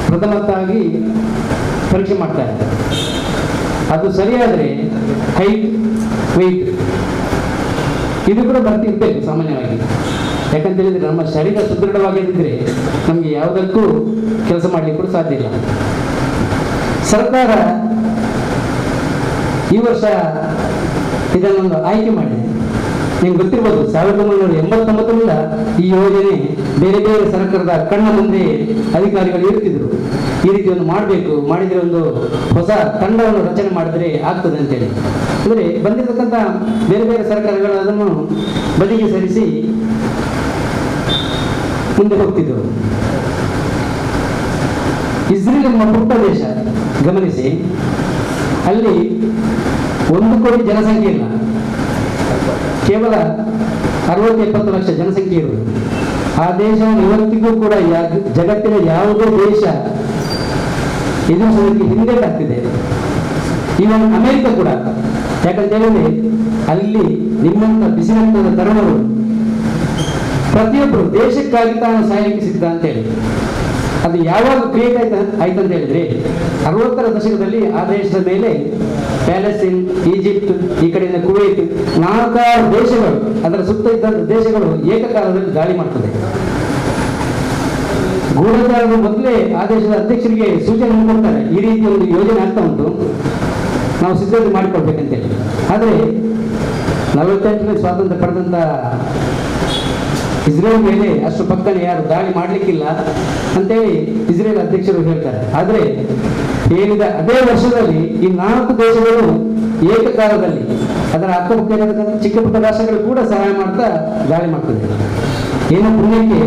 Speaker 5: ಪ್ರಥಮವಾಗಿ ಪರೀಕ್ಷೆ ಮಾಡ್ತಾರೆ. ಅದು ಸರಿಯಾದರೆ ಹೈಟ್, ವೆಯ್ಟ್ ಇದು ಕೂಡ ಬರ್ತಿರ್ಬೇಕು ಸಾಮಾನ್ಯವಾಗಿ. ಯಾಕಂತ ಹೇಳಿದ್ರೆ ನಮ್ಮ ಶರೀರ ಸುದೃಢವಾಗಿದ್ದರೆ ನಮಗೆ ಯಾವುದಕ್ಕೂ ಕೆಲಸ ಮಾಡಲಿಕ್ಕೆ ಕೂಡ ಸಾಧ್ಯ ಇಲ್ಲ. ಸರ್ಕಾರ ಈ ವರ್ಷ ಇದನ್ನೊಂದು ಆಯ್ಕೆ ಮಾಡಿದೆ. ನಿಮ್ಗೆ ಗೊತ್ತಿರ್ಬೋದು, 1989ರಿಂದ ಈ ಯೋಜನೆ ಬೇರೆ ಬೇರೆ ಸರ್ಕಾರದ ಕಣ್ಣ ಮುಂದೆ ಅಧಿಕಾರಿಗಳು ಇರ್ತಿದ್ರು. ಈ ರೀತಿ ಒಂದು ಮಾಡಬೇಕು, ಮಾಡಿದರೆ ಒಂದು ಹೊಸ ತಂಡವನ್ನು ರಚನೆ ಮಾಡಿದ್ರೆ ಆಗ್ತದೆ ಅಂತೇಳಿ. ಅಂದರೆ ಬಂದಿರತಕ್ಕಂಥ ಬೇರೆ ಬೇರೆ ಸರ್ಕಾರಗಳು ಅದನ್ನು ಬದಿಗೆ ಸರಿಸಿ ಮುಂದೆ ಹೋಗ್ತಿದ್ರು. ಇಸ್ರೇಲ್ ನಮ್ಮ ಪುಟ್ಟ ದೇಶ, ಗಮನಿಸಿ, ಅಲ್ಲಿ 1 ಕೋಟಿ ಜನಸಂಖ್ಯೆ ಇಲ್ಲ, ಕೇವಲ 60-70 ಲಕ್ಷ ಜನಸಂಖ್ಯೆ ಇರುವುದು. ಆ ದೇಶವನ್ನು ಇವತ್ತಿಗೂ ಕೂಡ ಜಗತ್ತಿನ ಯಾವುದೇ ದೇಶ ಎದುರಿಸೋದಕ್ಕೆ ಹಿಂದೇಟಾಗ್ತಿದೆ. ಈವನ್ ಅಮೆರಿಕ ಕೂಡ. ಯಾಕಂತ ಹೇಳಿದ್ರೆ ಅಲ್ಲಿ ನಿಮ್ಮಂತ ಬಿಸಿನಂತದ ತರುಣರು ಪ್ರತಿಯೊಬ್ಬರು ದೇಶಕ್ಕಾಗಿ ತಾನು ಸಾಯಲಿಕ್ಕೆ ಸಿದ್ಧ ಅಂತೇಳಿ. ಅದು ಯಾವಾಗ ಕ್ರಿಯೇಟ್ ಆಯ್ತಂತ ಹೇಳಿದ್ರೆ 60ರ ದಶಕದಲ್ಲಿ ಆ ದೇಶದ ಮೇಲೆ ಪ್ಯಾಲೆಸ್ತೀನ್, ಈಜಿಪ್ಟ್, ಈ ಕಡೆಯಿಂದ ಕುವೈತ್ 4-6 ದೇಶಗಳು, ಅದರ ಸುತ್ತ ಇದ್ದಂಥ ದೇಶಗಳು ಏಕಕಾಲದಲ್ಲಿ ದಾಳಿ ಮಾಡ್ತದೆ. ಗೂಢಚಾರರು ಮೊದಲೇ ಆ ದೇಶದ ಅಧ್ಯಕ್ಷರಿಗೆ ಸೂಚನೆ ಕೊಡ್ತಾರೆ, ಈ ರೀತಿ ಒಂದು ಯೋಜನೆ ಆಗ್ತಾ ಉಂಟು, ನಾವು ಸಿದ್ಧತೆ ಮಾಡಿಕೊಳ್ಬೇಕಂತೇಳಿ. ಆದರೆ 48ರಲ್ಲಿ ಸ್ವಾತಂತ್ರ್ಯ ಪಡೆದಂಥ ಇಸ್ರೇಲ್ ಮೇಲೆ ಅಷ್ಟು ಪಕ್ಕನೆ ಯಾರು ದಾಳಿ ಮಾಡಲಿಕ್ಕಿಲ್ಲ ಅಂತೇಳಿ ಇಸ್ರೇಲ್ ಅಧ್ಯಕ್ಷರು ಹೇಳ್ತಾರೆ. ಆದರೆ ಹೇಳಿದ ಅದೇ ವರ್ಷದಲ್ಲಿ ಈ 4 ದೇಶಗಳು ಏಕಕಾಲದಲ್ಲಿ ಅದರ ಅಕ್ಕಪಕ್ಕ ಇರತಕ್ಕಂಥ ಚಿಕ್ಕ ಪುಟ್ಟ ರಾಷ್ಟ್ರಗಳು ಕೂಡ ಸಹಾಯ ಮಾಡ್ತಾ ದಾಳಿ ಮಾಡ್ತದೆ. ಏನು ಪುಣ್ಯಕ್ಕೆ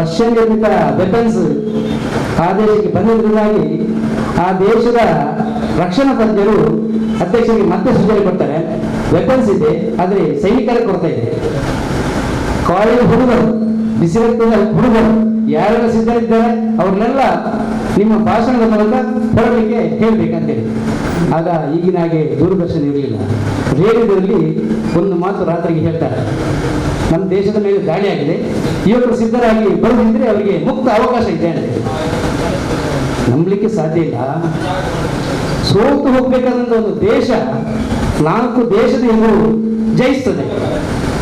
Speaker 5: ರಷ್ಯನ್ ನಿರ್ಮಿತ ವೆಪನ್ಸ್ ಆ ದೇಶಕ್ಕೆ ಬಂದಿದ್ದರಿಂದಾಗಿ ಆ ದೇಶದ ರಕ್ಷಣಾ ತಜ್ಞರು ಅಧ್ಯಕ್ಷರಿಗೆ ಮತ್ತೆ ಸೂಚನೆ ಕೊಡ್ತಾರೆ, ವೆಪನ್ಸ್ ಇದೆ ಆದರೆ ಸೈನಿಕರ ಕೊರತೆ ಇದೆ. ಕಾಲೇಜ್ ಹುಡುಗರು, ಬಿಸಿ ರಕ್ತದ ಹುಡುಗರು ಯಾರೆಲ್ಲ ಸಿದ್ಧರಿದ್ದಾರೆ ಅವ್ರನ್ನೆಲ್ಲ ನಿಮ್ಮ ಭಾಷಣದ ಮೂಲಕ ಹೊರಡಲಿಕ್ಕೆ ಹೇಳ್ಬೇಕಂತೇಳಿ. ಆಗ ಈಗಿನ ಹಾಗೆ ದೂರದರ್ಶನ ಇರಲಿಲ್ಲ. ರೇಡಿಯೋದಲ್ಲಿ ಒಂದು ಮಾತು ರಾತ್ರಿಗೆ ಹೇಳ್ತಾರೆ, ನಮ್ಮ ದೇಶದ ಮೇಲೆ ದಾಳಿ ಆಗಿದೆ, ಯುವಕರು ಸಿದ್ಧರಾಗಿ ಬರುತ್ತಿದ್ರೆ ಅವರಿಗೆ ಮುಕ್ತ ಅವಕಾಶ ಇದೆ ಅಂತ. ನಂಬಲಿಕ್ಕೆ ಸಾಧ್ಯ ಇಲ್ಲ. ಸೋತು ಹೋಗ್ಬೇಕಾದಂತ ಒಂದು ದೇಶ 4 ದೇಶದ ಎದುರು ಜಯಿಸ್ತದೆ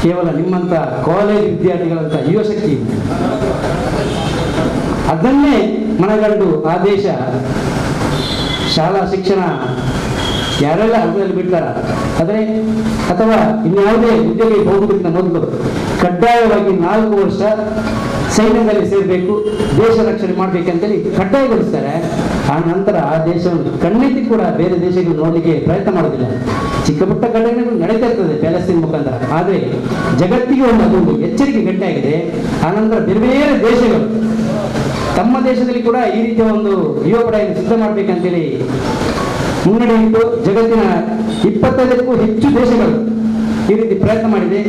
Speaker 5: ಕೇವಲ ನಿಮ್ಮಂತ ಕಾಲೇಜ್ ವಿದ್ಯಾರ್ಥಿಗಳಂತ ಯುವ ಶಕ್ತಿ. ಅದನ್ನೇ ಮನಗಂಡು ಆ ದೇಶ ಶಾಲಾ ಶಿಕ್ಷಣ ಯಾರೆಲ್ಲ ಹಂತದಲ್ಲಿ ಬಿಡ್ತಾರ ಆದರೆ ಅಥವಾ ಇನ್ಯಾವುದೇ ಹುದ್ದೆಗೆ ಹೋಗುವುದಕ್ಕಿಂತ ಮೊದಲು ಕಡ್ಡಾಯವಾಗಿ 4 ವರ್ಷ ಸೈನ್ಯದಲ್ಲಿ ಸೇರಬೇಕು, ದೇಶ ರಕ್ಷಣೆ ಮಾಡಬೇಕಂತೇಳಿ ಕಡ್ಡಾಯಗೊಳಿಸ್ತಾರೆ. ಆ ನಂತರ ಆ ದೇಶವನ್ನು ಕಣ್ಣೆತ್ತಿ ಕೂಡ ಬೇರೆ ದೇಶಗಳು ನೋಡಲಿಕ್ಕೆ ಪ್ರಯತ್ನ ಮಾಡೋದಿಲ್ಲ. ಚಿಕ್ಕ ಪುಟ್ಟ ಘಟನೆಗಳು ನಡೀತಾ ಇರ್ತದೆ ಪ್ಯಾಲೆಸ್ತೀನ್ ಮುಖಾಂತರ, ಆದರೆ ಜಗತ್ತಿಗೆ ಅದೊಂದು ಎಚ್ಚರಿಕೆ ಗಟ್ಟಿಯಾಗಿದೆ. ಆನಂತರ ಬೇರೆ ಬೇರೆ ದೇಶಗಳು ತಮ್ಮ ದೇಶದಲ್ಲಿ ಕೂಡ ಈ ರೀತಿಯ ಒಂದು ಯುವ ಪಡೆಯನ್ನು ಸಿದ್ಧ ಮಾಡಬೇಕಂತೇಳಿ ಮುನ್ನಡೆ ಇಟ್ಟು ಜಗತ್ತಿನ 25ಕ್ಕೂ ಹೆಚ್ಚು ದೇಶಗಳು ಈ ರೀತಿ ಪ್ರಯತ್ನ ಮಾಡಿದೆ.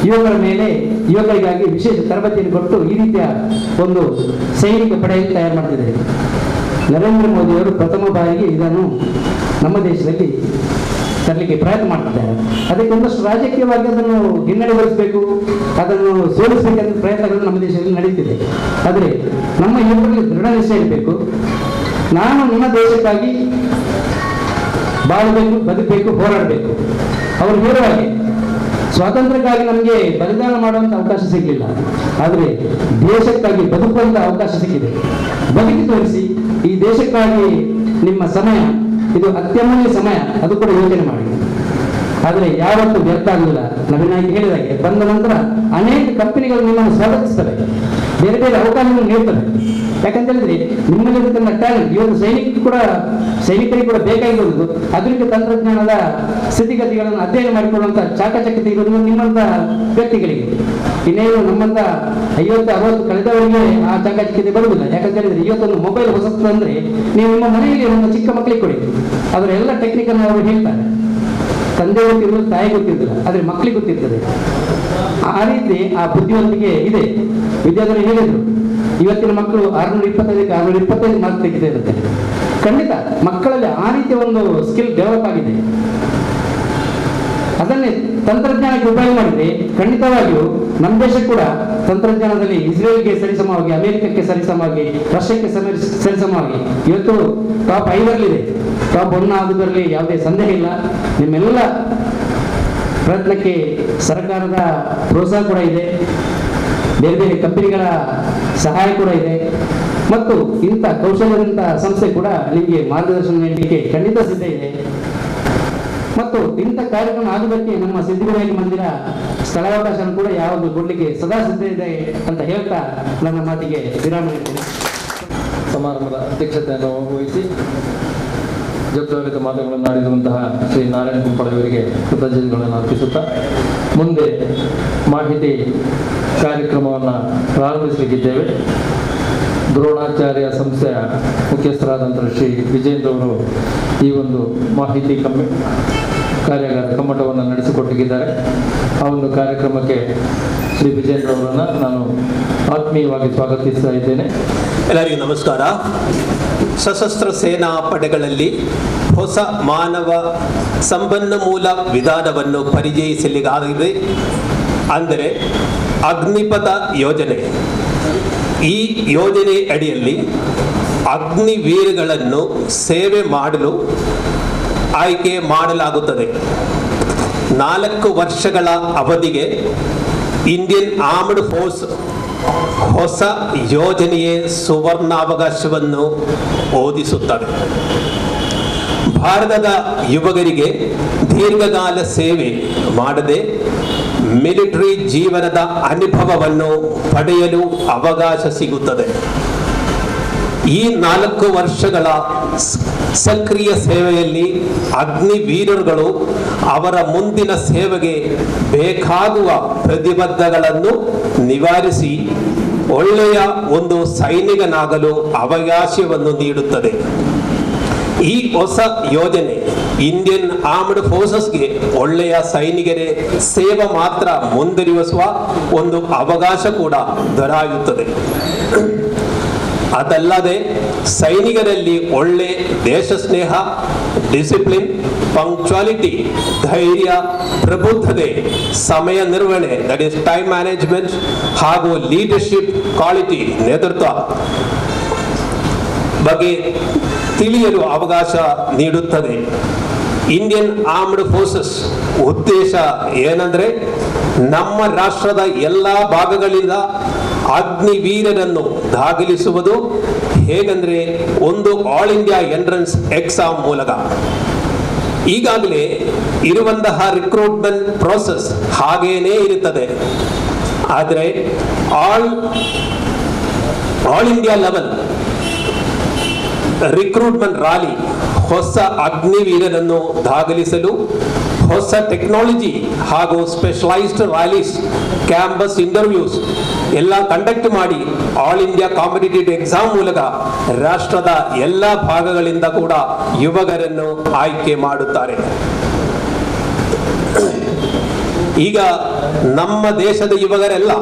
Speaker 5: ಯುವಕರ ಮೇಲೆ ಯುವಕರಿಗಾಗಿ ವಿಶೇಷ ತರಬೇತಿಯನ್ನು ಕೊಟ್ಟು ಈ ರೀತಿಯ ಒಂದು ಸೈನಿಕ ಪಡೆಯನ್ನು ತಯಾರು ಮಾಡ್ತಿದ್ದಾರೆ. ನರೇಂದ್ರ ಮೋದಿಯವರು ಪ್ರಥಮ ಬಾರಿಗೆ ಇದನ್ನು ನಮ್ಮ ದೇಶದಲ್ಲಿ ತರಲಿಕ್ಕೆ ಪ್ರಯತ್ನ ಮಾಡ್ತಿದ್ದಾರೆ. ಅದಕ್ಕೆ ಒಂದಷ್ಟು ರಾಜಕೀಯವಾಗಿ ಅದನ್ನು ಹಿನ್ನಡೆಗೊಳಿಸಬೇಕು, ಅದನ್ನು ಸೋಲಿಸಬೇಕಂತ ಪ್ರಯತ್ನಗಳು ನಮ್ಮ ದೇಶದಲ್ಲಿ ನಡೀತಿದೆ. ಆದರೆ ನಮ್ಮ ಯುವಕರಿಗೆ ದೃಢ ನಿಶ್ಚಯ ಇರಬೇಕು, ನಾನು ನಿಮ್ಮ ದೇಶಕ್ಕಾಗಿ ಬಾಳಬೇಕು, ಬದುಕಬೇಕು, ಹೋರಾಡಬೇಕು. ಅವರು ಹೇಳುವ ಹಾಗೆ ಸ್ವಾತಂತ್ರ್ಯಕ್ಕಾಗಿ ನಮಗೆ ಬಲಿದಾನ ಮಾಡುವಂಥ ಅವಕಾಶ ಸಿಗಲಿಲ್ಲ, ಆದರೆ ದೇಶಕ್ಕಾಗಿ ಬದುಕುವಂಥ ಅವಕಾಶ ಸಿಕ್ಕಿದೆ. ಬದುಕಿ ತೋರಿಸಿ. ಈ ದೇಶಕ್ಕಾಗಿ ನಿಮ್ಮ ಸಮಯ ಇದು ಅತ್ಯಮೂಲ್ಯ ಸಮಯ, ಅದು ಕೂಡ ಯೋಚನೆ ಮಾಡಿ. ಆದರೆ ಯಾವತ್ತೂ ವ್ಯರ್ಥ ಆಗಲಿಲ್ಲ. ನವೀನಾಗಿ ಹೇಳಿದಾಗೆ ಬಂದ ನಂತರ ಅನೇಕ ಕಂಪನಿಗಳು ನಿಮ್ಮನ್ನು ಸ್ವಾಗತಿಸ್ತವೆ, ಬೇರೆ ಬೇರೆ ಅವಕಾಶಗಳನ್ನು ನೀಡ್ತವೆ. ಯಾಕಂತ ಹೇಳಿದ್ರೆ ನಿಮ್ಮಲ್ಲಿರ್ತಕ್ಕಂಥ ಟ್ಯಾಲೆಂಟ್ ಇವತ್ತು ಸೈನಿಕರಿಗೆ ಕೂಡ ಬೇಕಾಗಿರುವುದು ಆಧುನಿಕ ತಂತ್ರಜ್ಞಾನದ ಸ್ಥಿತಿಗತಿಗಳನ್ನು ಅಧ್ಯಯನ ಮಾಡಿಕೊಳ್ಳುವಂಥ ಚಾಕಚಕ್ಯತೆ ಇರುವುದು ನಿಮ್ಮಂಥ ವ್ಯಕ್ತಿಗಳಿಗೆ. ಇನ್ನೇನು ನಮ್ಮಂಥ 50-60 ಕಳೆದವರಿಗೆ ಆ ಚಾಕಚಕ್ಯತೆ ಬರುವುದಿಲ್ಲ. ಯಾಕಂತ ಹೇಳಿದ್ರೆ ಇವತ್ತೊಂದು ಮೊಬೈಲ್ ಹೊಸತು ಅಂದರೆ ನೀವು ನಿಮ್ಮ ಮನೆಯಲ್ಲಿ ಒಂದು ಚಿಕ್ಕ ಮಕ್ಕಳಿಗೆ ಕೊಡಿ, ಅದರ ಎಲ್ಲ ಟೆಕ್ನಿಕನ್ನು ಅವರು ಹೇಳ್ತಾರೆ. ತಂದೆ ಗೊತ್ತಿರೋದು ತಾಯಿ ಗೊತ್ತಿರ್ತಿಲ್ಲ, ಆದರೆ ಮಕ್ಕಳಿಗೆ ಗೊತ್ತಿರ್ತದೆ. ಆ ರೀತಿ ಆ ಬುದ್ಧಿವಂತಿಕೆ ಇದೆ. ವಿದ್ಯಾರ್ಥಿಗಳು ಹೇಳಿದ್ರು ಇವತ್ತಿನ ಮಕ್ಕಳು 625ಕ್ಕೆ 625 ಮಾರ್ಕ್ಸ್ ತೆಗಿತಾ ಇರುತ್ತೆ. ಖಂಡಿತ ಮಕ್ಕಳಲ್ಲಿ ಆ ರೀತಿಯ ಒಂದು ಸ್ಕಿಲ್ ಡೆವಲಪ್ ಆಗಿದೆ. ಅದನ್ನೇ ತಂತ್ರಜ್ಞಾನಕ್ಕೆ ಉಪಯೋಗ ಮಾಡಿದ್ರೆ ಖಂಡಿತವಾಗಿಯೂ ನಮ್ಮ ದೇಶ ಕೂಡ ತಂತ್ರಜ್ಞಾನದಲ್ಲಿ ಇಸ್ರೇಲ್ಗೆ ಸರಿಸಮವಾಗಿ, ಅಮೆರಿಕಕ್ಕೆ ಸರಿಸಮವಾಗಿ, ರಷ್ಯಾಕ್ಕೆ ಸರಿಸಮವಾಗಿ ಇವತ್ತು ಟಾಪ್ 5ರಲ್ಲಿದೆ. ಟಾಪ್ 1 ಆಗುವುದರಲ್ಲಿ ಯಾವುದೇ ಸಂದೇಹ ಇಲ್ಲ. ನಿಮ್ಮೆಲ್ಲ ಪ್ರಯತ್ನಕ್ಕೆ ಸರ್ಕಾರದ ಪ್ರೋತ್ಸಾಹ ಕೂಡ ಇದೆ, ಬೇರೆ ಬೇರೆ ಕಂಪನಿಗಳ ಸಹಾಯ ಕೂಡ ಇದೆ, ಮತ್ತು ಇಂಥ ಕೌಶಲ್ಯದಂಥ ಸಂಸ್ಥೆ ಕೂಡ ನಿಮಗೆ ಮಾರ್ಗದರ್ಶನ ನೀಡಲಿಕ್ಕೆ ಖಂಡಿತ ಸಿದ್ಧ ಇದೆ. ಮತ್ತು ಇಂಥ ಕಾರ್ಯಕ್ರಮ ಆಗುವುದಕ್ಕೆ ನಮ್ಮ ಸಿದ್ಧಿವಿನಾಯಕ ಮಂದಿರ ಸ್ಥಳಾವಕಾಶ ಕೂಡ ಯಾವುದು ಕೊಡಲಿಕ್ಕೆ ಸದಾ ಸಿದ್ಧ ಇದೆ ಅಂತ ಹೇಳ್ತಾ ನನ್ನ ಮಾತಿಗೆ ವಿರಾಮ ನೀಡ್ತೇನೆ.
Speaker 1: ಸಮಾರಂಭದ ಅಧ್ಯಕ್ಷತೆಯನ್ನು ವಹಿಸಿ ಜೊತೆಯಾಗಿದ್ದ ಮಾತುಗಳನ್ನು ಆಡಿರುವಂತಹ ಶ್ರೀ ನಾರಾಯಣ ಕುಂಪಳವರಿಗೆ ಕೃತಜ್ಞತೆಗಳನ್ನು ಅರ್ಪಿಸುತ್ತಾ ಮುಂದೆ ಮಾಹಿತಿ ಕಾರ್ಯಕ್ರಮವನ್ನು ಪ್ರಾರಂಭಿಸಲಿಕ್ಕಿದ್ದೇವೆ. ದ್ರೋಣಾಚಾರ್ಯ ಸಂಸ್ಥೆಯ ಮುಖ್ಯಸ್ಥರಾದಂಥ ಶ್ರೀ ವಿಜೇಂದ್ರ ಅವರು ಈ ಒಂದು ಮಾಹಿತಿ ಕಾರ್ಯಾಗಾರ ಕಮ್ಮಟವನ್ನು ನಡೆಸಿಕೊಟ್ಟಿದ್ದಾರೆ. ಆ ಒಂದು ಕಾರ್ಯಕ್ರಮಕ್ಕೆ ಶ್ರೀ ವಿಜೇಂದ್ರ ಅವರನ್ನು ನಾನು ಆತ್ಮೀಯವಾಗಿ ಸ್ವಾಗತಿಸ್ತಾ ಇದ್ದೇನೆ.
Speaker 6: ಎಲ್ಲರಿಗೂ ನಮಸ್ಕಾರ. ಸಶಸ್ತ್ರ ಸೇನಾ ಪಡೆಗಳಲ್ಲಿ ಹೊಸ ಮಾನವ ಸಂಪನ್ಮೂಲ ವಿಧಾನವನ್ನು ಪರಿಚಯಿಸಲಿಕ್ಕಾಗಿದೆ. ಅಂದರೆ ಅಗ್ನಿಪಥ ಯೋಜನೆ. ಈ ಯೋಜನೆ ಅಡಿಯಲ್ಲಿ ಅಗ್ನಿವೀರಗಳನ್ನು ಸೇವೆ ಮಾಡಲು ಆಯ್ಕೆ ಮಾಡಲಾಗುತ್ತದೆ. 4 ವರ್ಷಗಳ ಅವಧಿಗೆ ಇಂಡಿಯನ್ ಆರ್ಮ್ಡ್ ಫೋರ್ಸ್ ಹೊಸ ಯೋಜನೆಯ ಸುವರ್ಣಾವಕಾಶವನ್ನು ಓದಿಸುತ್ತದೆ. ಭಾರತದ ಯುವಕರಿಗೆ ದೀರ್ಘಕಾಲ ಸೇವೆ ಮಾಡದೆ ಮಿಲಿಟರಿ ಜೀವನದ ಅನುಭವವನ್ನು ಪಡೆಯಲು ಅವಕಾಶ ಸಿಗುತ್ತದೆ. ಈ 4 ವರ್ಷಗಳ ಸಕ್ರಿಯ ಸೇವೆಯಲ್ಲಿ ಅಗ್ನಿವೀರರುಗಳು ಅವರ ಮುಂದಿನ ಸೇವೆಗೆ ಬೇಕಾಗುವ ಪ್ರತಿಬದ್ಧಗಳನ್ನು ನಿವಾರಿಸಿ ಒಳ್ಳೆಯ ಒಂದು ಸೈನಿಕನಾಗಲು ಅವಕಾಶವನ್ನು ನೀಡುತ್ತದೆ. ಈ ಹೊಸ ಯೋಜನೆ ಇಂಡಿಯನ್ ಆರ್ಮ್ಡ್ ಫೋರ್ಸಸ್ಗೆ ಒಳ್ಳೆಯ ಸೈನಿಕರೇ ಸೇವೆ ಮಾತ್ರ ಮುಂದುವರಿಸುವ ಒಂದು ಅವಕಾಶ ಕೂಡ ದೊರೆಯುತ್ತದೆ. ಅದಲ್ಲದೆ ಸೈನಿಕರಲ್ಲಿ ಒಳ್ಳೆ ದೇಶ ಸ್ನೇಹ, ಡಿಸಿಪ್ಲಿನ್, ಪಂಕ್ಚುಯಾಲಿಟಿ, ಧೈರ್ಯ, ಪ್ರಬುದ್ಧತೆ, ಸಮಯ ನಿರ್ವಹಣೆ ದಟ್ ಈಸ್ ಟೈಮ್ ಮ್ಯಾನೇಜ್ಮೆಂಟ್ ಹಾಗೂ ಲೀಡರ್ಶಿಪ್ ಕ್ವಾಲಿಟಿ, ನೇತೃತ್ವ ಬಗ್ಗೆ ತಿಳಿಯಲು ಅವಕಾಶ ನೀಡುತ್ತದೆ. ಇಂಡಿಯನ್ ಆರ್ಮ್ಡ್ ಫೋರ್ಸಸ್ ಉದ್ದೇಶ ಏನಂದ್ರೆ ನಮ್ಮ ರಾಷ್ಟ್ರದ ಎಲ್ಲ ಭಾಗಗಳಿಂದ ಅಗ್ನಿವೀರರನ್ನು ದಾಖಲಿಸುವುದು. ಹೇಗೆಂದ್ರೆ ಒಂದು ಆಲ್ ಇಂಡಿಯಾ ಎಂಟ್ರೆನ್ಸ್ ಎಕ್ಸಾಮ್ ಮೂಲಕ. ಈಗಾಗಲೇ ಇರುವಂತಹ ರಿಕ್ರೂಟ್ಮೆಂಟ್ ಪ್ರೋಸೆಸ್ ಹಾಗೇನೇ ಇರುತ್ತದೆ. ಆದರೆ all India level recruitment rally ಹೊಸ ಅಗ್ನಿವೀರರನ್ನು ದಾಖಲಿಸಲು ಹೊಸ ಟೆಕ್ನಾಲಜಿ ಹಾಗೂ ಸ್ಪೆಷಲೈಸ್ಡ್ ರ್ಯಾಲೀಸ್, ಕ್ಯಾಂಪಸ್ ಇಂಟರ್ವ್ಯೂಸ್ ಎಲ್ಲ ಕಂಡಕ್ಟ್ ಮಾಡಿ ಆಲ್ ಇಂಡಿಯಾ ಕಾಂಪಿಟೇಟಿವ್ ಎಕ್ಸಾಮ್ ಮೂಲಕ ರಾಷ್ಟ್ರದ ಎಲ್ಲ ಭಾಗಗಳಿಂದ ಕೂಡ ಯುವಕರನ್ನು ಆಯ್ಕೆ ಮಾಡುತ್ತಾರೆ. ಈಗ ನಮ್ಮ ದೇಶದ ಯುವಕರೆಲ್ಲ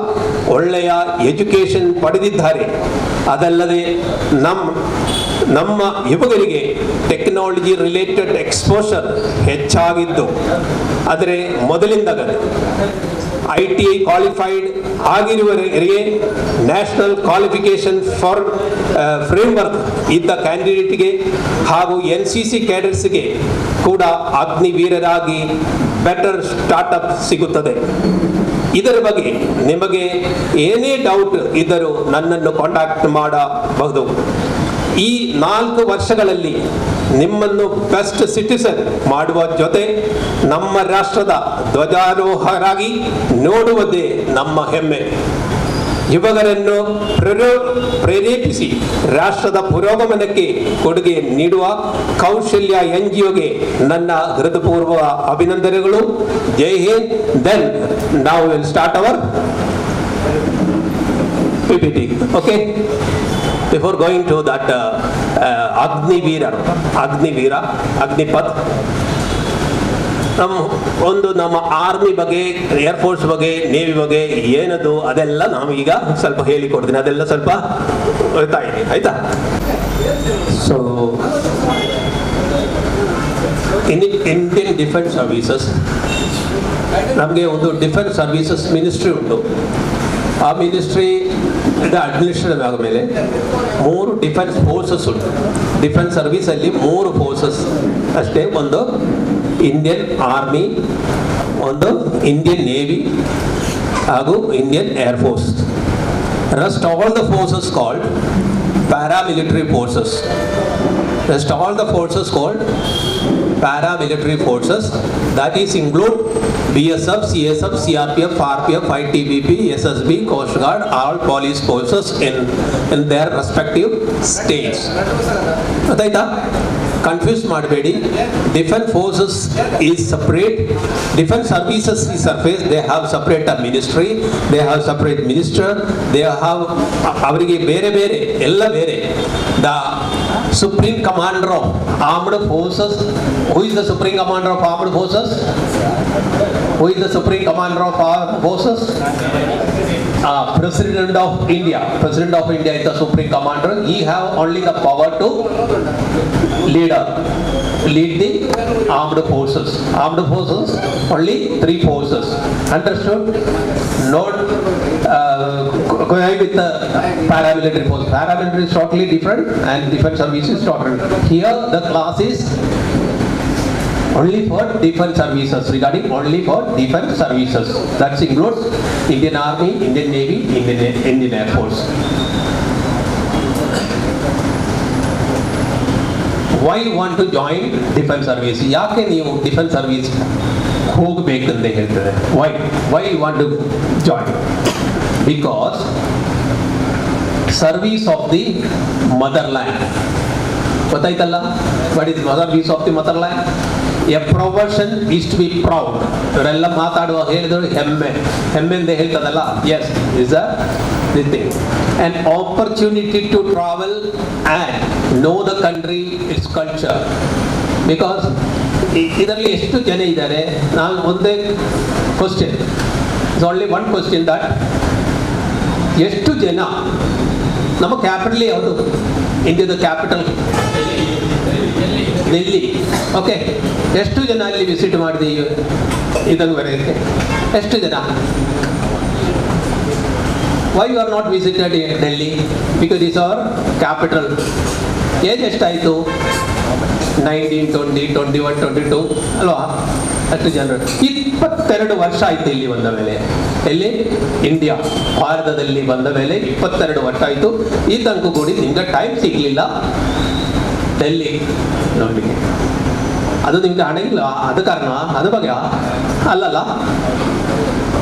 Speaker 6: ಒಳ್ಳೆಯ ಎಜುಕೇಶನ್ ಪಡೆದಿದ್ದಾರೆ. ಅದಲ್ಲದೆ ನಮ್ಮ ಯುವಕರಿಗೆ ಟೆಕ್ನಾಲಜಿ ರಿಲೇಟೆಡ್ ಎಕ್ಸ್ಪೋಷರ್ ಹೆಚ್ಚಾಗಿದ್ದು, ಆದರೆ ಮೊದಲಿಂದಲೇ ITI ಕ್ವಾಲಿಫೈಡ್ ಆಗಿರುವವರಿಗೆ ನ್ಯಾಷನಲ್ ಕ್ವಾಲಿಫಿಕೇಶನ್ ಫಾರ್ ಫ್ರೇಮ್ವರ್ಕ್ ಇದ್ದ ಕ್ಯಾಂಡಿಡೇಟ್ಗೆ ಹಾಗೂ NCC ಕ್ಯಾಡೆಟ್ಸ್ಗೆ ಕೂಡ ಅಗ್ನಿವೀರರಾಗಿ ಬೆಟರ್ ಸ್ಟಾರ್ಟಪ್ ಸಿಗುತ್ತದೆ. ಇದರ ಬಗ್ಗೆ ನಿಮಗೆ ಏನೇ ಡೌಟ್ ಇದ್ದರೂ ನನ್ನನ್ನು ಕಾಂಟ್ಯಾಕ್ಟ್ ಮಾಡಬಹುದು. ಈ 4 ವರ್ಷಗಳಲ್ಲಿ ನಿಮ್ಮನ್ನು ಬೆಸ್ಟ್ ಸಿಟಿಸನ್ ಮಾಡುವ ಜೊತೆ ನಮ್ಮ ರಾಷ್ಟ್ರದ ಧ್ವಜಾರೋಹರಾಗಿ ನೋಡುವುದೇ ನಮ್ಮ ಹೆಮ್ಮೆ. ಯುವಕರನ್ನು ಪ್ರೇರೇಪಿಸಿ ರಾಷ್ಟ್ರದ ಪುರೋಗಮನಕ್ಕೆ ಕೊಡುಗೆ ನೀಡುವ ಕೌಶಲ್ಯ NGOಗೆ ನನ್ನ ಹೃದಯಪೂರ್ವಕ ಅಭಿನಂದನೆಗಳು. ಜೈ ಹಿಂದ್. ದೆನ್ ನಾವು will start hour PPT. Okay. Before going to that Agnipath, ನಮ್ಮ ಆರ್ಮಿ ಬಗ್ಗೆ, ಏರ್ಫೋರ್ಸ್ ಬಗ್ಗೆ, ನೇವಿ ಬಗ್ಗೆ ಏನದು ಅದೆಲ್ಲ ನಾವು ಈಗ ಸ್ವಲ್ಪ ಹೇಳಿಕೊಡ್ತೀನಿ. ಅದೆಲ್ಲ ಸ್ವಲ್ಪ ಹೇಳ್ತಾ ಇದ್ದೀನಿ, ಆಯ್ತಾ? ಸೊ ಇಂಡಿಯನ್ ಡಿಫೆನ್ಸ್ ಸರ್ವೀಸಸ್, ನಮಗೆ ಒಂದು ಡಿಫೆನ್ಸ್ ಸರ್ವೀಸಸ್ ಮಿನಿಸ್ಟ್ರಿ ಉಂಟು. ಆ ಮಿನಿಸ್ಟ್ರಿ ಅಡ್ಮಿನಿಸ್ಟ್ರೇಷನ್ ಆದ ಮೇಲೆ 3 ಡಿಫೆನ್ಸ್ ಫೋರ್ಸಸ್ ಉಂಟು. ಡಿಫೆನ್ಸ್ ಸರ್ವೀಸಲ್ಲಿ 3 ಫೋರ್ಸಸ್ ಅಷ್ಟೇ. ಒಂದು ಇಂಡಿಯನ್ ಆರ್ಮಿ, ಒಂದು ಇಂಡಿಯನ್ ನೇವಿ ಹಾಗೂ Indian air force. Rest all the forces called paramilitary forces. Rest all the forces called paramilitary forces. That is include BSF, CSF, CRPF, RPF, ITBP, SSB, Coast Guard, all police forces in their respective states. ಗೊತ್ತಾಯ್ತಾ? Confuse ಮಾಡಬೇಡಿ. Defence forces is separate, defence services is surface, they have separate ministry, they have separate minister, they have, ಅವರಿಗೆ ಬೇರೆ ಬೇರೆ ಎಲ್ಲ ಬೇರೆ. The supreme commander of armed forces, who is the supreme commander of armed forces? Who is the supreme commander of our forces? President of India. President of India is the supreme commander. He have only the power to lead the armed forces. Armed forces, only 3 forces. Understood? Not going with the paramilitary force. Paramilitary is totally different and defense service is totally different. Here the class is only for defense services, regarding only for defense services. That includes Indian Army, Indian Navy, Indian Air Force. Why you want to join defense service? ಯಾಕೆ ನೀವು defence service ಹೋಗಬೇಕಂತ ಹೇಳ್ತಾರೆ? Why you want to join? Because service of the motherland. ಗೊತ್ತಾಯ್ತಲ್ಲ? What is service of the motherland? A profession is to be proud. ಇವರೆಲ್ಲ ಮಾತಾಡುವ ಹೇಳಿದ್ರು ಹೆಮ್ಮೆ ಅಂತ ಹೇಳ್ತದಲ್ಲ. Yes, is the thing. An opportunity to travel and know the country, its culture. Because ಇದರಲ್ಲಿ ಎಷ್ಟು ಜನ ಇದ್ದಾರೆ? ನಾನು ಒಂದೇ question, it's only one question, that ಎಷ್ಟು ಜನ ನಮ್ಮ ಕ್ಯಾಪಿಟಲ್ ಯಾವುದು? ಇಂಡಿಯಾದ ಕ್ಯಾಪಿಟಲ್ ಡೆಲ್ಲಿ. ಓಕೆ, ಎಷ್ಟು ಜನ ಅಲ್ಲಿ ವಿಸಿಟ್ ಮಾಡಿದೆ ಇದನ್ನು ಬರೆಯೋಕ್ಕೆ? ಎಷ್ಟು ಜನ? Why you are not visited in Delhi? Because is our capital. Age ಎಷ್ಟಾಯಿತು? 19, 20, 21, 22 ಅಲ್ವಾ? ಅಷ್ಟು ಜನರು 22 ವರ್ಷ ಆಯಿತು ಇಲ್ಲಿ ಬಂದ ಮೇಲೆ. ಎಲ್ಲಿ? ಇಂಡಿಯಾ, ಭಾರತದಲ್ಲಿ ಬಂದ ಮೇಲೆ 22 ವರ್ಷ ಆಯಿತು. ಈ ತನಕ ಕೂಡಿ ನಿಮ್ಗೆ ಟೈಮ್ ಸಿಗಲಿಲ್ಲ ಡೆಲ್ಲಿ ನೋಡಲಿಕ್ಕೆ. ಅದು ನಿಮ್ಗೆ ಹಣ ಇಲ್ಲ, ಅದು ಕಾರಣ, ಅದು ಬಗ್ಗೆ ಅಲ್ಲಲ್ಲ,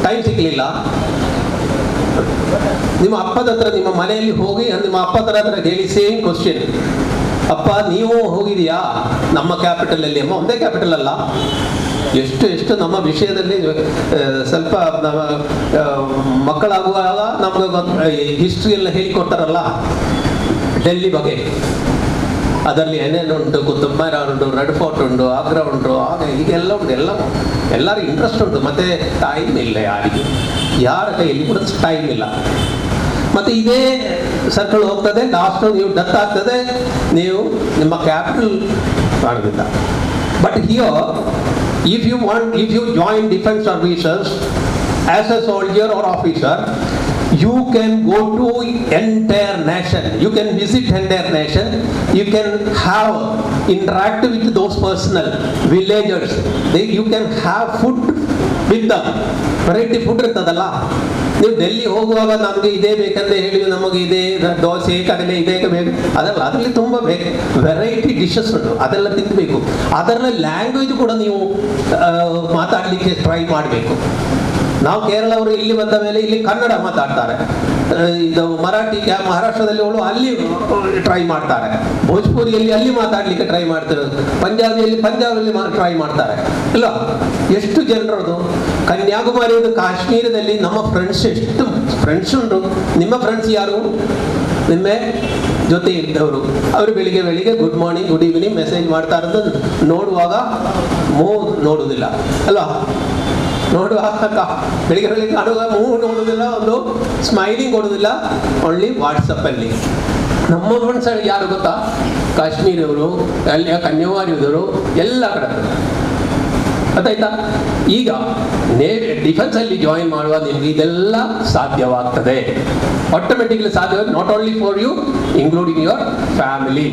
Speaker 6: ಟೈಮ್ ಸಿಗಲಿಲ್ಲ. ನಿಮ್ಮ ಅಪ್ಪದ ಹತ್ರ, ನಿಮ್ಮ ಮನೆಯಲ್ಲಿ ಹೋಗಿ ನಿಮ್ಮ ಅಪ್ಪದ ಹತ್ರ ಹೇಳಿ ಸೇಮ್ ಕ್ವಶನ್, ಅಪ್ಪ ನೀವು ಹೋಗಿದೆಯಾ ನಮ್ಮ ಕ್ಯಾಪಿಟಲಲ್ಲಿ? ಅಮ್ಮ ಒಂದೇ ಕ್ಯಾಪಿಟಲ್ ಅಲ್ಲ, ಎಷ್ಟು ನಮ್ಮ ವಿಷಯದಲ್ಲಿ ಸ್ವಲ್ಪ ನಮ್ಮ ಮಕ್ಕಳಾಗುವಾಗ ನಮ್ಗೆ ಹಿಸ್ಟ್ರಿ ಎಲ್ಲ ಹೇಳಿಕೊಡ್ತಾರಲ್ಲ ಡೆಲ್ಲಿ ಬಗ್ಗೆ. ಅದರಲ್ಲಿ ಏನೇನು ಉಂಟು? ಕುತುಬ್ ಮಿನಾರ್ ಉಂಟು, ರೆಡ್ ಫೋರ್ಟ್ ಉಂಟು, ಆಗ್ರಾ ಉಂಟು, ಹಾಗೆ ಹೀಗೆಲ್ಲ ಉಂಟು. ಎಲ್ಲರಿಗೂ ಇಂಟ್ರೆಸ್ಟ್ ಉಂಟು. ಮತ್ತು ಟೈಮ್ ಇಲ್ಲ ಯಾರಿಗೆ, ಯಾರ ಕೈಯಲ್ಲಿ ಕೂಡ ಟೈಮ್ ಇಲ್ಲ. ಮತ್ತು ಇದೇ ಸರ್ಕಲ್ ಹೋಗ್ತದೆ, ಲಾಸ್ಟ್ ನೀವು ಡೆತ್ ಆಗ್ತದೆ, ನೀವು ನಿಮ್ಮ ಕ್ಯಾಪಿಟಲ್ ಮಾಡೋದಿಲ್ಲ. But here if you join defense services as a soldier or officer, You can go to entire nation. You can visit entire nation. You can have interact with those personal villagers. You can have food with them. Variety food ಇರ್ತದಲ್ಲ. ನೀವು ಡೆಲ್ಲಿ ಹೋಗುವಾಗ ನಮಗೆ ಇದೇ ಬೇಕಂತ ಹೇಳಿ ನಮಗೆ ಇದೇ ದೋಸೆ ಕಡಲೆ ಇದೇ ಬೇಕು ಅದಲ್ಲ, ಅದರಲ್ಲಿ ತುಂಬ ವೆರೈಟಿ ಡಿಶಸ್ ಉಂಟು, ಅದೆಲ್ಲ ತಿನ್ನಬೇಕು. ಅದರ ಲ್ಯಾಂಗ್ವೇಜ್ ಕೂಡ ನೀವು ಮಾತಾಡಲಿಕ್ಕೆ ಟ್ರೈ ಮಾಡಬೇಕು. ನಾವು ಕೇರಳವರು ಇಲ್ಲಿ ಬಂದ ಮೇಲೆ ಇಲ್ಲಿ ಕನ್ನಡ ಮಾತಾಡ್ತಾರೆ, ಇದು ಮರಾಠಿ ಮಹಾರಾಷ್ಟ್ರದಲ್ಲಿ ಅವಳು ಅಲ್ಲಿ ಟ್ರೈ ಮಾಡ್ತಾರೆ, ಭೋಜ್ಪುರಿಯಲ್ಲಿ ಅಲ್ಲಿ ಮಾತಾಡ್ಲಿಕ್ಕೆ ಟ್ರೈ ಮಾಡ್ತಾರೆ, ಪಂಜಾಬಿಯಲ್ಲಿ ಪಂಜಾಬಲ್ಲಿ ಟ್ರೈ ಮಾಡ್ತಾರೆ ಇಲ್ಲ. ಎಷ್ಟು ಜನರದು ಕನ್ಯಾಕುಮಾರಿಯದು ಕಾಶ್ಮೀರದಲ್ಲಿ ನಮ್ಮ ಫ್ರೆಂಡ್ಸ್ ಎಷ್ಟು ಫ್ರೆಂಡ್ಸ್ ಉಂಟು. ನಿಮ್ಮ ಫ್ರೆಂಡ್ಸ್ ಯಾರು? ನಿಮ್ಮ ಜೊತೆ ಇದ್ದವರು. ಅವರು ಬೆಳಿಗ್ಗೆ good morning good evening message ಮಾಡ್ತಾ ಇರೋದು ನೋಡುವಾಗ ನೋಡುವುದಿಲ್ಲ ಅಲ್ವಾ, ನೋಡುವಾಗ ಬೆಳಿಗ್ಗೆ ಕಾಣುವಾಗ ನೋಡುವುದಿಲ್ಲ, ಒಂದು ಸ್ಮೈಲಿಂಗ್ ಕೊಡುವುದಿಲ್ಲ, ಓನ್ಲಿ ವಾಟ್ಸಪ್ಪಲ್ಲಿ. ನಮ್ಮ ಫ್ರೆಂಡ್ಸ್ ಯಾರು ಗೊತ್ತಾ? ಕಾಶ್ಮೀರವರು, ಅಲ್ಲಿ ಕನ್ಯಾಕುಮಾರಿಯವರು, ಎಲ್ಲ ಕಡೆ. ಗೊತ್ತಾಯ್ತಾ? ಈಗ ಡಿಫೆನ್ಸ್ ಅಲ್ಲಿ ಜಾಯಿನ್ ಮಾಡುವ ನಿಮ್ಗೆ ಇದೆಲ್ಲ ಸಾಧ್ಯವಾಗ್ತದೆ, ಆಟೋಮೆಟಿಕ್ಲಿ ಸಾಧ್ಯ. Not only for you, including your family.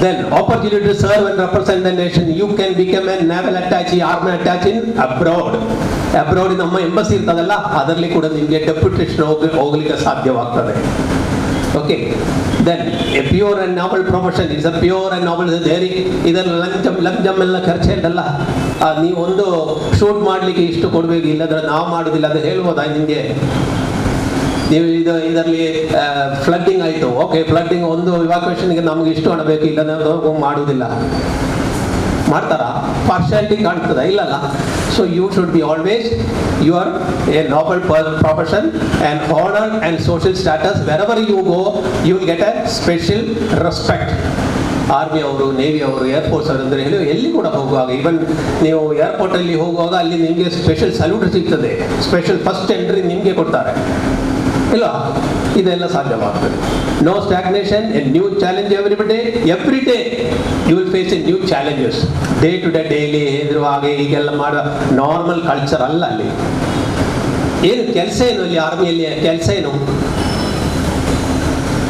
Speaker 6: Then opportunity to serve and represent the nation. You can become a naval attaché, army attaché in abroad. Abroad ನಮ್ಮ ಎಂಬಸಿ ಇರ್ತದಲ್ಲ, ಅದರಲ್ಲಿ ಕೂಡ ನಿಮಗೆ ಡೆಪ್ಯುಟೇಷನ್ ಹೋಗ್ಲಿಕ್ಕೆ ಸಾಧ್ಯವಾಗ್ತದೆ. Okay, then a pure and noble profession is a pure and noble. ಇದನ್ನು ಲಂಚಮ್ ಎಲ್ಲ ಖರ್ಚು ಇದ್ದಲ್ಲ, ನೀವು ಒಂದು ಶೂಟ್ ಮಾಡಲಿಕ್ಕೆ ಇಷ್ಟು ಕೊಡಬೇಕು, ಇಲ್ಲದ್ರೆ ನಾವು ಮಾಡೋದಿಲ್ಲ ಅದು ಹೇಳ್ಬೋದಾ ನಿಮಗೆ? ನೀವು ಇದರಲ್ಲಿ ಫ್ಲಡ್ಡಿಂಗ್ ಆಯಿತು, ಓಕೆ, ಫ್ಲಡ್ಡಿಂಗ್ ಒಂದು ಇವಾಕ್ಯುವೇಷನ್ಗೆ ನಮ್ಗೆ ಇಷ್ಟು ಹಣ ಬೇಕು, ಇಲ್ಲ ಮಾಡುವುದಿಲ್ಲ. ಮಾಡ್ತಾರಾ? ಪಾರ್ಶಾಲಿಟಿ ಕಾಣ್ತದ? ಇಲ್ಲಲ್ಲ. So you should be always your a noble profession and honour and social status. Wherever you go you will get a special respect. Army ಅವರು, ನೇವಿ ಅವರು, ಏರ್ಫೋರ್ಸ್ ಅವರು ಅಂದರೆ ಹೇಳಿ ಎಲ್ಲಿ ಕೂಡ ಹೋಗುವಾಗ, ಈವನ್ ನೀವು ಏರ್ಪೋರ್ಟಲ್ಲಿ ಹೋಗುವಾಗ ಅಲ್ಲಿ ನಿಮಗೆ ಸ್ಪೆಷಲ್ ಸಲ್ಯೂಟ್ ಸಿಗ್ತದೆ, ಸ್ಪೆಷಲ್ ಫಸ್ಟ್ ಎಂಟ್ರಿ ನಿಮಗೆ ಕೊಡ್ತಾರೆ ಇಲ್ಲ. ಇದೆಲ್ಲ ಸಾಧ್ಯವಾಗ್ತದೆ. No stagnation, a new challenge every day you will face a new challenges. Day to day daily ಹೆದರುವಾಗ ಹೀಗೆಲ್ಲ ಮಾಡೋ ನಾರ್ಮಲ್ ಕಲ್ಚರ್ ಅಲ್ಲ ಅಲ್ಲಿ. ಏನು ಕೆಲಸ ಏನು ಅಲ್ಲಿ ಆರ್ಮಿಯಲ್ಲಿ? ಕೆಲಸ ಏನು?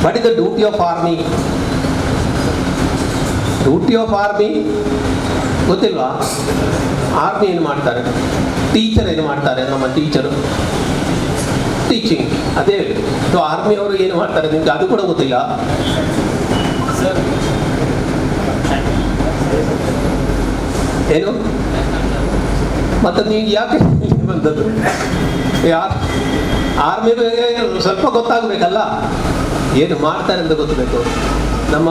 Speaker 6: What is the duty of army? Duty of army ಗೊತ್ತಿಲ್ವಾ? ಆರ್ಮಿ ಏನು ಮಾಡ್ತಾರೆ? ಟೀಚರ್ ಏನು ಮಾಡ್ತಾರೆ? ನಮ್ಮ ಟೀಚರು ಟೀಚಿಂಗ್. ಅದೇ ಆರ್ಮಿ ಅವರು ಏನು ಮಾಡ್ತಾರೆ ನಿಮ್ಗೆ ಅದು ಕೂಡ ಗೊತ್ತಿಲ್ಲ. ಏನು ಮತ್ತೆ ನೀವು ಯಾಕೆ ಬಂದದ್ದು? ಆರ್ಮಿ ಸ್ವಲ್ಪ ಗೊತ್ತಾಗಬೇಕಲ್ಲ, ಏನು ಮಾಡ್ತಾರೆ ಅಂತ ಗೊತ್ತಬೇಕು. ನಮ್ಮ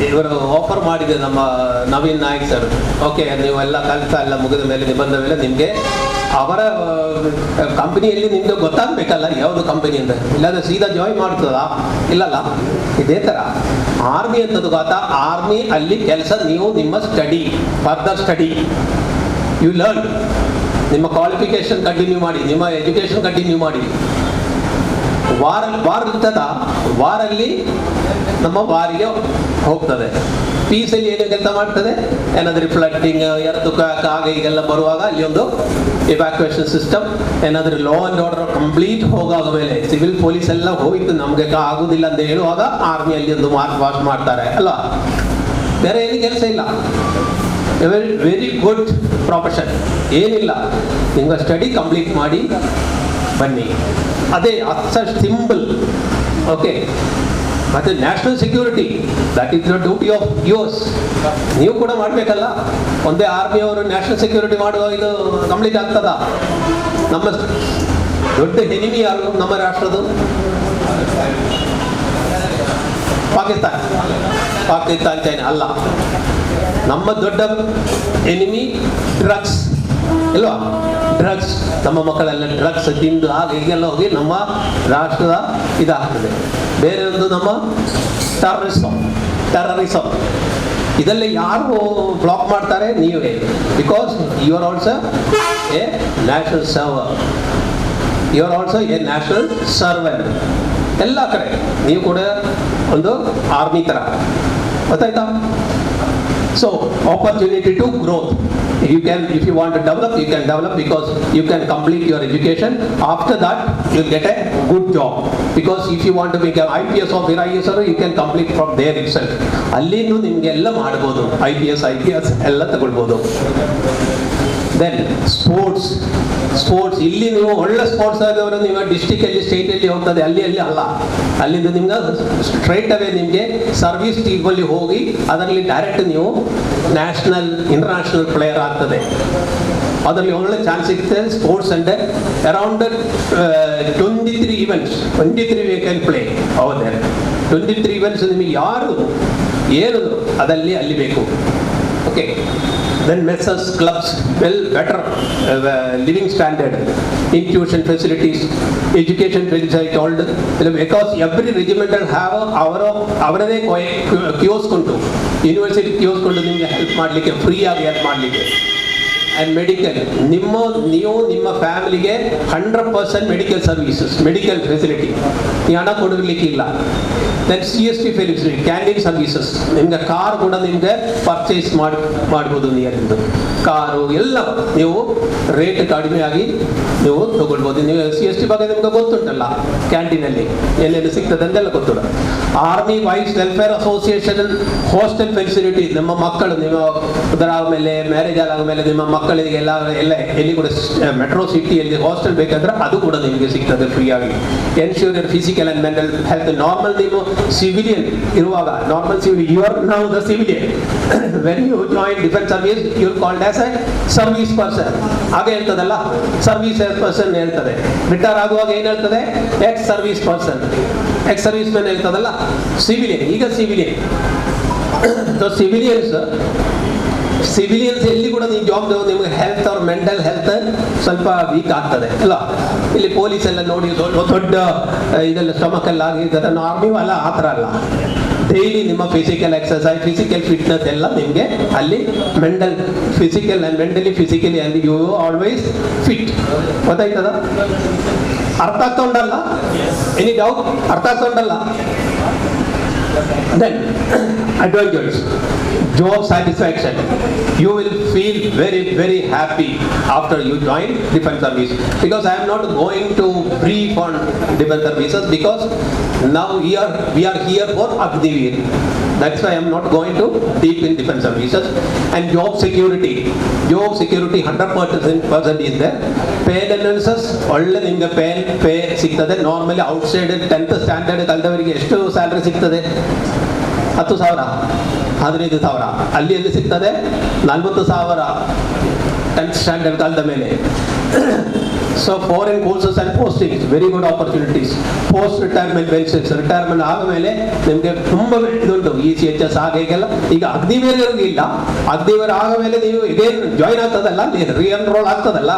Speaker 6: ಇವರು ಆಫರ್ ಮಾಡಿದೆ ನಮ್ಮ ನವೀನ್ ನಾಯಕ್ ಸರ್, ಓಕೆ ನೀವೆಲ್ಲ ಕಲಿತಾ ಎಲ್ಲ ಮುಗಿದ ಮೇಲೆ ನಿಬಂಧ ಮೇಲೆ ನಿಮಗೆ ಅವರ ಕಂಪನಿಯಲ್ಲಿ ನಿಮ್ಗೆ ಗೊತ್ತಾಗಬೇಕಲ್ಲ ಯಾವುದು ಕಂಪನಿ ಅಂತ, ಇಲ್ಲಾಂದ್ರೆ ಸೀದಾ ಜಾಯಿನ್ ಮಾಡ್ತದ? ಇಲ್ಲಲ್ಲ. ಇದೇ ಥರ ಆರ್ಮಿ ಅಂತದ್ದು ಗೊತ್ತಾ? ಆರ್ಮಿ ಅಲ್ಲಿ ಕೆಲಸ ನೀವು ನಿಮ್ಮ study, further study you learn, ನಿಮ್ಮ ಕ್ವಾಲಿಫಿಕೇಶನ್ ಕಂಟಿನ್ಯೂ ಮಾಡಿ, ನಿಮ್ಮ ಎಜುಕೇಶನ್ ಕಂಟಿನ್ಯೂ ಮಾಡಿ. ವಾರ ಇರ್ತದ, ವಾರಲ್ಲಿ ನಮ್ಮ ವಾರಿಗೆ ಹೋಗ್ತದೆ. ಪೀಸಲ್ಲಿ ಏನು ಕೆಲಸ ಮಾಡ್ತದೆ? ಏನಾದರೂ ಫ್ಲಡ್ಡಿಂಗ್, ಹಾಗೆ ಈಗೆಲ್ಲ ಬರುವಾಗ ಅಲ್ಲಿ ಒಂದು ಇವ್ಯಾಕ್ಯುಯೇಷನ್ ಸಿಸ್ಟಮ್, ಏನಾದರೂ ಲಾ ಆ್ಯಂಡ್ ಆರ್ಡರ್ ಕಂಪ್ಲೀಟ್ ಹೋಗಾದ ಮೇಲೆ ಸಿವಿಲ್ ಪೊಲೀಸ್ ಎಲ್ಲ ಹೋಯ್ತು ನಮಗೆ ಆಗುದಿಲ್ಲ ಅಂತ ಹೇಳುವಾಗ ಆರ್ಮಿಯಲ್ಲಿ ಒಂದು ಮಾರ್ಕ್ ವಾಶ್ ಮಾಡ್ತಾರೆ ಅಲ್ವಾ. ಬೇರೆ ಏನು ಕೆಲಸ ಇಲ್ಲ. ವೆರಿ ಗುಡ್ ಪ್ರೊಫೆಷನ್, ಏನಿಲ್ಲ, ನಿಮ್ಗೆ ಸ್ಟಡಿ ಕಂಪ್ಲೀಟ್ ಮಾಡಿ ಬನ್ನಿ. ಅದೇ ಅಷ್ಟ ಸಿಂಪಲ್. ಓಕೆ, ಮತ್ತೆ national security, that is the duty of yours. ನೀವು ಕೂಡ ಮಾಡಬೇಕಲ್ಲ. ಒಂದೇ ಆರ್ಮಿಯವರು ನ್ಯಾಷನಲ್ ಸೆಕ್ಯೂರಿಟಿ ಮಾಡುವ ಇದು ಕಂಪ್ಲೀಟ್ ಆಗ್ತದ? ನಮ್ಮ ದೊಡ್ಡ ಎನಿಮಿ ಯಾರು ನಮ್ಮ ರಾಷ್ಟ್ರದ್ದು? ಪಾಕಿಸ್ತಾನ್ ಚೈನಾ ಅಲ್ಲ. ನಮ್ಮ ದೊಡ್ಡ ಎನಿಮಿ ಡ್ರಗ್ಸ್ ಇಲ್ವಾ? ಡ್ರಗ್ಸ್, ನಮ್ಮ ಮಕ್ಕಳೆಲ್ಲ ಡ್ರಗ್ಸ್ ತಿಂದು ಹಾಗೆ ಹೀಗೆಲ್ಲ ಹೋಗಿ ನಮ್ಮ ರಾಷ್ಟ್ರದ ಇದಾಗ್ತದೆ. ಬೇರೆ ಒಂದು ನಮ್ಮ ಟೆರರಿಸಮ್ ಇದೆಲ್ಲ ಯಾರು ಬ್ಲಾಕ್ ಮಾಡ್ತಾರೆ? ನೀವೇ. Because you are also a national server, you are also a national servant. ಎಲ್ಲ ಕಡೆ ನೀವು ಕೂಡ ಒಂದು ಆರ್ಮಿ ಥರ, ಗೊತ್ತಾಯ್ತಾ? So opportunity to growth. You can, if you want to develop, you can develop because you can complete your education. After that, you get a good job. Because if you want to become IPS or IAS, you can complete from there itself. ಅಲ್ಲಿಂದ ನಿಮಗೆ ಎಲ್ಲ ಮಾಡ್ಬೋದು, IPS ಎಲ್ಲ ತಗೊಳ್ಬೋದು. Then sports ಇಲ್ಲಿ ನೀವು ಒಳ್ಳೆ sports ಆದವರು ನೀವು ಡಿಸ್ಟಿಕಲ್ಲಿ ಸ್ಟೇಟಲ್ಲಿ ಹೋಗ್ತದೆ, ಅಲ್ಲಿ ಅಲ್ಲ. ಅಲ್ಲಿಂದ ನಿಮ್ಗೆ ಸ್ಟ್ರೈಟ್ ಅವೇ ನಿಮಗೆ ಸರ್ವಿಸ್ ಟೀಮಲ್ಲಿ ಹೋಗಿ ಅದರಲ್ಲಿ ಡೈರೆಕ್ಟ್ ನೀವು ನ್ಯಾಷನಲ್ ಇಂಟರ್ನ್ಯಾಷನಲ್ ಪ್ಲೇಯರ್ ಆಗ್ತದೆ. ಅದರಲ್ಲಿ ಒಳ್ಳೆ ಚಾನ್ಸ್ ಸಿಗ್ತದೆ. ಸ್ಪೋರ್ಟ್ಸ್ ಅಂದರೆ around 23 events, 23 we can play over there. 23 events ನಿಮಗೆ ಯಾರು ಏನು ಅದಲ್ಲಿ ಅಲ್ಲಿ ಬೇಕು. Okay. Then messes, clubs, better living standard, institution facilities, education facilities I told, because every regimental have ಅವರದೇ ಕಿಯೋಸ್ಕ್ ಉಂಟು, ಯೂನಿವರ್ಸಿಟಿ ಕಿಯೋಸ್ಕ್ ಉಂಟು ನಿಮಗೆ ಹೆಲ್ಪ್ ಮಾಡಲಿಕ್ಕೆ, ಫ್ರೀಯಾಗಿ ಹೆಲ್ಪ್ ಮಾಡಲಿಕ್ಕೆ. ಆ್ಯಂಡ್ ಮೆಡಿಕಲ್, ನೀವು ನಿಮ್ಮ ಫ್ಯಾಮಿಲಿಗೆ 100% ಮೆಡಿಕಲ್ ಸರ್ವಿಸಸ್, ಮೆಡಿಕಲ್ ಫೆಸಿಲಿಟಿ, ನೀವು ಹಣ ಕೊಡಲಿಕ್ಕಿಲ್ಲ. Then CST facility, canteen services, ನಿಮಗೆ ಕಾರ್ ಕೂಡ ನಿಮಗೆ ಪರ್ಚೇಸ್ ಮಾಡ್ಬೋದು. ನಿಯರಿಂದು ಕಾರು ಎಲ್ಲ ನೀವು ರೇಟ್ ಕಡಿಮೆಯಾಗಿ ನೀವು ತಗೊಳ್ಬೋದು. ನೀವು CST ಬಗ್ಗೆ ನಿಮ್ಗೆ ಗೊತ್ತುಂಟಲ್ಲ, ಕ್ಯಾಂಟೀನಲ್ಲಿ ಎಲ್ಲೆಲ್ಲಿ ಸಿಗ್ತದೆ ಅಂತೆಲ್ಲ ಗೊತ್ತುಂಟ. Army wives welfare association hostel facility, ನಿಮ್ಮ ಮಕ್ಕಳು ನೀವು ಅದರ ಆದಮೇಲೆ ಮ್ಯಾರೇಜ್ ಆದಮೇಲೆ ನಿಮ್ಮ ಮಕ್ಕಳಿಗೆ ಎಲ್ಲ ಎಲ್ಲಿ ಕೂಡ ಮೆಟ್ರೋ ಸಿಟಿಯಲ್ಲಿ ಹಾಸ್ಟೆಲ್ ಬೇಕಾದ್ರೆ ಅದು ಕೂಡ ನಿಮಗೆ ಸಿಗ್ತದೆ ಫ್ರೀಯಾಗಿ. Ensure physical and mental health. Normal ನೀವು ಸಿವಿಲಿಯನ್ ಇರುವಾಗ, normal civilian, you are now the civilian. When you join defence service you are called as a service person. ಹಾಗೆ ಹೇಳ್ತದಲ್ಲ, ಸರ್ವಿಸ್ ಪರ್ಸನ್ ಹೇಳ್ತದೆ. ರಿಟೈರ್ ಆಗುವಾಗ ಏನು ಹೇಳ್ತದೆ? Ex service person, ex service man ಹೇಳ್ತದಲ್ಲ. Civilian, ಈಗ ಸಿವಿಲಿಯನ್. ಸೊ ಸಿವಿಲಿಯನ್ಸ್ ಎಲ್ಲಿ ಕೂಡ ನೀವು ಜಾಬ್ ನಿಮಗೆ ಹೆಲ್ತ್ ಅವ್ರ ಮೆಂಟಲ್ ಹೆಲ್ತ್ ಸ್ವಲ್ಪ ವೀಕ್ ಆಗ್ತದೆ ಅಲ್ಲ. ಇಲ್ಲಿ ಪೊಲೀಸ್ ಎಲ್ಲ ನೋಡಿ ದೊಡ್ಡ ಇದೆಲ್ಲ ಸ್ಟಮಕ್ ಎಲ್ಲ ಆಗಿದ್ದಾರೆ. ಆರ್ಮಿ ಅಲ್ಲ, ಆ ಥರ ಅಲ್ಲ. ಡೈಲಿ ನಿಮ್ಮ ಫಿಸಿಕಲ್ ಎಕ್ಸರ್ಸೈಸ್, ಫಿಸಿಕಲ್ ಫಿಟ್ನೆಸ್ ಎಲ್ಲ ನಿಮಗೆ ಅಲ್ಲಿ ಫಿಸಿಕಲ್ ಆ್ಯಂಡ್ ಮೆಂಟಲಿ ಫಿಸಿಕಲಿ ಅಲ್ಲಿ ಯು ಆಲ್ವೇಸ್ ಫಿಟ್. ಗೊತ್ತಾಯ್ತದ? ಅರ್ಥ ಆಗ್ತಾ ಉಂಟಲ್ಲ? Any doubt? ಅರ್ಥ ಆಗ್ತಾ ಉಂಟಲ್ಲ? Then advantages, job satisfaction. You will feel very, very happy after you join defense service. Because I am not going to brief on defense services because now we are here for Agniveer. That's why I am not going to deep in defense services. And job security 100% is there. Pay analysis, ಒಳ್ಳೆ ನಿಮಗೆ pay ಸಿಗ್ತದೆ. Normally outside 10th standard ಕಲಿತವರಿಗೆ ಎಷ್ಟು salary ಸಿಗ್ತದೆ? 10,000, 15,000. ಅಲ್ಲಿ ಎಲ್ಲಿ ಸಿಗ್ತದೆ? 40,000 10th standard ಕಲಿತ ಮೇಲೆ. So foreign courses and postings, very good opportunities. Post retirement benefits, retirement ಆದಮೇಲೆ ನಿಮಗೆ ತುಂಬ ಇದುಂಟು. ECHS ಹಾಗೆಲ್ಲ. ಈಗ ಅಗ್ನಿವೀರರಿಗೆ ಇಲ್ಲ. ಅಗ್ನಿವೀರ ಆದಮೇಲೆ ನೀವು ಇದೇನು ಜಾಯಿನ್ ಆಗ್ತದಲ್ಲ, ರೀಎನ್ರೋಲ್ ಆಗ್ತದಲ್ಲ,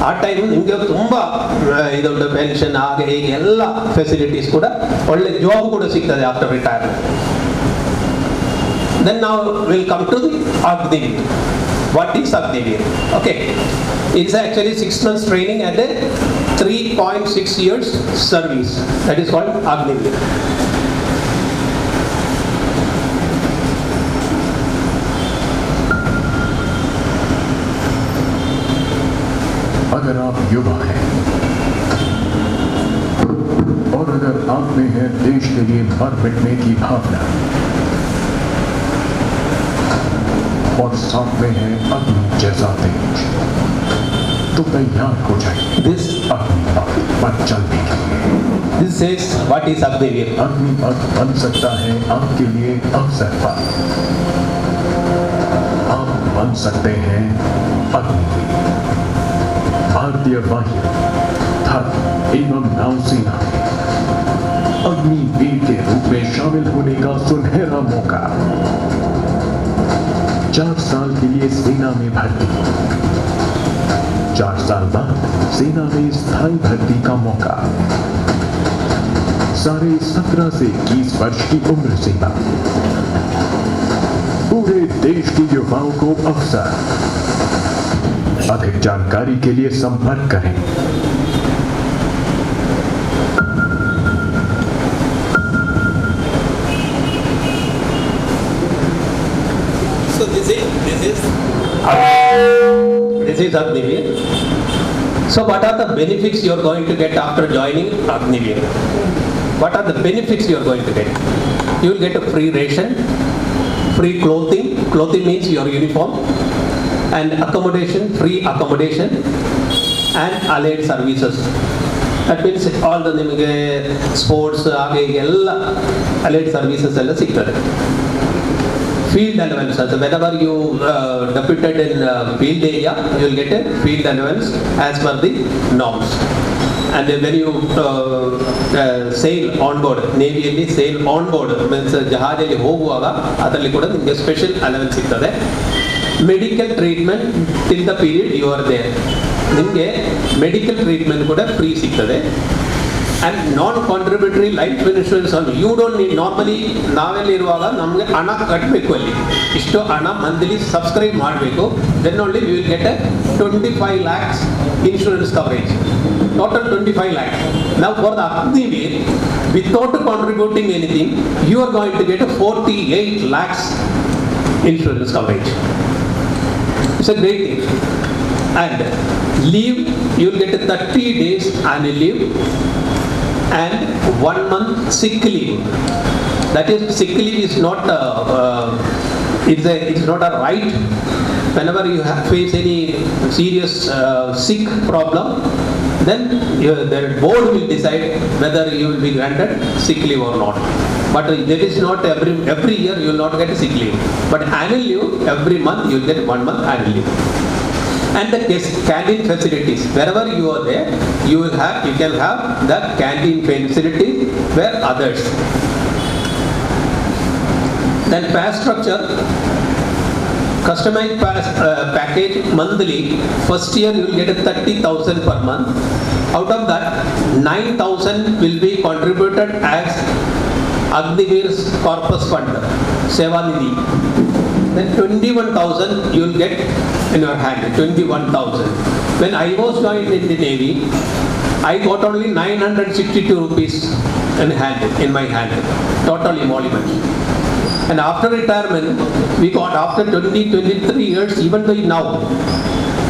Speaker 6: ಆ ಟೈಮ್ ನಿಮಗೆ ತುಂಬ ಇದೊಂದು ಪೆನ್ಷನ್ ಹಾಗೆ ಹೀಗೆ ಎಲ್ಲ ಫೆಸಿಲಿಟೀಸ್ ಕೂಡ, ಒಳ್ಳೆ ಜಾಬ್ ಕೂಡ ಸಿಗ್ತದೆ after retirement. Then now we'll come to the Agniveer. What is Agniveer? Okay, it's actually 6 months training and a 3.6 years service. That is called Agniveer.
Speaker 7: अगर आप युवा हैं और अगर आप में है देश के लिए मर मिटने की भावना और साथ में है अग्नि जैसा तेज, तो तैयार हो जाइए
Speaker 6: This
Speaker 7: अग्निपथ पर चलने के लिए.
Speaker 6: This says what is Agniveer.
Speaker 7: Agnipath बन सकता है आपके लिए अवसर पर. आप बन सकते हैं अग्निवीर. भारतीय वायु, थल एवं नौसेना अग्निवीर के रूप में शामिल होने का सुनहरा मौका. 4 साल के लिए सेना में भर्ती, 4 साल बाद सेना में स्थायी भर्ती का मौका. सारे 17 से 21 वर्ष की उम्र सीमा. पूरे देश के युवाओं को अवसर. अधिक जानकारी के लिए संपर्क करें.
Speaker 6: Agniveer. So what are the benefits you are going to get after joining Agniveer? What are the benefits you are going to get? You will get a free ration, free clothing. Clothing means your uniform. And accommodation, free accommodation. And allied services. That means all the ನಿಮಗೆ sports ಹಾಗೆ ಎಲ್ಲ allied services ಎಲ್ಲ ಸಿಗ್ತದೆ. Field allowance, whenever you deputed in field area, you will get a field allowance as per the norms. And when you sail on board, ನೇವಿಯಲ್ಲಿ sail on board means ಜಹಾಜಲ್ಲಿ ಹೋಗುವಾಗ ಅದರಲ್ಲಿ ಕೂಡ ನಿಮಗೆ special allowance ಸಿಗ್ತದೆ. Medical treatment till the period you are there, ನಿಮಗೆ medical treatment ಕೂಡ free ಸಿಗ್ತದೆ. And non contributory life insurance ಅನ್ನು you don't need. Normally ನಾವೆಲ್ಲಿರುವಾಗ ನಮಗೆ ಹಣ ಕಟ್ಟಬೇಕು, ಅಲ್ಲಿ ಇಷ್ಟು ಹಣ ಮಂತ್ಲಿ ಸಬ್ಸ್ಕ್ರೈಬ್ ಮಾಡಬೇಕು. Then only we will get a 25 lakhs insurance coverage. Total 25 lakhs. Now for the Agniveer, without contributing anything, you are going to get a 48 lakhs insurance coverage. It's a great thing. And leave, you will get a 30 days annual leave and 1 month sick leave. That is, sick leave is not it's not a right. Whenever you face any serious sick problem, then the board will decide whether you will be granted sick leave or not. But that is not every year you will not get sick leave. But annual leave, every month you will get 1 month annual leave. And the canteen facilities, wherever you are there, you can have the canteen facilities where others. Then pass structure, customized package monthly. First year you will get 30,000 per month. Out of that, 9,000 will be contributed as Agniveer's corpus fund, Seva Nidhi. Then 21,000 you will get in your hand, 21,000. When I was joined in the Navy, I got only 962 rupees in my hand, total emolument. And after retirement, we got after 23 years, even though now,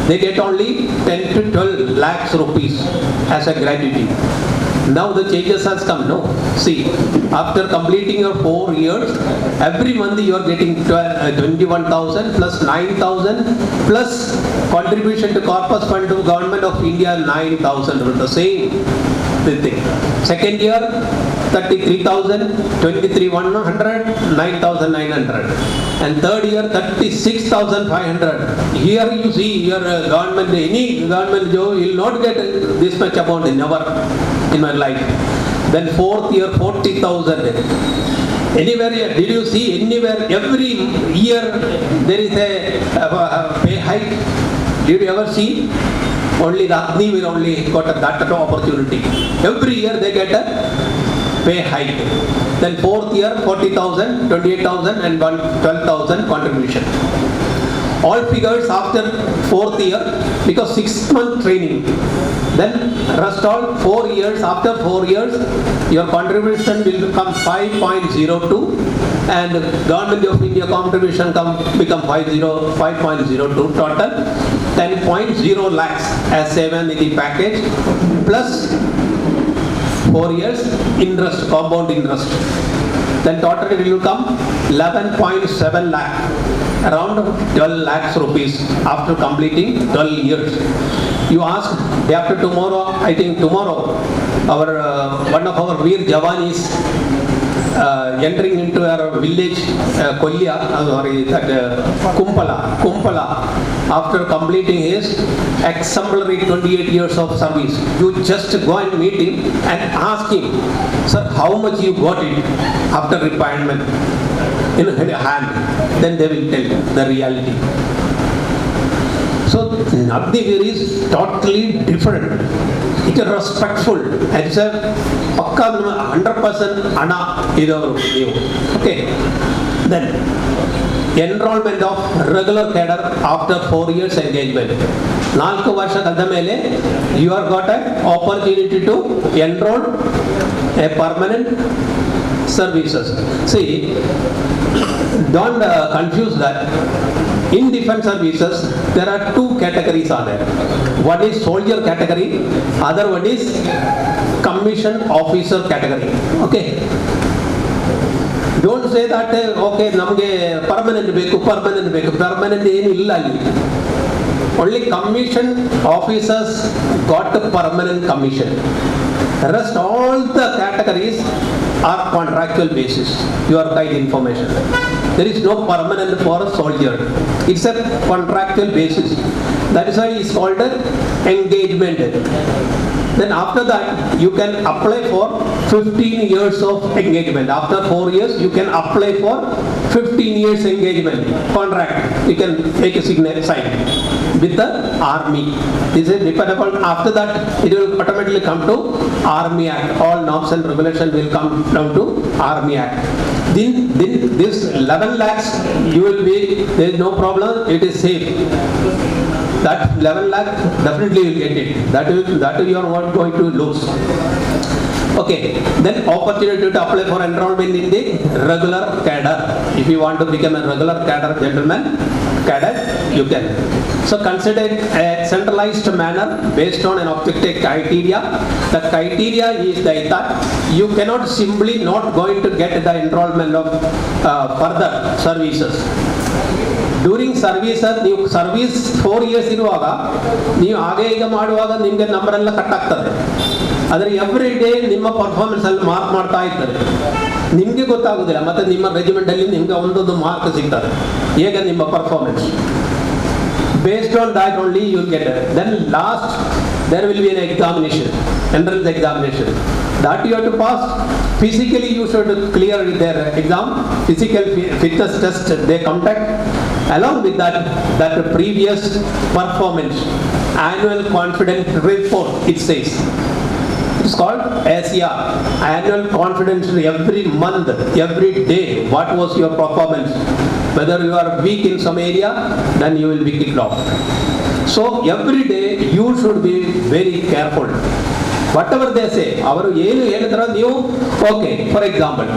Speaker 6: they get only 10 to 12 lakhs rupees as a gratuity. Now the changes has come, no? See, after completing your 4 years, every month you are getting 21,000 plus 9,000 plus contribution to corpus fund to Government of India 9,000, the same thing. Second year 33,000, 23,100, 9,900, and third year 36,500. Here you see your government, any government job, you will not get this much amount never in my life. Then fourth year 40,000. Anywhere, did you see anywhere every year there is a pay hike? Did you ever see? Only the Agniveer only got that opportunity. Every year they get a pay hike. Then fourth year 40,000, 28,000 and 12,000 contribution. All figures after fourth year, because 6-month training. Then rest all 4 years. After 4 years, your contribution will become 5.02, and Government of India contribution become 5.02. Total 10.0 lakhs as Seva Nidhi package plus 4 years interest, compound interest. Then total it will come 11.7 lakh, around 12 lakhs rupees after completing 12 years. You ask, day after tomorrow, I think tomorrow, our one of our Veer Jawan is entering into our village, Kumpala, after completing his exemplary 28 years of service. You just go and meet him and ask him, sir, how much you got it after retirement in hand? Then they will tell you the reality. So Agniveer is totally different. It is respectful. It's a pakka 100% ana idaru. Okay. Then enrollment of regular cadre after 4 years engagement. 4 ವರ್ಷ ಕಳೆದ ಮೇಲೆ you are got an opportunity to enroll a permanent services. See, don't confuse that. In defense services, there are two categories are there. One is soldier category, other one is commissioned officer category. Okay. Don't say that okay ನಮಗೆ permanent ಬೇಕು permanent ಏನು ಇಲ್ಲ ಅಲ್ಲಿ. Only commissioned officers got a permanent commission. The rest all the categories are contractual basis. You are quite information. There is no permanent for a soldier. It's a contractual basis. That is why it's called an engagement. Then after that, you can apply for 15 years of engagement. After 4 years, you can apply for 15 years engagement contract. You can take a sign with the army. This is dependable. After that, it will automatically come to Army Act. All norms and regulations will come down to Army Act. Then this 11 lakhs, you will be, there is no problem, it is safe. That 11 lakh, definitely you will get it. That you are not going to lose. Okay, then opportunity to apply for enrollment in the regular cadre. If you want to become a regular cadre gentleman, cadet, you can. So consider a centralized manner based on an objective criteria. The criteria is that you cannot simply not going to get the enrollment of further services. During service ನೀವು service 4 years ಇರುವಾಗ ನೀವು ಹಾಗೆ ಈಗ ಮಾಡುವಾಗ ನಿಮಗೆ number ಎಲ್ಲ cut ಆಗ್ತದೆ. ಆದರೆ ಎವ್ರಿ ಡೇ ನಿಮ್ಮ ಪರ್ಫಾರ್ಮೆನ್ಸ್ ಅಲ್ಲಿ ಮಾರ್ಕ್ ಮಾಡ್ತಾ ಇರ್ತಾರೆ. ನಿಮಗೆ ಗೊತ್ತಾಗೋದಿಲ್ಲ, ಮತ್ತೆ ನಿಮ್ಮ ರೆಜಿಮೆಂಟ್ ಅಲ್ಲಿ ನಿಮ್ಗೆ ಒಂದೊಂದು ಮಾರ್ಕ್ ಸಿಗ್ತದೆ ಹೇಗೆ ನಿಮ್ಮ performance. Based on that only you will get it. Then last there will be an examination, entrance examination. That you have to pass. Physically you should clear their exam. Physical fitness test they conduct. Along with that previous performance, annual confidence report it says. It's called ACR, annual confidence every month, every day. What was your performance? Whether you are weak in some area, then you will be kicked off. So every day you should be very careful. Whatever they say, ಅವರು ಏನು ಹೇಳಿದ್ರೆ ನೀವು okay. For example,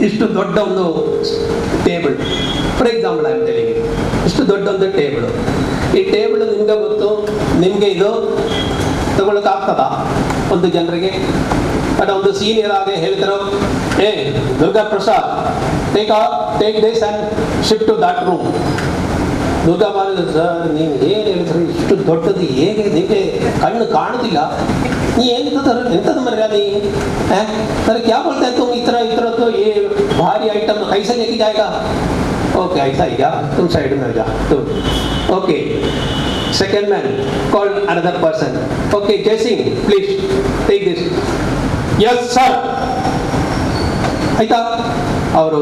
Speaker 6: ಇಷ್ಟು ದೊಡ್ಡ ಒಂದು table, for example I am telling, ಇಷ್ಟು ದೊಡ್ಡ ಒಂದು ಟೇಬಲ್. ಈ ಟೇಬಲ್ ನಿಮ್ಗೆ ಗೊತ್ತು, ನಿಮಗೆ ಇದು ತಗೊಳಕ್ ಆಗ್ತದ ಒಂದು ಜನರಿಗೆ? ಬಟ್ ಒಂದು ಸೀನಿಯರ್ ಆಗಿ ಹೇಳ್ತಾರೋ, ಏ Durga Prasad, take this and shift to that room. Durga Bala, sir ನೀವು ಏನು ಹೇಳ್ತಾರೆ, ಇಷ್ಟು ದೊಡ್ಡದು ಹೇಗೆ ನಿಮಗೆ ಕಣ್ಣು ಕಾಣುತ್ತಿಲ್ಲ, ನೀ ಎಂಥದ್ದು ಮರ್ಯಾದೆ सर क्या बोलते हैं तुम, इतना तो ये भारी आइटम कैसे लेके जाएगा? ओके ऐसा ही क्या, तुम साइड में जा तुम. Okay, second man call another person. Okay, Jaising, please take this. Yes sir. ಆಯ್ತಾ? ಅವರು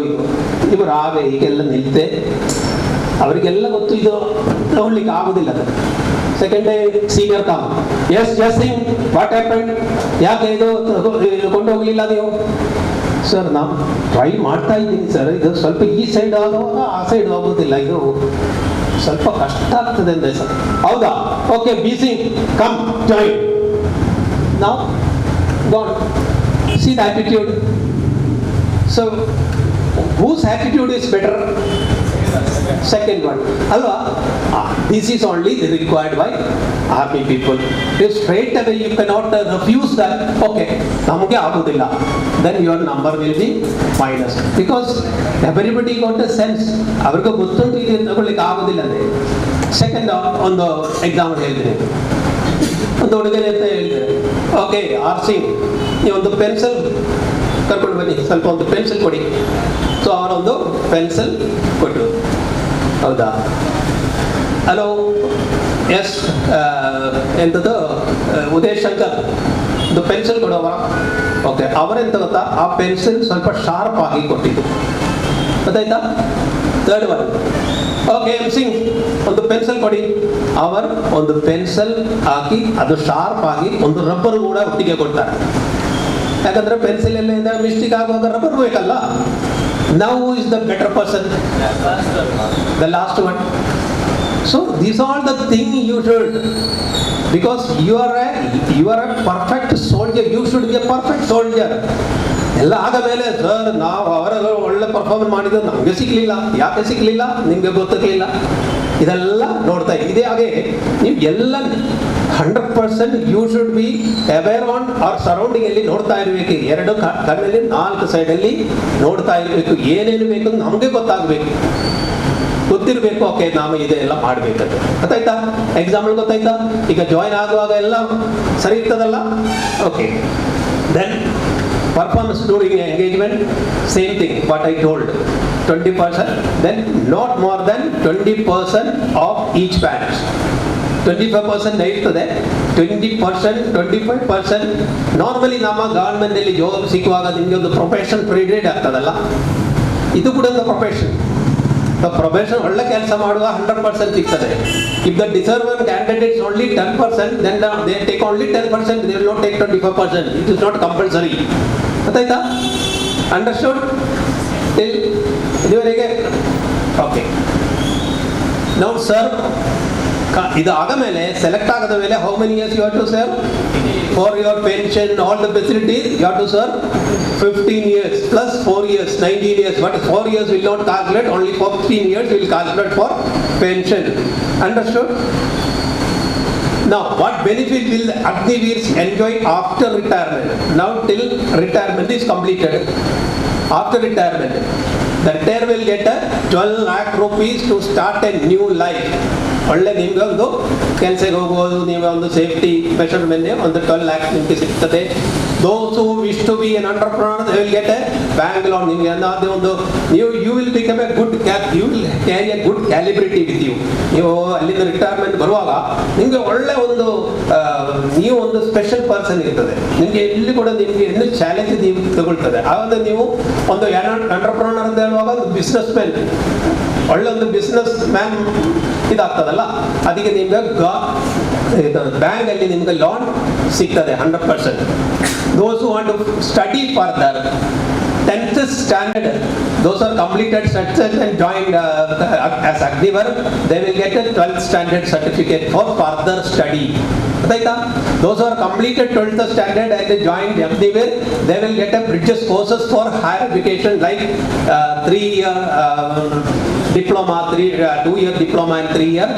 Speaker 6: ಇವರು ಆಗ ಈಗೆಲ್ಲ ನಿಲ್ತೆ, ಅವರಿಗೆಲ್ಲ ಗೊತ್ತು ಇದು ತಗೊಳ್ಳಿಕ್ಕೆ ಆಗೋದಿಲ್ಲ. Second day senior come, is jesting, what happen, ಯಾಕೆ ಇದು ಕೊಂಡೋಗ್ಲಿಲ್ಲ ನೀವು? ಸರ್ ನಾವು ಟ್ರೈ ಮಾಡ್ತಾ ಇದ್ದೀನಿ ಸರ್, ಇದು ಸ್ವಲ್ಪ ಈ ಸೈಡ್ ಆಗುವಾಗ ಆ ಸೈಡ್ ಆಗೋದಿಲ್ಲ, ಇದು ಸ್ವಲ್ಪ ಕಷ್ಟ ಆಗ್ತದೆ ಅಂದೆ ಸರ್. ಹೌದಾ? ಓಕೆ, ಬಿಸಿ, ಕಮ್ ಜಾಯಿನ್. ನಾವು god C the attitude. So whose attitude is better? Second one, alva. This is only required by army people. If straight away you cannot refuse that, okay, namuge agudilla, then your number will be minus, because everybody got a sense, avarge gottundu idu tagollike agudilla ande. Second on the example ಹೇಳ್ತೀನಿ, ಒಂದು ಹುಡುಗನೇ ಅಂತ ಹೇಳ್ತಾರೆ, okay ಆರ್ಸಿಂಗ್, ನೀವು ಒಂದು pencil ಕರ್ಕೊಂಡು ಬನ್ನಿ, ಸ್ವಲ್ಪ ಒಂದು ಪೆನ್ಸಿಲ್ ಕೊಡಿ. ಸೊ ಅವರೊಂದು ಪೆನ್ಸಿಲ್ ಕೊಟ್ಟರು. ಹೌದಾ? ಹಲೋ, ಎಸ್ ಎಂಥದ್ದು ಉದಯ್ ಶಂಕರ್, ಒಂದು ಪೆನ್ಸಿಲ್ ಕೊಡೋವ. ಓಕೆ, ಅವರೆಂತ ಗೊತ್ತಾ, ಆ ಪೆನ್ಸಿಲ್ ಸ್ವಲ್ಪ ಶಾರ್ಪ್ ಆಗಿ ಕೊಟ್ಟಿದ್ದು, ಗೊತ್ತಾಯ್ತಾ? Third one, okay M Singh, ಒಂದು ಪೆನ್ಸಿಲ್ ಕೊಡಿ. ಅವರು ಒಂದು ಪೆನ್ಸಿಲ್ ಹಾಕಿ ಅದು ಶಾರ್ಪ್ ಆಗಿ ಒಂದು ರಬ್ಬರ್ ಕೂಡ ಒಟ್ಟಿಗೆ ಕೊಡ್ತಾರೆ. ಯಾಕಂದ್ರೆ ಪೆನ್ಸಿಲ್ ಎಲ್ಲ ಮಿಸ್ಟೇಕ್ ಆಗುವಾಗ ರಬ್ಬರ್ ಬೇಕಲ್ಲ. Now who is the better person? The last one. So these are the thing you should, because you are a perfect soldier. You should be a perfect soldier. ಎಲ್ಲ ಆದ ಮೇಲೆ sir ನಾವು ಅವರ ಒಳ್ಳೆ performance ಮಾಡಿದ್ರು, ನಮಗೆ ಸಿಗ್ಲಿಲ್ಲ. ಯಾಕೆ ಸಿಗ್ಲಿಲ್ಲ? ನಿಮ್ಗೆ ಗೊತ್ತಿರಲಿಲ್ಲ. ಇದೆಲ್ಲ ನೋಡ್ತಾ ಇದೇ ಹಾಗೆ ನೀವು ಎಲ್ಲ 100% you should be aware on our surrounding ಅಲ್ಲಿ ನೋಡ್ತಾ ಇರಬೇಕು. 2 ಕಣ್ಣಲ್ಲಿ 4 ಸೈಡಲ್ಲಿ ನೋಡ್ತಾ ಇರಬೇಕು. ಏನೇನು ಬೇಕು ನಮಗೆ ಗೊತ್ತಿರಬೇಕು. ಓಕೆ, ನಾವು ಇದೆಲ್ಲ ಮಾಡಬೇಕಂತ ಗೊತ್ತಾಯ್ತಾ? ಎಕ್ಸಾಂಪಲ್ ಗೊತ್ತಾಯ್ತಾ? ಈಗ ಜಾಯಿನ್ ಆಗುವಾಗ ಎಲ್ಲ ಸರಿ ಇರ್ತದಲ್ಲ? Okay, then performance during engagement, same thing what I told, 20%, then not more than 20% of each batch. 25% ಇರ್ತದೆ, 20%, 25% ನಾರ್ಮಲಿ ನಮ್ಮ ಗವರ್ಮೆಂಟ್ ಅಲ್ಲಿ ಜಾಬ್ ಸಿಕ್ಕುವಾಗ ನಿಮಗೆ ಒಂದು ಪ್ರೊಫೆಷನ್ ಪೀರಿಯಡ್ ಆಗ್ತದಲ್ಲ, ಇದು ಕೂಡ ಒಂದು ಪ್ರೊಫೆಷನ್ ಒಳ್ಳೆ ಕೆಲಸ ಮಾಡುವ 100% ಸಿಗ್ತದೆ. If the deserve candidates only 10%, then they take only 10%, they will not take 25%. It is not compulsory. ಗೊತ್ತಾಯ್ತಾ? ಅಂಡರ್ಸ್ಟುಡ್ ಟಿಲ್ ಇದುವರೆಗೆ? ಓಕೆ, ನಾವು ಸರ್ ಇದು ಆಗ ಮೇಲೆ ಸೆಲೆಕ್ಟ್ ಆಗದ ಮೇಲೆ how many years you have to serve for your pension, all the facilities you have to serve 15 years plus 4 years, 19 years. But 4 years will not calculate, only for 15 years will calculate for pension. Understood? Now, what benefit will Agniveers enjoy after retirement? Now, till retirement is completed. After retirement, the retired will get a 12 lakh rupees to start a new life. ಒಳ್ಳೆ ನಿಮ್ಗೆ ಒಂದು ಕೆಲಸಕ್ಕೆ ಹೋಗ್ಬೋದು, ನೀವು ಒಂದು safety measure ಮೇಲೆ ಒಂದು 12 lakhs ನಿಮಗೆ ಸಿಗ್ತದೆ. Those who wish to be an entrepreneur they will get a bank loan. ನಿಮಗೆ ಅದೇ ಒಂದು you will become a good you will carry a good celebrity with you. ನೀವು ಅಲ್ಲಿಂದ ರಿಟೈರ್ಮೆಂಟ್ ಬರುವಾಗ ನಿಮಗೆ ಒಳ್ಳೆ ಒಂದು ನೀವು ಒಂದು ಸ್ಪೆಷಲ್ ಪರ್ಸನ್ ಇರ್ತದೆ. ನಿಮಗೆ ಇಲ್ಲಿ ಕೂಡ ನಿಮಗೆ ಇನ್ನೂ ಚಾಲೆಂಜ್ ನೀವು ತಗೊಳ್ತದೆ. ಆವಾಗ ನೀವು ಒಂದು ಎಂಟರ್ಪ್ರನರ್ ಅಂತ ಹೇಳುವಾಗ ಒಂದು ಬಿಸ್ನೆಸ್ ಮ್ಯಾನ್, ಒಳ್ಳೆ ಒಂದು ಬಿಸ್ನೆಸ್ ಮ್ಯಾನ್ ಇದಾಗ್ತದಲ್ಲ, ಅದಕ್ಕೆ ನಿಮ್ಗೆ ಬ್ಯಾಂಕ್ ಅಲ್ಲಿ ನಿಮ್ಗೆ ಲೋನ್ ಸಿಗ್ತದೆ 100%. Those who want to study further, 10th standard, those are completed success and joined as Agniveer, they will get a 12th standard certificate for further study. Those who are completed 12th standard and they joined Agniveer, they will get a bridges courses for higher education like 3-year diploma, 2-year diploma and 3-year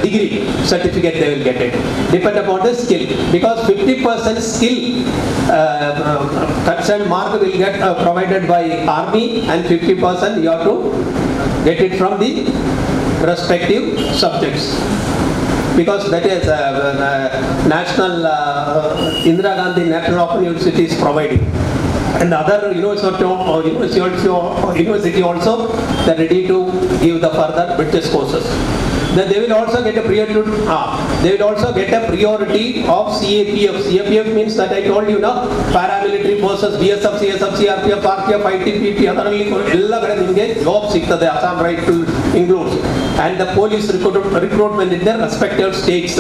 Speaker 6: degree certificate. They will get it. Depend upon the skill, because 50% skill concerned mark will get provided by army, and 50% you have to get it from the respective subjects, because that is national Indira Gandhi National Open University is providing. And other university also they are ready to give the further bridges courses. Then they will also get a priority. They will also get a priority of CAPF. CAPF means that I told you now, paramilitary forces, BSF, CSF, CRPF, RPF, ITPP, ಅದರಲ್ಲಿ ಎಲ್ಲ ಕಡೆ ನಿಮಗೆ job ಸಿಗ್ತದೆ. Assam Rifle includes, and the police recruitment in their respective states.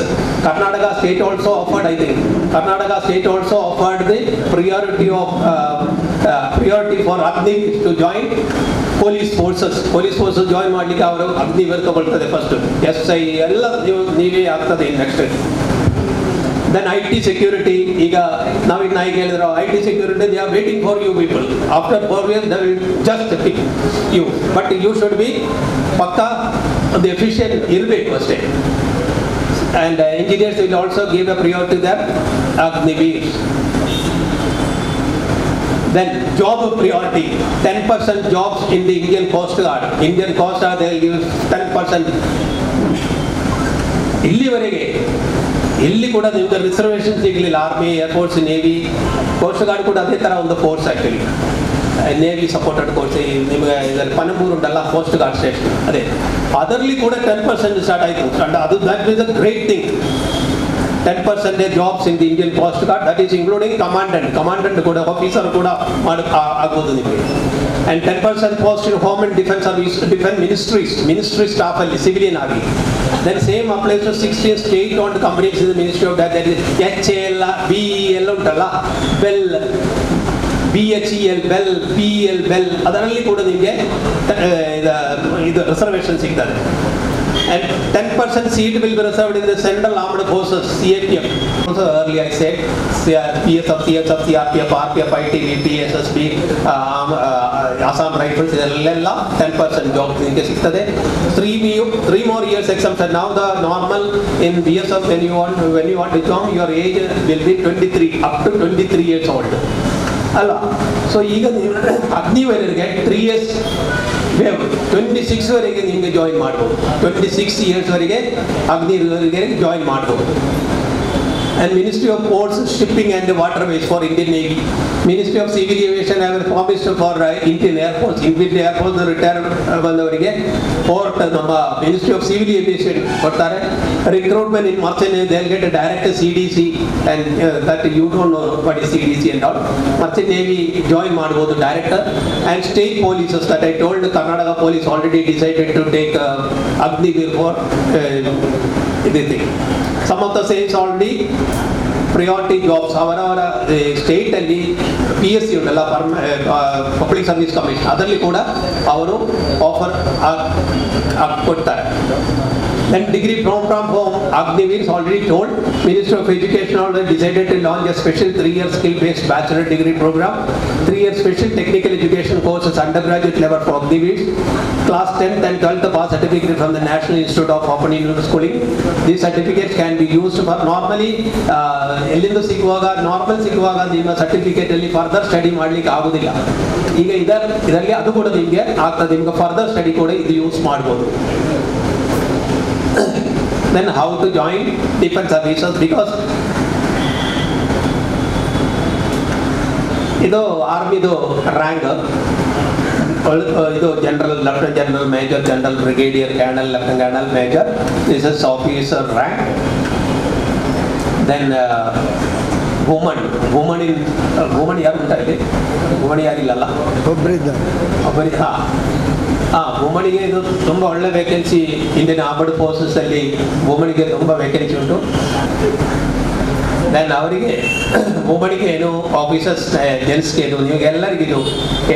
Speaker 6: Karnataka state also offered, I think, Karnataka state also offered the priority for Agniveer to join police forces join ಮಾಡಲಿಕ್ಕೆ ಅವರು Agniveer ತಗೊಳ್ತದೆ first. SI ಎಲ್ಲ ನೀವೇ ಆಗ್ತದೆ next. Then IT security, ಈಗ ನಾವೀಗ ಹೇಳಿದ್ರು IT security, they are waiting for you people. After 4 years they will just pick you, but you should be ಪಕ್ಕಾ ಒಂದು ಎಫಿಷಿಯಂಟ್ ಇರಬೇಕು ಅಷ್ಟೇ. And engineers will also give a priority to their Agniveer. Then job priority, 10% jobs in the Indian Coast Guard. Indian Coast Guard, they will give 10%. ಇಲ್ಲಿವರೆಗೆ ಇಲ್ಲಿ ಕೂಡ ನಿಮ್ಗೆ reservation ಸಿಗಲಿಲ್ಲ. Army, air force, navy, coast guard ಕೂಡ ಅದೇ ಥರ ಒಂದು force actually. Navy supported course ನಿಮಗೆ ಇದರಲ್ಲಿ ಪನಂಬೂರು ಉಂಟಲ್ಲ ಕೋಸ್ಟ್ ಗಾರ್ಡ್ ಸ್ಟೇಷನ್, ಅದೇ ಅದರಲ್ಲಿ ಕೂಡ 10% ಸ್ಟಾರ್ಟ್ ಆಯಿತು. ಅಂಡ್ ಅದು that is a great thing. 10% jobs in the Indian Coast Guard, that is including commandant ಕೂಡ ಆಫೀಸರ್ ಕೂಡ ಆಗ್ಬೋದು ನಿಮಗೆ. And 10% post in Home and Defense Service, Defense Ministry staff ಅಲ್ಲಿ ಸಿವಿಲಿಯನ್ ಆಗಿ. Then same applies to 16 state owned companies in the Ministry of that is HAL, BEL ಉಂಟಲ್ಲ, bell, BHEL, bell, PEL, bell, ಅದರಲ್ಲಿ ಕೂಡ ನಿಮಗೆ ಇದು reservation ಸಿಗ್ತದೆ. and 10% seat will be reserved in the Central Armed Forces, CAPF. Also earlier I said, PSF, CSF, CRPF, RPF, ITB, PSSB, Assam Rifles, 10% job in case 3 more years exemption. Now the normal in BSF when you want to join, your age will be 23, up to 23 years old. ಅಲ್ಲ, so ಈಗ ನೀವು ಅಗ್ನಿವೀರರಿಗೆ 3 years 26ವರೆಗೆ ನಿಮಗೆ join ಮಾಡ್ಬೋದು, 26 yearsವರೆಗೆ ಅಗ್ನಿವೀರರಿಗೆ join ಮಾಡ್ಬೋದು. And Ministry of Ports, Shipping and Waterways for Indian Navy. Ministry of Civil Aviation have promised for Indian Air Force. Indian Air Force retire ಬಂದವರಿಗೆ port ನಮ್ಮ Ministry of Civil Aviation ಕೊಡ್ತಾರೆ. Recruitment in Merchant Navy, they'll get a direct CDC and that you don't know what is CDC and all. Merchant Navy join ಮಾಡ್ಬೋದು direct. And state polices that I told, Karnataka police already decided to take Agniveer for anything. Some of the states already priority jobs, ಅವರವರ state ಅಲ್ಲಿ PSC ಉಂಟಲ್ಲ, public service commission, ಅದರಲ್ಲಿ ಕೂಡ ಅವರು offer ಕೊಡ್ತಾರೆ. Then degree from home, Agniveer is already told. Ministry of Education already decided to launch a special 3-year skill-based bachelor degree program, 3-year special technical education courses undergraduate level for Agniveer. Class 10th and 12th pass certificate from the National Institute of Open University Schooling. These certificates can be used for normally ಎಲ್ಲಿಂದ ಸಿಗುವಾಗ normal ಸಿಗುವಾಗ ನಿಮ್ಮ certificate ಅಲ್ಲಿ further study ಮಾಡ್ಲಿಕ್ಕೆ ಆಗುದಿಲ್ಲ. ಈಗ ಇದರಲ್ಲಿ ಅದು ಕೂಡ ನಿಮಗೆ ಆಗ್ತದೆ, ನಿಮ್ಗೆ ಫರ್ದರ್ ಸ್ಟಡಿ ಕೂಡ ಇದು ಯೂಸ್ ಮಾಡ್ಬೋದು. Then how to join defense services, because ಇದು ಆರ್ಮಿದು ರ್ಯಾಂಕ್, ಇದು general, lieutenant general, major general, brigadier, colonel, lieutenant colonel, major, this is officer rank. Then woman ಯಾರು ಉಂಟಾ ಇಲ್ಲಿ? ವುಮನ್ ಯಾರಿಲ್ಲಲ್ಲ, ಒಬ್ಬರಿಗೆ. ವುಮನಿಗೆ ಇದು ತುಂಬ ಒಳ್ಳೆ ವೇಕೆನ್ಸಿ ಇಂಡಿಯನ್ ಆರ್ಮಡ್ ಫೋರ್ಸಸ್ ಅಲ್ಲಿ, ವುಮನಿಗೆ ತುಂಬ ವೇಕೆನ್ಸಿ ಉಂಟು. ದೆನ್ ಅವರಿಗೆ ವುಮನಿಗೆ ಏನು ಆಫೀಸರ್ಸ್ ಜೆಂಟ್ಸ್ಗೆ ಇದು ನಿಮಗೆಲ್ಲರಿಗಿದು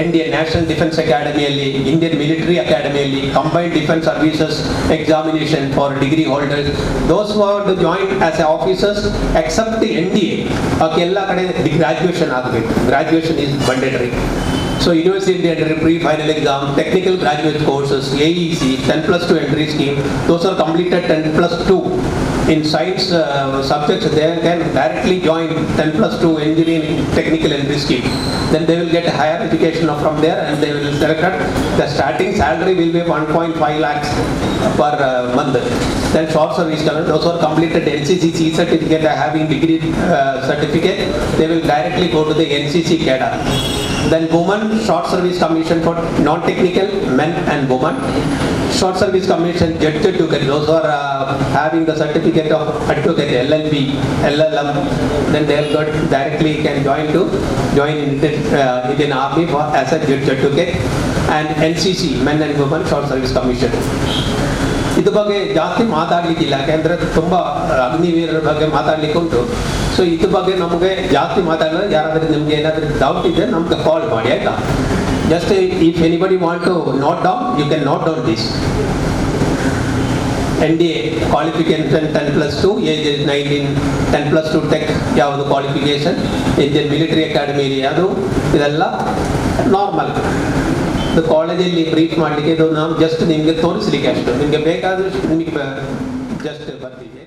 Speaker 6: ಇಂಡಿಯನ್ ನ್ಯಾಷನಲ್ ಡಿಫೆನ್ಸ್ ಅಕಾಡೆಮಿಯಲ್ಲಿ, ಇಂಡಿಯನ್ ಮಿಲಿಟರಿ ಅಕಾಡೆಮಿಯಲ್ಲಿ combined defence services examination for degree holders, those who have to join as a officers except NDA, ಅವಕ್ಕೆ ಎಲ್ಲ ಕಡೆ ಗ್ರಾಜ್ಯುಯೇಷನ್ ಆಗಬೇಕು. Graduation is mandatory. So university entry, pre-final exam, technical graduate courses, AEC, 10+2 entry scheme, those are completed 10+2 in science subjects. They can directly join 10+2 engineering technical entry scheme. Then they will get a higher education from there, and they will select. The starting salary will be 1.5 lakhs per month. Then short service, those who are completed NCCC certificate, having degree certificate, they will directly go to the NCC cadre. Then women, short service commission for non-technical men and women. Short service commission judge advocate, those who are having the certificate of advocate, LLB, LLM, then they will got directly can join Indian Army for as a judge advocate. And NCC, men and women short service commission. ಇದ್ರ ಬಗ್ಗೆ ಜಾಸ್ತಿ ಮಾತಾಡ್ಲಿಕ್ಕಿಲ್ಲ, ಯಾಕೆಂದ್ರೆ ತುಂಬಾ ಅಗ್ನಿವೀರರ ಬಗ್ಗೆ ಮಾತಾಡ್ಲಿಕ್ಕೆ ಉಂಟು. So ಇದ್ರ ಬಗ್ಗೆ ನಮಗೆ ಜಾಸ್ತಿ ಮಾತಾಡಲ್ಲ. ಯಾರಾದ್ರೂ ನಿಮ್ಗೆ ಏನಾದ್ರೂ ಡೌಟ್ ಇದೆ ನಮ್ಗೆ ಕಾಲ್ ಮಾಡಿ, ಆಯ್ತಾ? Just if anybody want to note down, you can note down this. NDA qualification 10+2, age 19, 10+2 tech ಯಾವುದು ಕ್ವಾಲಿಫಿಕೇಶನ್, ಇಂಡಿಯನ್ ಮಿಲಿಟರಿ ಅಕಾಡೆಮಿ ಯಾವುದು, ಇದೆಲ್ಲ ನಾರ್ಮಲ್. ಕಾಲೇಜಲ್ಲಿ ಬ್ರೀಫ್ ಮಾಡಲಿಕ್ಕೆ ಇದು ನಾವು ಜಸ್ಟ್ ನಿಮಗೆ ತೋರಿಸಲಿಕ್ಕೆ ಅಷ್ಟು, ನಿಮಗೆ ಬೇಕಾದಷ್ಟು ನಿಮಗೆ ಜಸ್ಟ್ ಬರ್ತೀವಿ.